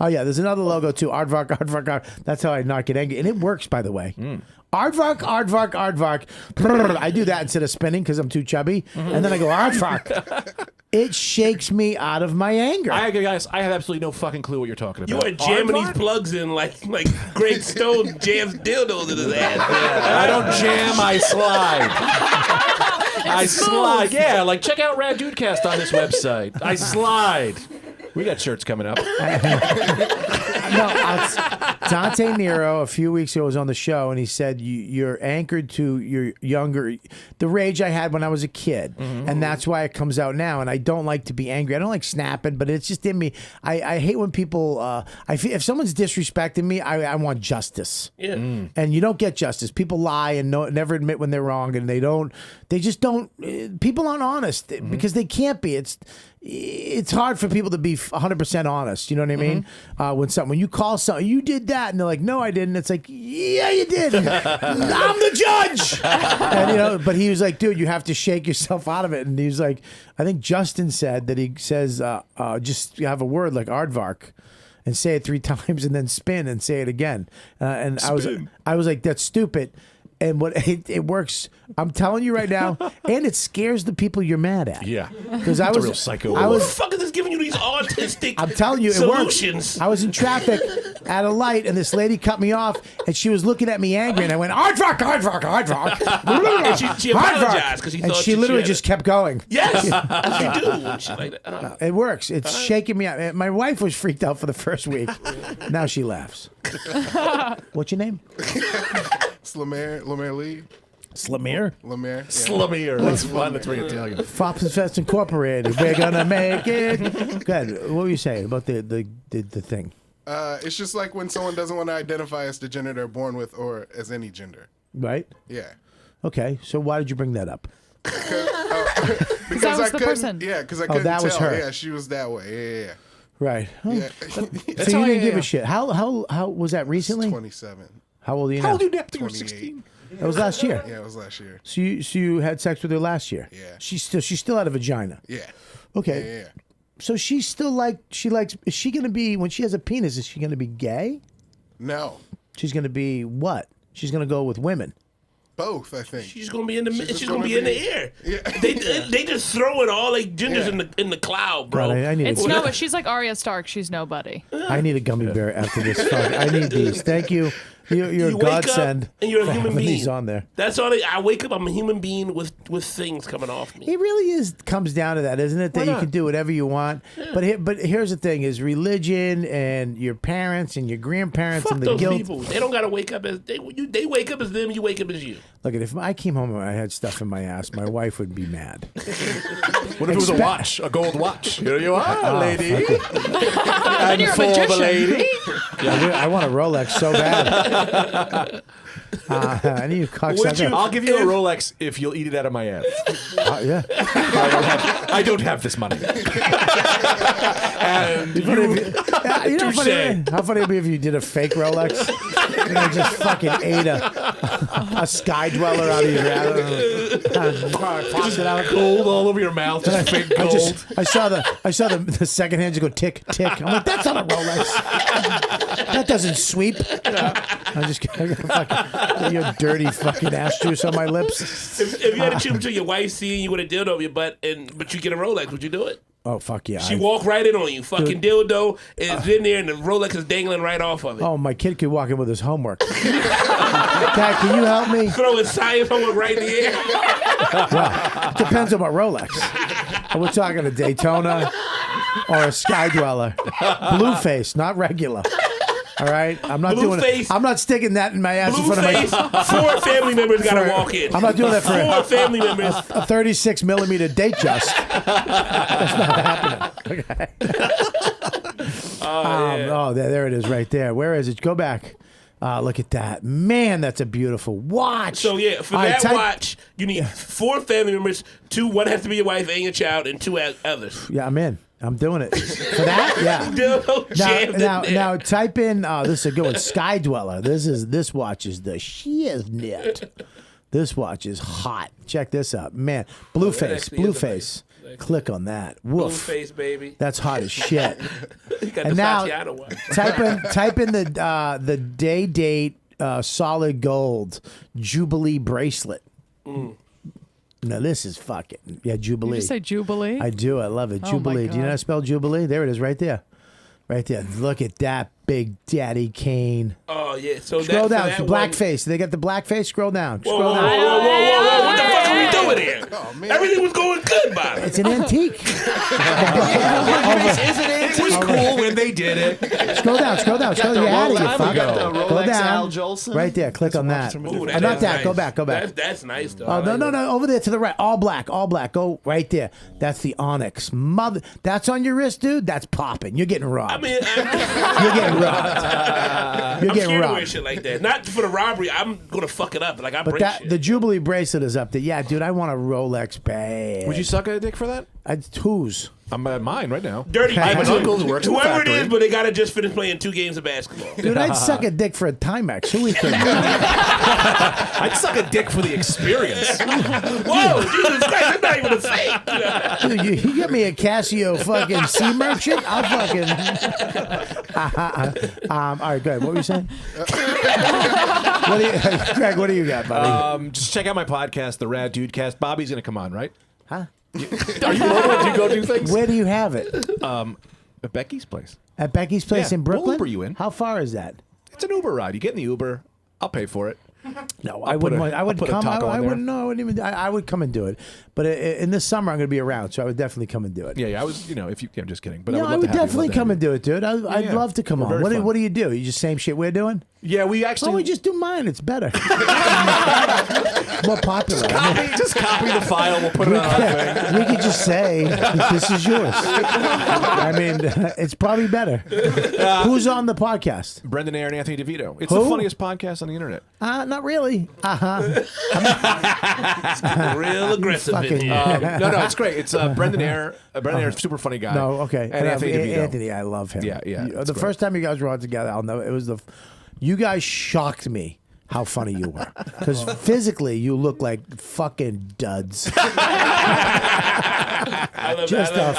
Oh yeah, there's another logo too. Aardvark. That's how I not get angry, and it works, by the way. Aardvark. I do that instead of spinning because I'm too chubby, and then I go Aardvark. It shakes me out of my anger. Guys, I have absolutely no fucking clue what you're talking about. You are jamming these plugs in like Greg Stone jams dildos in his ass. I don't jam, I slide. I slide. Yeah, like check out Rad Dudecast on this website. I slide. We got shirts coming up. Dante Nero a few weeks ago was on the show and he said you're anchored to your the rage I had when I was a kid, and that's why it comes out now. And I don't like to be angry. I don't like snapping, but it's just in me. I hate when people. I feel if someone's disrespecting me, I want justice. Yeah. And you don't get justice. People lie and never admit when they're wrong, and they just don't. People aren't honest because they can't be. It's hard for people to be 100% honest. You know what I mean? When you call something, you did that, and they're like, no, I didn't. It's like, yeah, you did. I'm the judge. And but he was like, dude, you have to shake yourself out of it. And he was like, I think Justin said that he says, just have a word like aardvark. And say it 3 times, and then spin and say it again. And spin. I was like, that's stupid. And it works. I'm telling you right now, and it scares the people you're mad at. Yeah, because I was a real psycho. Who the fuck is this giving you these autistic? I'm telling you, solutions? It works. I was in traffic at a light, and this lady cut me off, and she was looking at me angry, and I went aardvark. And she apologized because she thought she literally just kept going. Yes, you do. Shit like that. It works. It's shaking me out. My wife was freaked out for the first week. Now she laughs. What's your name? Lemire Lee. Slamir? Lemire. Yeah. Slamir. That's fun. That's very Italian. Fops and Fest Incorporated. We're gonna make it. Go ahead. What were you saying about the thing? It's just like when someone doesn't want to identify as the gender they're born with or as any gender. Right? Yeah. Okay. So why did you bring that up? Because that was I the couldn't. person. Yeah, because I couldn't that was tell. her. Yeah, she was that way. Yeah. Right. Huh. Yeah. So you didn't give a shit. How was that recently? 27. How old are you How now? old are you now? I think you're 28. 16. That was last year. Yeah, it was last year. So you had sex with her last year. Yeah. She still had a vagina. Yeah. Okay. Yeah. So she's still she likes. Is she gonna be when she has a penis? Is she gonna be gay? No. She's gonna be what? She's gonna go with women. Both, I think. She's gonna be in the. just She's gonna be in the air. Yeah. They just throwing all like genders in the cloud, bro. God, I need. It's no, but she's like Arya Stark. She's nobody. I need a gummy bear after this. Fuck. I need these. Thank you. You're You a wake up godsend. and you're a for human having being. These on there. That's all. I wake up. I'm a human being with things coming off me. It really comes down to that, isn't it? That you can do whatever you want. Yeah. But here's the thing: is religion and your parents and your grandparents Fuck and the those guilt. people. They don't gotta wake up as they wake up as them. You wake up as you. Look, if I came home and I had stuff in my ass, my wife would be mad. What if it was a watch, a gold watch? Here you are, lady. And you're a For the magician. lady. I want a Rolex so bad. I need a cocksucker. I'll give you a Rolex if you'll eat it out of my ass. Yeah. I don't have this money. And You know how funny it'd be if you did a fake Rolex? And I just fucking ate a sky dweller out of your ass. Tossed it out. gold all over your mouth, just fake gold. I saw the second hand just go tick tick. I'm like, that's not a Rolex. That doesn't sweep. I just fucking your dirty fucking ass juice on my lips. If you had to choose between your wife seeing you with a dildo up your butt but you get a Rolex, would you do it? Oh fuck yeah! She walk right in on you. Fucking dildo is in there and the Rolex is dangling right off of it. Oh, my kid could walk in with his homework. Dad, can you help me? Throw his science homework right in the air. Well, it depends on what Rolex. We're talking a Daytona or a Sky Dweller. Blueface, not regular. All right? I'm not doing it. I'm not sticking that in my ass in front of Blueface, my... 4 family members gotta walk in. I'm not doing that for 4 family members. a 36 millimeter date just. That's not happening. Okay. There it is right there. Where is it? Go back. Look at that. Man, that's a beautiful watch. So yeah, for that watch, you need 4 family members, 1 has to be your wife and your child, and 2 others. Yeah, I'm in. I'm doing it. For that, yeah. Now type in, this is a good one, Sky Dweller. This watch is the shiznit. This watch is hot. Check this out. Man, Blueface. Click on that. Woof. Blueface, baby. That's hot as shit. You got And the now, Tatiana one. type in the day date solid gold Jubilee bracelet. Now this is fucking Jubilee. You just say Jubilee? I do. I love it. Oh, Jubilee. my Do you know how to spell Jubilee? There it is, right there. Right there. Look at that big daddy cane. Oh yeah. So Scroll down. that Blackface. They got the blackface. Scroll down. Whoa, Scroll whoa, down. whoa, whoa, whoa, whoa! What the fuck are we doing here? Oh, man. Everything was going good, Bob. It's an antique. It was cool when they did it. Scroll down. Scroll down. Scroll down. You're out of here, fuck. the Go Rolex down. Al Jolson. Right there. Click on that. Ooh, Not that. nice. Go back. Go back. That's nice though. Oh, no. Over there to the right. All black. Go right there. That's the Onyx. That's on your wrist, dude. That's popping. You're getting robbed. I mean, You're getting robbed. You're I'm getting scared to wear robbed. shit like that. Not for the robbery. I'm gonna fuck it up. Like I But break that shit. the Jubilee bracelet is up there. Yeah, dude, I want a Rolex bag. Would you suck a dick for that? Whose? I'm at mine right now. Dirty I have people. an uncle who works in a Whoever it factory. is, but they gotta just finish playing 2 games of basketball. Dude, I'd suck a dick for a Timex. Who we think? I'd suck a dick for the experience. Whoa, Jesus Christ, that's not even a thing. Dude, you get me a Casio fucking sea merchant? I'll fucking. All right, go ahead. What were you saying? Greg, what do you got, buddy? Just check out my podcast, The Rad Dude Cast. Bobby's going to come on, right? Huh? Are you local? Do you go do things? Where do you have it? At Becky's place. At Becky's place Yeah, in we'll Brooklyn? Uber you in. How far is that? It's an Uber ride. You get in the Uber. I'll pay for it. No, I'll put I would a come. taco I in there. wouldn't know. I wouldn't even. I would come and do it. But in this summer, I'm going to be around, so I would definitely come and do it. Yeah. I was, if I'm just kidding. But No, I would definitely come and do it, dude. I'd Yeah, love to come they're on. very fun. What do you do? You just same shit we're doing? Yeah, we Why actually don't we just do mine? It's better. More popular. just copy the file. We'll put it on our thing. We could just say, this is yours. I mean, it's probably better. Who's on the podcast? Brendan Ayer and Anthony DeVito. It's Who? the funniest podcast on the internet. Not really. Real aggressive in Fucking- here. No, it's great. It's Brendan Ayer. Brendan Ayer's a super funny guy. No, okay. And Anthony DeVito. Anthony, I love him. Yeah, yeah, The it's great. first time you guys were on together, I'll know it was you guys shocked me how funny you were. Because physically, you look like fucking duds. I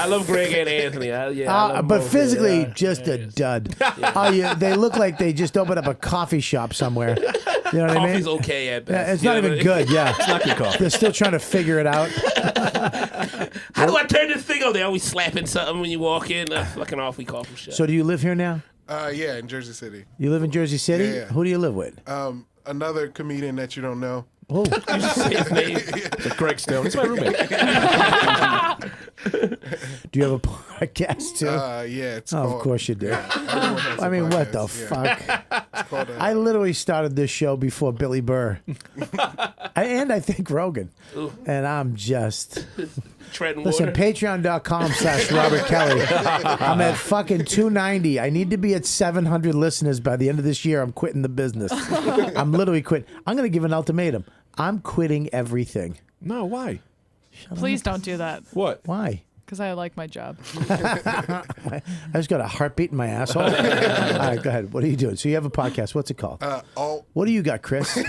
love Greg and Anthony. I love them But both. physically, Yeah. just a dud. They look like they just opened up a coffee shop somewhere. You know what I mean? Coffee's okay at best. Yeah, it's You not know even what I good. Yeah, It's not good coffee. they're still trying to figure it out. How do I turn this thing on? They always slapping something when you walk in. Fucking awfully coffee shop. So, do you live here now? Yeah, in Jersey City. You live in Jersey City? Yeah. Who do you live with? Another comedian that you don't know. Oh, You just say his name. It's Greg Stone. He's my roommate. do you have a podcast too? Yeah, it's Oh, called. of course you do. Everyone has I a mean, what the podcast, yeah. fuck? It's called, I literally started this show before Billy Burr. And I think Rogan. And I'm just... Treading Listen, water. patreon.com/Robert Kelly. I'm at fucking 290. I need to be at 700 listeners by the end of this year. I'm quitting the business. I'm literally quitting. I'm going to give an ultimatum. I'm quitting everything. No, why? Please don't do that What? Why? because I like my job. I just got a heartbeat in my asshole. All right, go ahead. What are you doing? So you have a podcast. What's it called? What do you got, Chris? May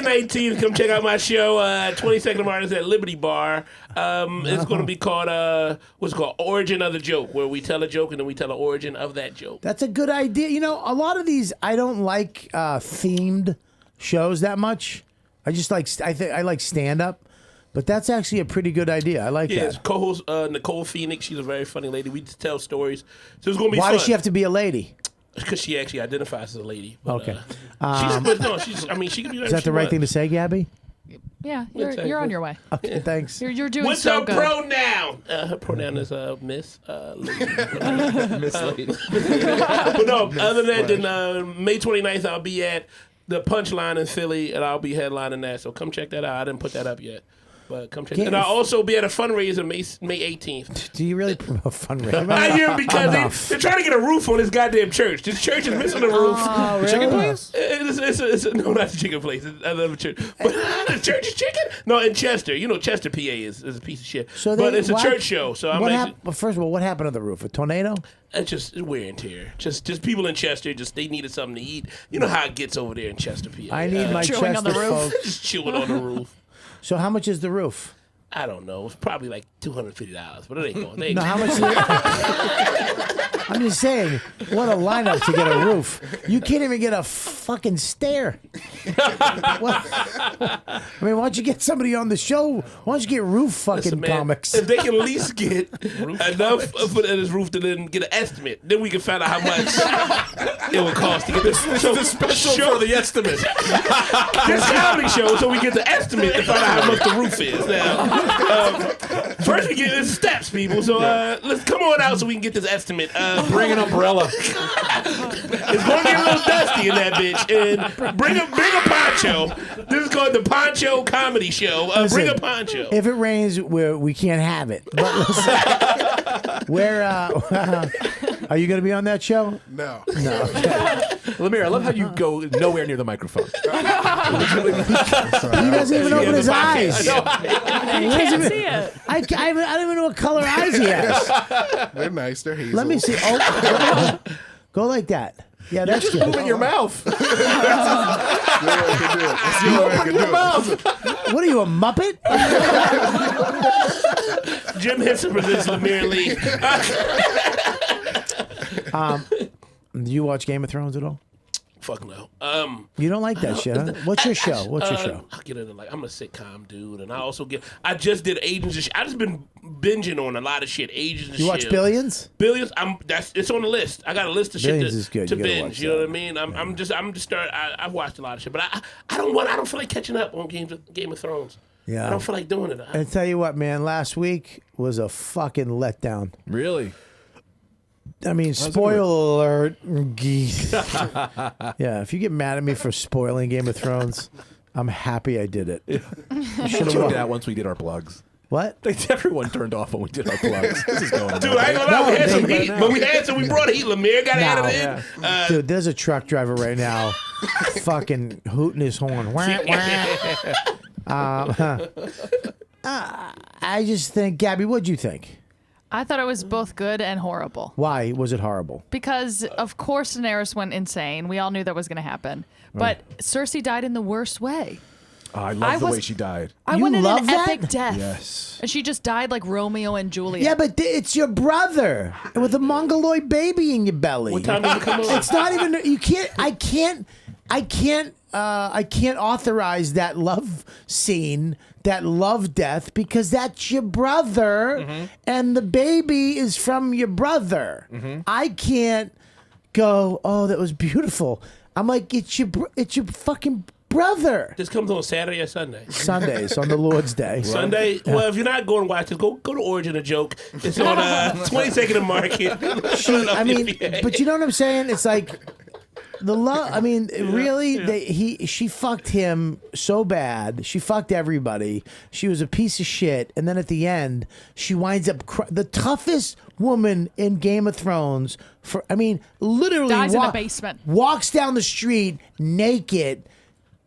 19th, come check out my show, 22nd of August at Liberty Bar. It's going to be called, what's it called? Origin of the Joke, where we tell a joke and then we tell the origin of that joke. That's a good idea. You know, a lot of these, I don't like themed shows that much. I just like, I like stand-up. But that's actually a pretty good idea. I like Yeah, that. it's co-host Nicole Phoenix. She's a very funny lady. We just tell stories. So it's going to be Why fun. does she have to be a lady? Because she actually identifies as a lady. But, Okay. She could be Is that the right thing to say, Gabby? Yeah, you're on your way. Okay, thanks. You're doing What's so her good. pronoun? Her pronoun is Miss Lady. Miss Lady. But no, other than that, then May 29th, I'll be at the Punchline in Philly, and I'll be headlining that. So come check that out. I didn't put that up yet. But come check it out. And I'll also be at a fundraiser May 18th. Do you really promote fundraising? I am, because they're trying to get a roof on this goddamn church. This church is missing a roof. Oh, really? Chicken place? No, not the chicken place. It's another church. But the church is chicken? No, in Chester. You know, Chester, PA is a piece of shit. But it's a church show. So I'm actually, well, first of all, what happened to the roof? A tornado? it's just wear and tear. Just people in Chester, they needed something to eat. You know how it gets over there in Chester, PA. I need my Chewing Chester on the roof. folks. Just chewing on the roof. So how much is the roof? I don't know. It's probably like $250, but it ain't going. They ain't No, how much? I'm just saying, what a lineup to get a roof. You can't even get a fucking stair. I mean, why don't you get somebody on the show? Why don't you get roof fucking Listen, man, comics? If they can at least get enough for this roof to then get an estimate, then we can find out how much it would cost to get this. This is a special for the estimate. This comedy show, so we get the estimate to find out how much the roof is. Now, first we get the steps, people. So let's come on out so we can get this estimate. Bring an umbrella. It's going to get a little dusty in that bitch. And bring a poncho. This is called the Poncho Comedy Show. Bring a poncho. If it rains, we can't have it. But listen, where are you going to be on that show? No. Lemire, I love how you go nowhere near the microphone. He doesn't even open his eyes. You can't see it. I don't even know what color eyes he has. They're nice. They're hazel. Let me see. Oh, go like that. Yeah, that's good. Moving your mouth. Yeah, I can do it. That's the only way I can do it. What are you, a Muppet? Jim Henson presents Lemire Lee. Do you watch Game of Thrones at all? Fuck no. You don't like that shit, huh? What's your show? What's your show? I'll get into I'm a sitcom dude, and I just did Agents of I just been binging on a lot of shit. Agents of You watch Shield. Billions? Billions. It's on the list. I got a list of shit Billions is good. to You gotta binge. watch You know that. what I mean? I'm just starting. I've watched a lot of shit, but I don't feel like catching up on Game of Thrones. Yeah. I don't feel like doing it. I tell you what, man. Last week was a fucking letdown. Really? I mean, spoiler alert. Yeah, if you get mad at me for spoiling Game of Thrones, I'm happy I did it. We should have done that once we did our plugs. What? Everyone turned off when we did our plugs. This is going on. Dude, I ain't gonna lie, we had some heat, but we had some. We brought heat. Lemire got out of it. Dude, there's a truck driver right now fucking hooting his horn. I just think, Gabby, what'd you think? I thought it was both good and horrible. Why was it horrible? Because, of course, Daenerys went insane. We all knew that was going to happen. But Cersei died in the worst way. Oh, I love the way she died. I You wanted love an that? epic death. Yes. And she just died like Romeo and Juliet. Yeah, but it's your brother with a mongoloid baby in your belly. What time did it come on? It's not even. You can't. I can't authorize that love scene, that love death, because that's your brother, and the baby is from your brother. I can't go, oh, that was beautiful. I'm like, it's your fucking brother. This comes on Saturday or Sunday? Sundays on the Lord's Day. Sunday. Yeah. Well, if you're not going to watch it, go to Origin of Joke. It's on 22nd of Market. I mean, but you know what I'm saying? It's like the love. I mean, really, she fucked him so bad. She fucked everybody. She was a piece of shit. And then at the end, she winds up the toughest woman in Game of Thrones. Literally dies in the basement. Walks down the street naked.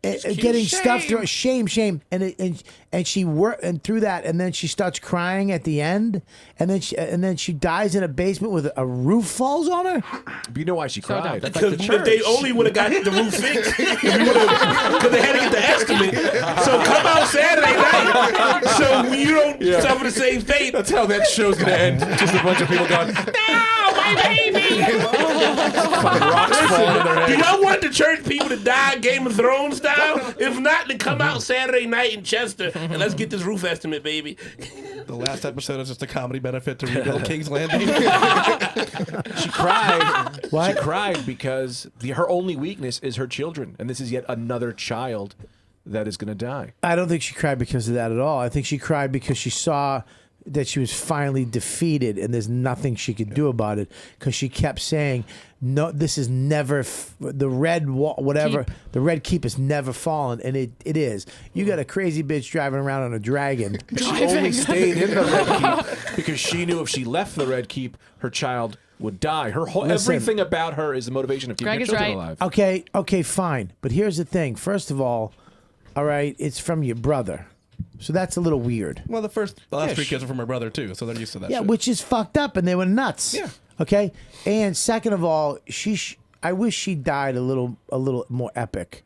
Getting stuff through shame, and she and through that, and then she starts crying at the end, and then she dies in a basement with a roof falls on her. But you know why she cried? Because if they only would have got the roof fixed, because they had to get the estimate. So come out Saturday night, so you don't suffer the same fate. That's how that show's gonna end. Just a bunch of people going, No, my baby. rocks falling in their head. Do y'all want the church people to die Game of Thrones style? If not, then come out Saturday night in Chester and let's get this roof estimate, baby. The last episode is just a comedy benefit to rebuild King's Landing. She cried. What? She cried because her only weakness is her children, and this is yet another child that is going to die. I don't think she cried because of that at all. I think she cried because she saw that she was finally defeated and there's nothing she could do about it, because she kept saying, no, this is never the red wall, whatever keep. The red keep has never fallen, and it is. You got a crazy bitch driving around on a dragon. She only stayed in the red keep because she knew if she left the red keep, her child would die. Her whole everything about her is the motivation of keeping her children alive. Okay, fine. But here's the thing. First of all right, it's from your brother. So that's a little weird. Well, the last three kids are from my brother too, so they're used to that. Yeah, shit. which is fucked up, and they were nuts. Yeah. Okay. And second of all, I wish she died a little more epic,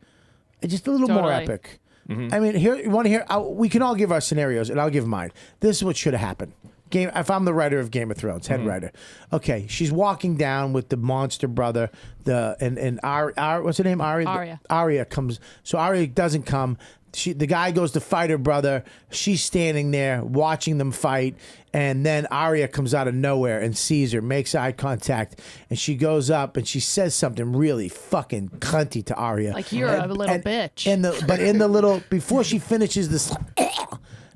just a little more epic. I mean, here you want to hear? We can all give our scenarios, and I'll give mine. This is what should have happened. If I'm the writer of Game of Thrones, head writer. Okay, she's walking down with the monster brother. And what's her name? Arya. Arya comes. So Arya doesn't come. The guy goes to fight her brother. She's standing there watching them fight, and then Arya comes out of nowhere and sees her, makes eye contact, and she goes up and she says something really fucking cunty to Arya. Like, you're a little bitch. Before she finishes this,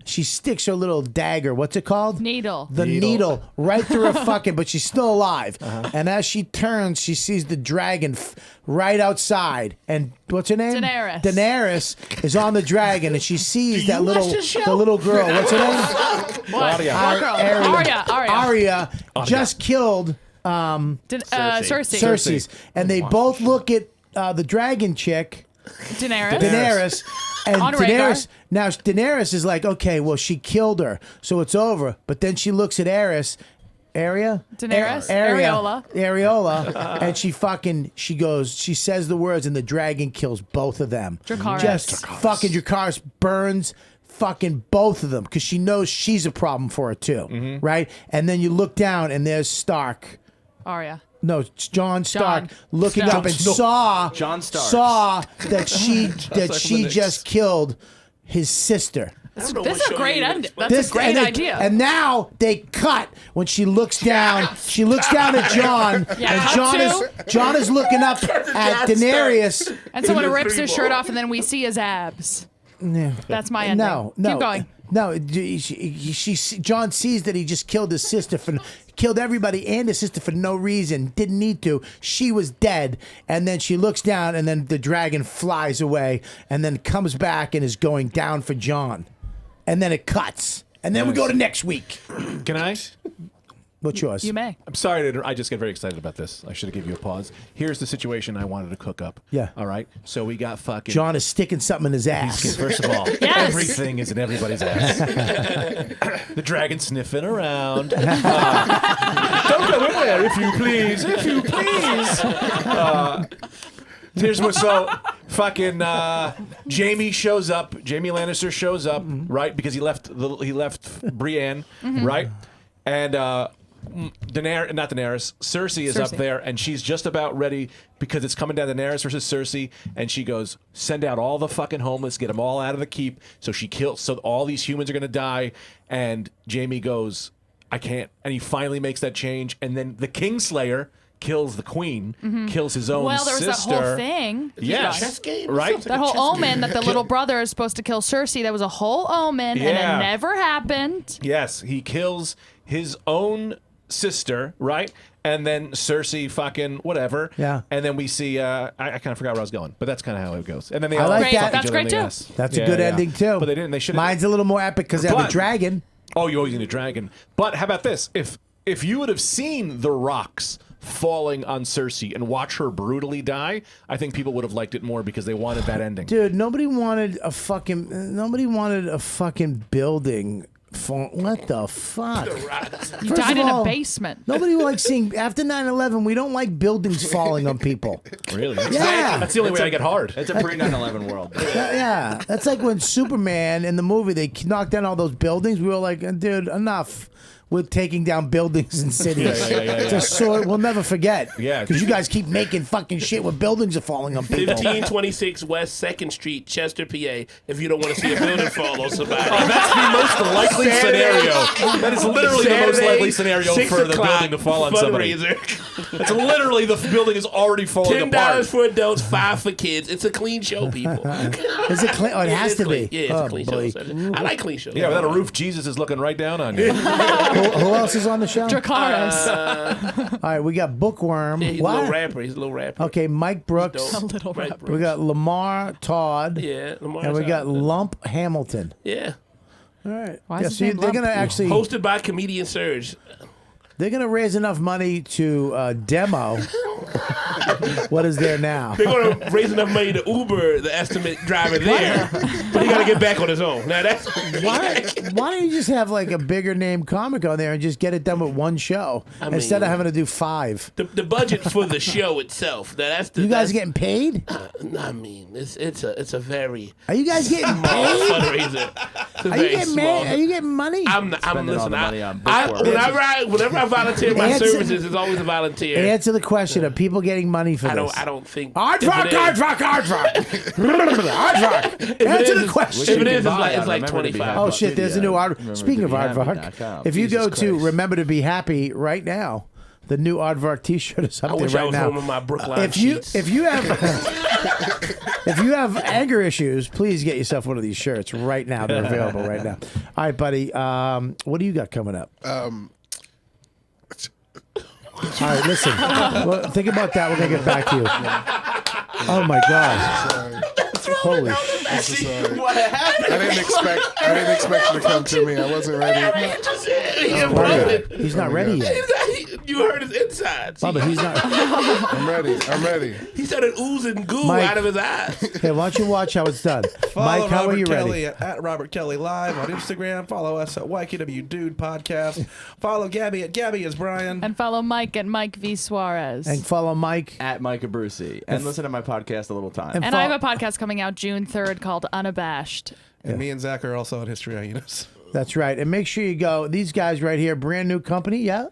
she sticks her little dagger. What's it called? Needle. The needle right through her fucking, but she's still alive. And as she turns, she sees the dragon right outside. And what's her name? Daenerys. Daenerys is on the dragon, and she sees the little girl. What's her name? What? Arya just killed Cersei. And they both look at the dragon chick. Daenerys. And On Daenerys is like, okay, well, she killed her, so it's over. But then she looks at Daenerys, Ariola, and she says the words, and the dragon kills both of them. Dracarys burns fucking both of them, because she knows she's a problem for her too, right? And then you look down, and there's Stark. Arya. No, it's Jon Stark looking up and saw that she just killed his sister. This is a great ending. That's a great idea. And now they cut when she looks down. She looks down at Jon, and Jon is looking up at Daenerys. And someone rips his shirt off, and then we see his abs. Yeah. That's my ending. No. Keep going. No, John sees that he just killed his sister killed everybody and his sister for no reason. Didn't need to. She was dead, and then she looks down, and then the dragon flies away, and then comes back and is going down for John, and then it cuts, and then we go to next week. Can I? What's yours? You may. I'm sorry, I just get very excited about this. I should have given you a pause. Here's the situation I wanted to cook up. Yeah. All right. So we got fucking. John is sticking something in his ass. First of all, Yes. everything is in everybody's ass. The dragon sniffing around. Don't go in there, if you please. If you please. Here's what. So, fucking Jamie shows up. Jamie Lannister shows up, right? Because he left Brienne, right? And Cersei is up there, and she's just about ready because it's coming down to Daenerys versus Cersei, and she goes, send out all the fucking homeless, get them all out of the keep. So she kills, so all these humans are gonna die, and Jamie goes, I can't, and he finally makes that change, and then the Kingslayer kills the queen, kills his own Well, there was sister. that whole thing. Yeah, Chess game? right. That whole omen that the little brother is supposed to kill Cersei. That was a whole omen, and Yeah. it never happened. Yes, he kills his own sister, right? And then Cersei fucking whatever. Yeah. And then we see, I kind of forgot where I was going, but that's kind of how it goes. And then they I all like fuck that. each That's other great in the too. ass. That's a good ending too. But they didn't. They should. Mine's a little more epic because they have a But- dragon. Oh, you're using a dragon. But how about this? If you would have seen the rocks falling on Cersei and watch her brutally die, I think people would have liked it more because they wanted that ending. Dude, nobody wanted a fucking building. What the fuck? You First died of in all, a basement. Nobody likes seeing after 9/11. We don't like buildings falling on people. Really? Yeah. That's the only way I get hard. It's a pre 9/11 world. Yeah, that's like when Superman in the movie they knocked down all those buildings. We were like, dude, enough with taking down buildings in cities. Yeah. Just so we'll never forget. Yeah. because you guys keep making fucking shit where buildings are falling on people. 1526 West 2nd Street, Chester, PA. If you don't want to see a building fall on somebody. That's the most likely scenario. That is literally the most likely scenario 6 for the o'clock, building to fall on somebody. fundraiser. It's literally the building is already falling $10 apart. for adults, $5 for kids. It's a clean show, people. Is it clean? Oh, it has to be. Yeah, it's Oh, a clean boy. show. I like clean shows. Yeah, without a roof, Jesus is looking right down on you. Who else is on the show? Dracarys. All right, we got Bookworm. Yeah, he's What? a little rapper. He's a little rapper. Okay, Mike Brooks. Dope. little Mike rapper. We Brooks. got Lamar Todd. Yeah, Lamar And we got Todd. Lump Hamilton. Yeah. All right. Why is his so name they're Lump? gonna actually Hosted by comedian Serge. they're gonna raise enough money to demo what is there now. They're going to raise enough money to Uber the estimate driver there, but he got to get back on his own. Now that's Why don't you just have like a bigger name comic on there and just get it done with one show instead of mean, having to do 5? the budget for the show itself. Now that's the You guys that's, getting paid? I mean, it's a very Are you guys getting small paid? fundraiser. It's a Are you very getting small. Are you getting money? I'm Spending all listen. the money on I, bookworm. whenever I volunteer my Answer- services, it's always a volunteer. Answer the question: Are people getting money for this? I don't think. Hard if rock, it is- hard rock, hard rock. Hard rock. if it Answer is, the question. If it is, buy it's on like Remember to Be 25. Oh Happy. shit! There's a new art. Speaking of aardvark, remembertobehappy.com. if you go Jesus to Christ. Remember to Be Happy right now, the new aardvark T-shirt is up I there wish I right was now. home with my Brookline If you sheets. if you have if you have anger issues, please get yourself one of these shirts right now. They're available right now. All right, buddy. What do you got coming up? All right, listen. Well, think about that. We're gonna get back to you. Oh my God! Holy shit! I'm so sorry. I didn't expect you to come to me. I wasn't ready. He's not ready yet. You heard his insides. Bubba, he's not. I'm ready. He started oozing goo Mike. out of his eyes. Hey, why don't you watch how it's done? Follow Mike, how Robert are you Kelly ready? at Robert Kelly Live on Instagram. Follow us at YKW Dude Podcast. Follow Gabby at Gabby is Brian. And follow Mike at Mike V. Suarez. And follow Mike. At Micah Brucey. And listen to my podcast, A Little Time. And I have a podcast coming out June 3rd called Unabashed. And me and Zach are also on History Hyenas. That's right. And make sure you go. These guys right here, brand new company. Yeah.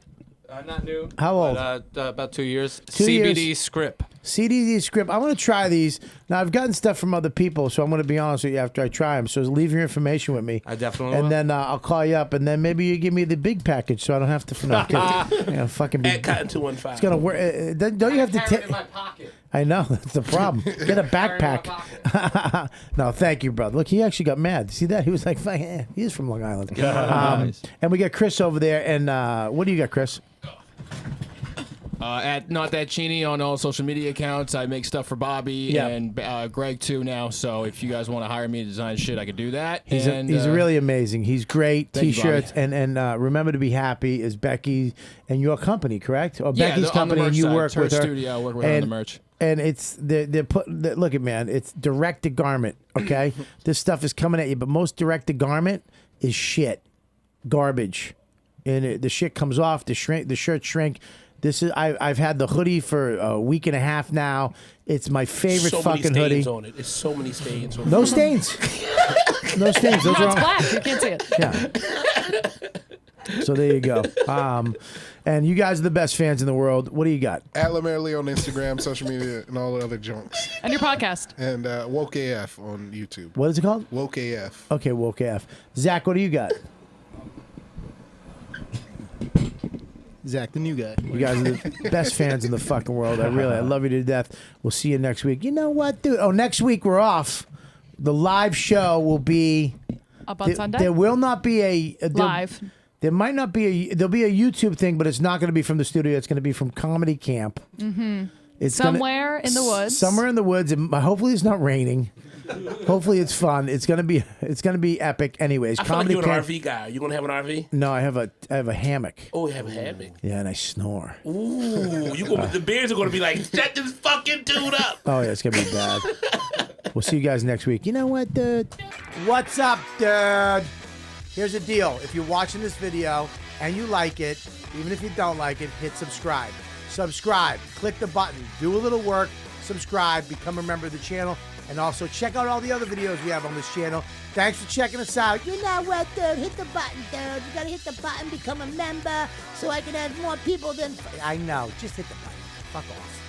Not new. How old? But, about 2 years. 2 CBD years. Script. CBD script. I want to try these. Now, I've gotten stuff from other people, so I'm going to be honest with you after I try them. So leave your information with me. I definitely And will. then I'll call you up, and then maybe you give me the big package so I don't have to. No, fucking be. At Cotton 215. It's going to work. Don't you have to take. I know. That's the problem. Get a backpack. No, thank you, brother. Look, he actually got mad. See that? He was like, he is from Long Island. Nice. And we got Chris over there. And what do you got, Chris? At Not That Cheney on all social media accounts. I make stuff for Bobby and Greg too now. So if you guys want to hire me to design shit, I could do that. He's really amazing. He's great. Thank you, T-shirts and remember to be happy is Becky and your company, correct? Or Yeah, Becky's on the company, merch and you side. work It's her with her. studio. I work with her on the merch. And it's look at man, it's direct to garment. Okay, this stuff is coming at you, but most direct to garment is shit, garbage, and the shit comes off. The shirts shrink. This is I've had the hoodie for a week and a half now. It's my favorite fucking hoodie. On it. It's so many stains on it. No stains. No stains. Those No, are it's all, black. You can't see it. yeah. So there you go. And you guys are the best fans in the world. What do you got? At Lamerly on Instagram, social media, and all the other junks. And your podcast. And Woke AF on YouTube. What is it called? Woke AF. Okay, Woke AF. Zach, what do you got? Zach, the new guy. You guys are the best fans in the fucking world. I love you to death. We'll see you next week. You know what, dude? Oh, next week we're off. The live show will be Up on Sunday? There will not be a Live. There might not be there'll be a YouTube thing, but it's not going to be from the studio. It's going to be from Comedy Camp. Mm-hmm. It's Somewhere in the woods. Somewhere in the woods. And hopefully it's not raining. Hopefully it's fun. It's gonna be epic. Anyways, I feel like Comedy you're an Camp. RV guy. You gonna have an RV? No, I have a hammock. Oh, you have a hammock. Yeah, and I snore. Ooh, the bears are gonna be like, shut this fucking dude up. Oh yeah, it's gonna be bad. We'll see you guys next week. You know what, dude? What's up, dude? Here's the deal. If you're watching this video and you like it, even if you don't like it, hit subscribe. Subscribe. Click the button. Do a little work. Subscribe. Become a member of the channel. And also check out all the other videos we have on this channel. Thanks for checking us out. You know what, dude? Hit the button, dude. You gotta hit the button, become a member, so I can have more people than... I know. Just hit the button. Fuck off.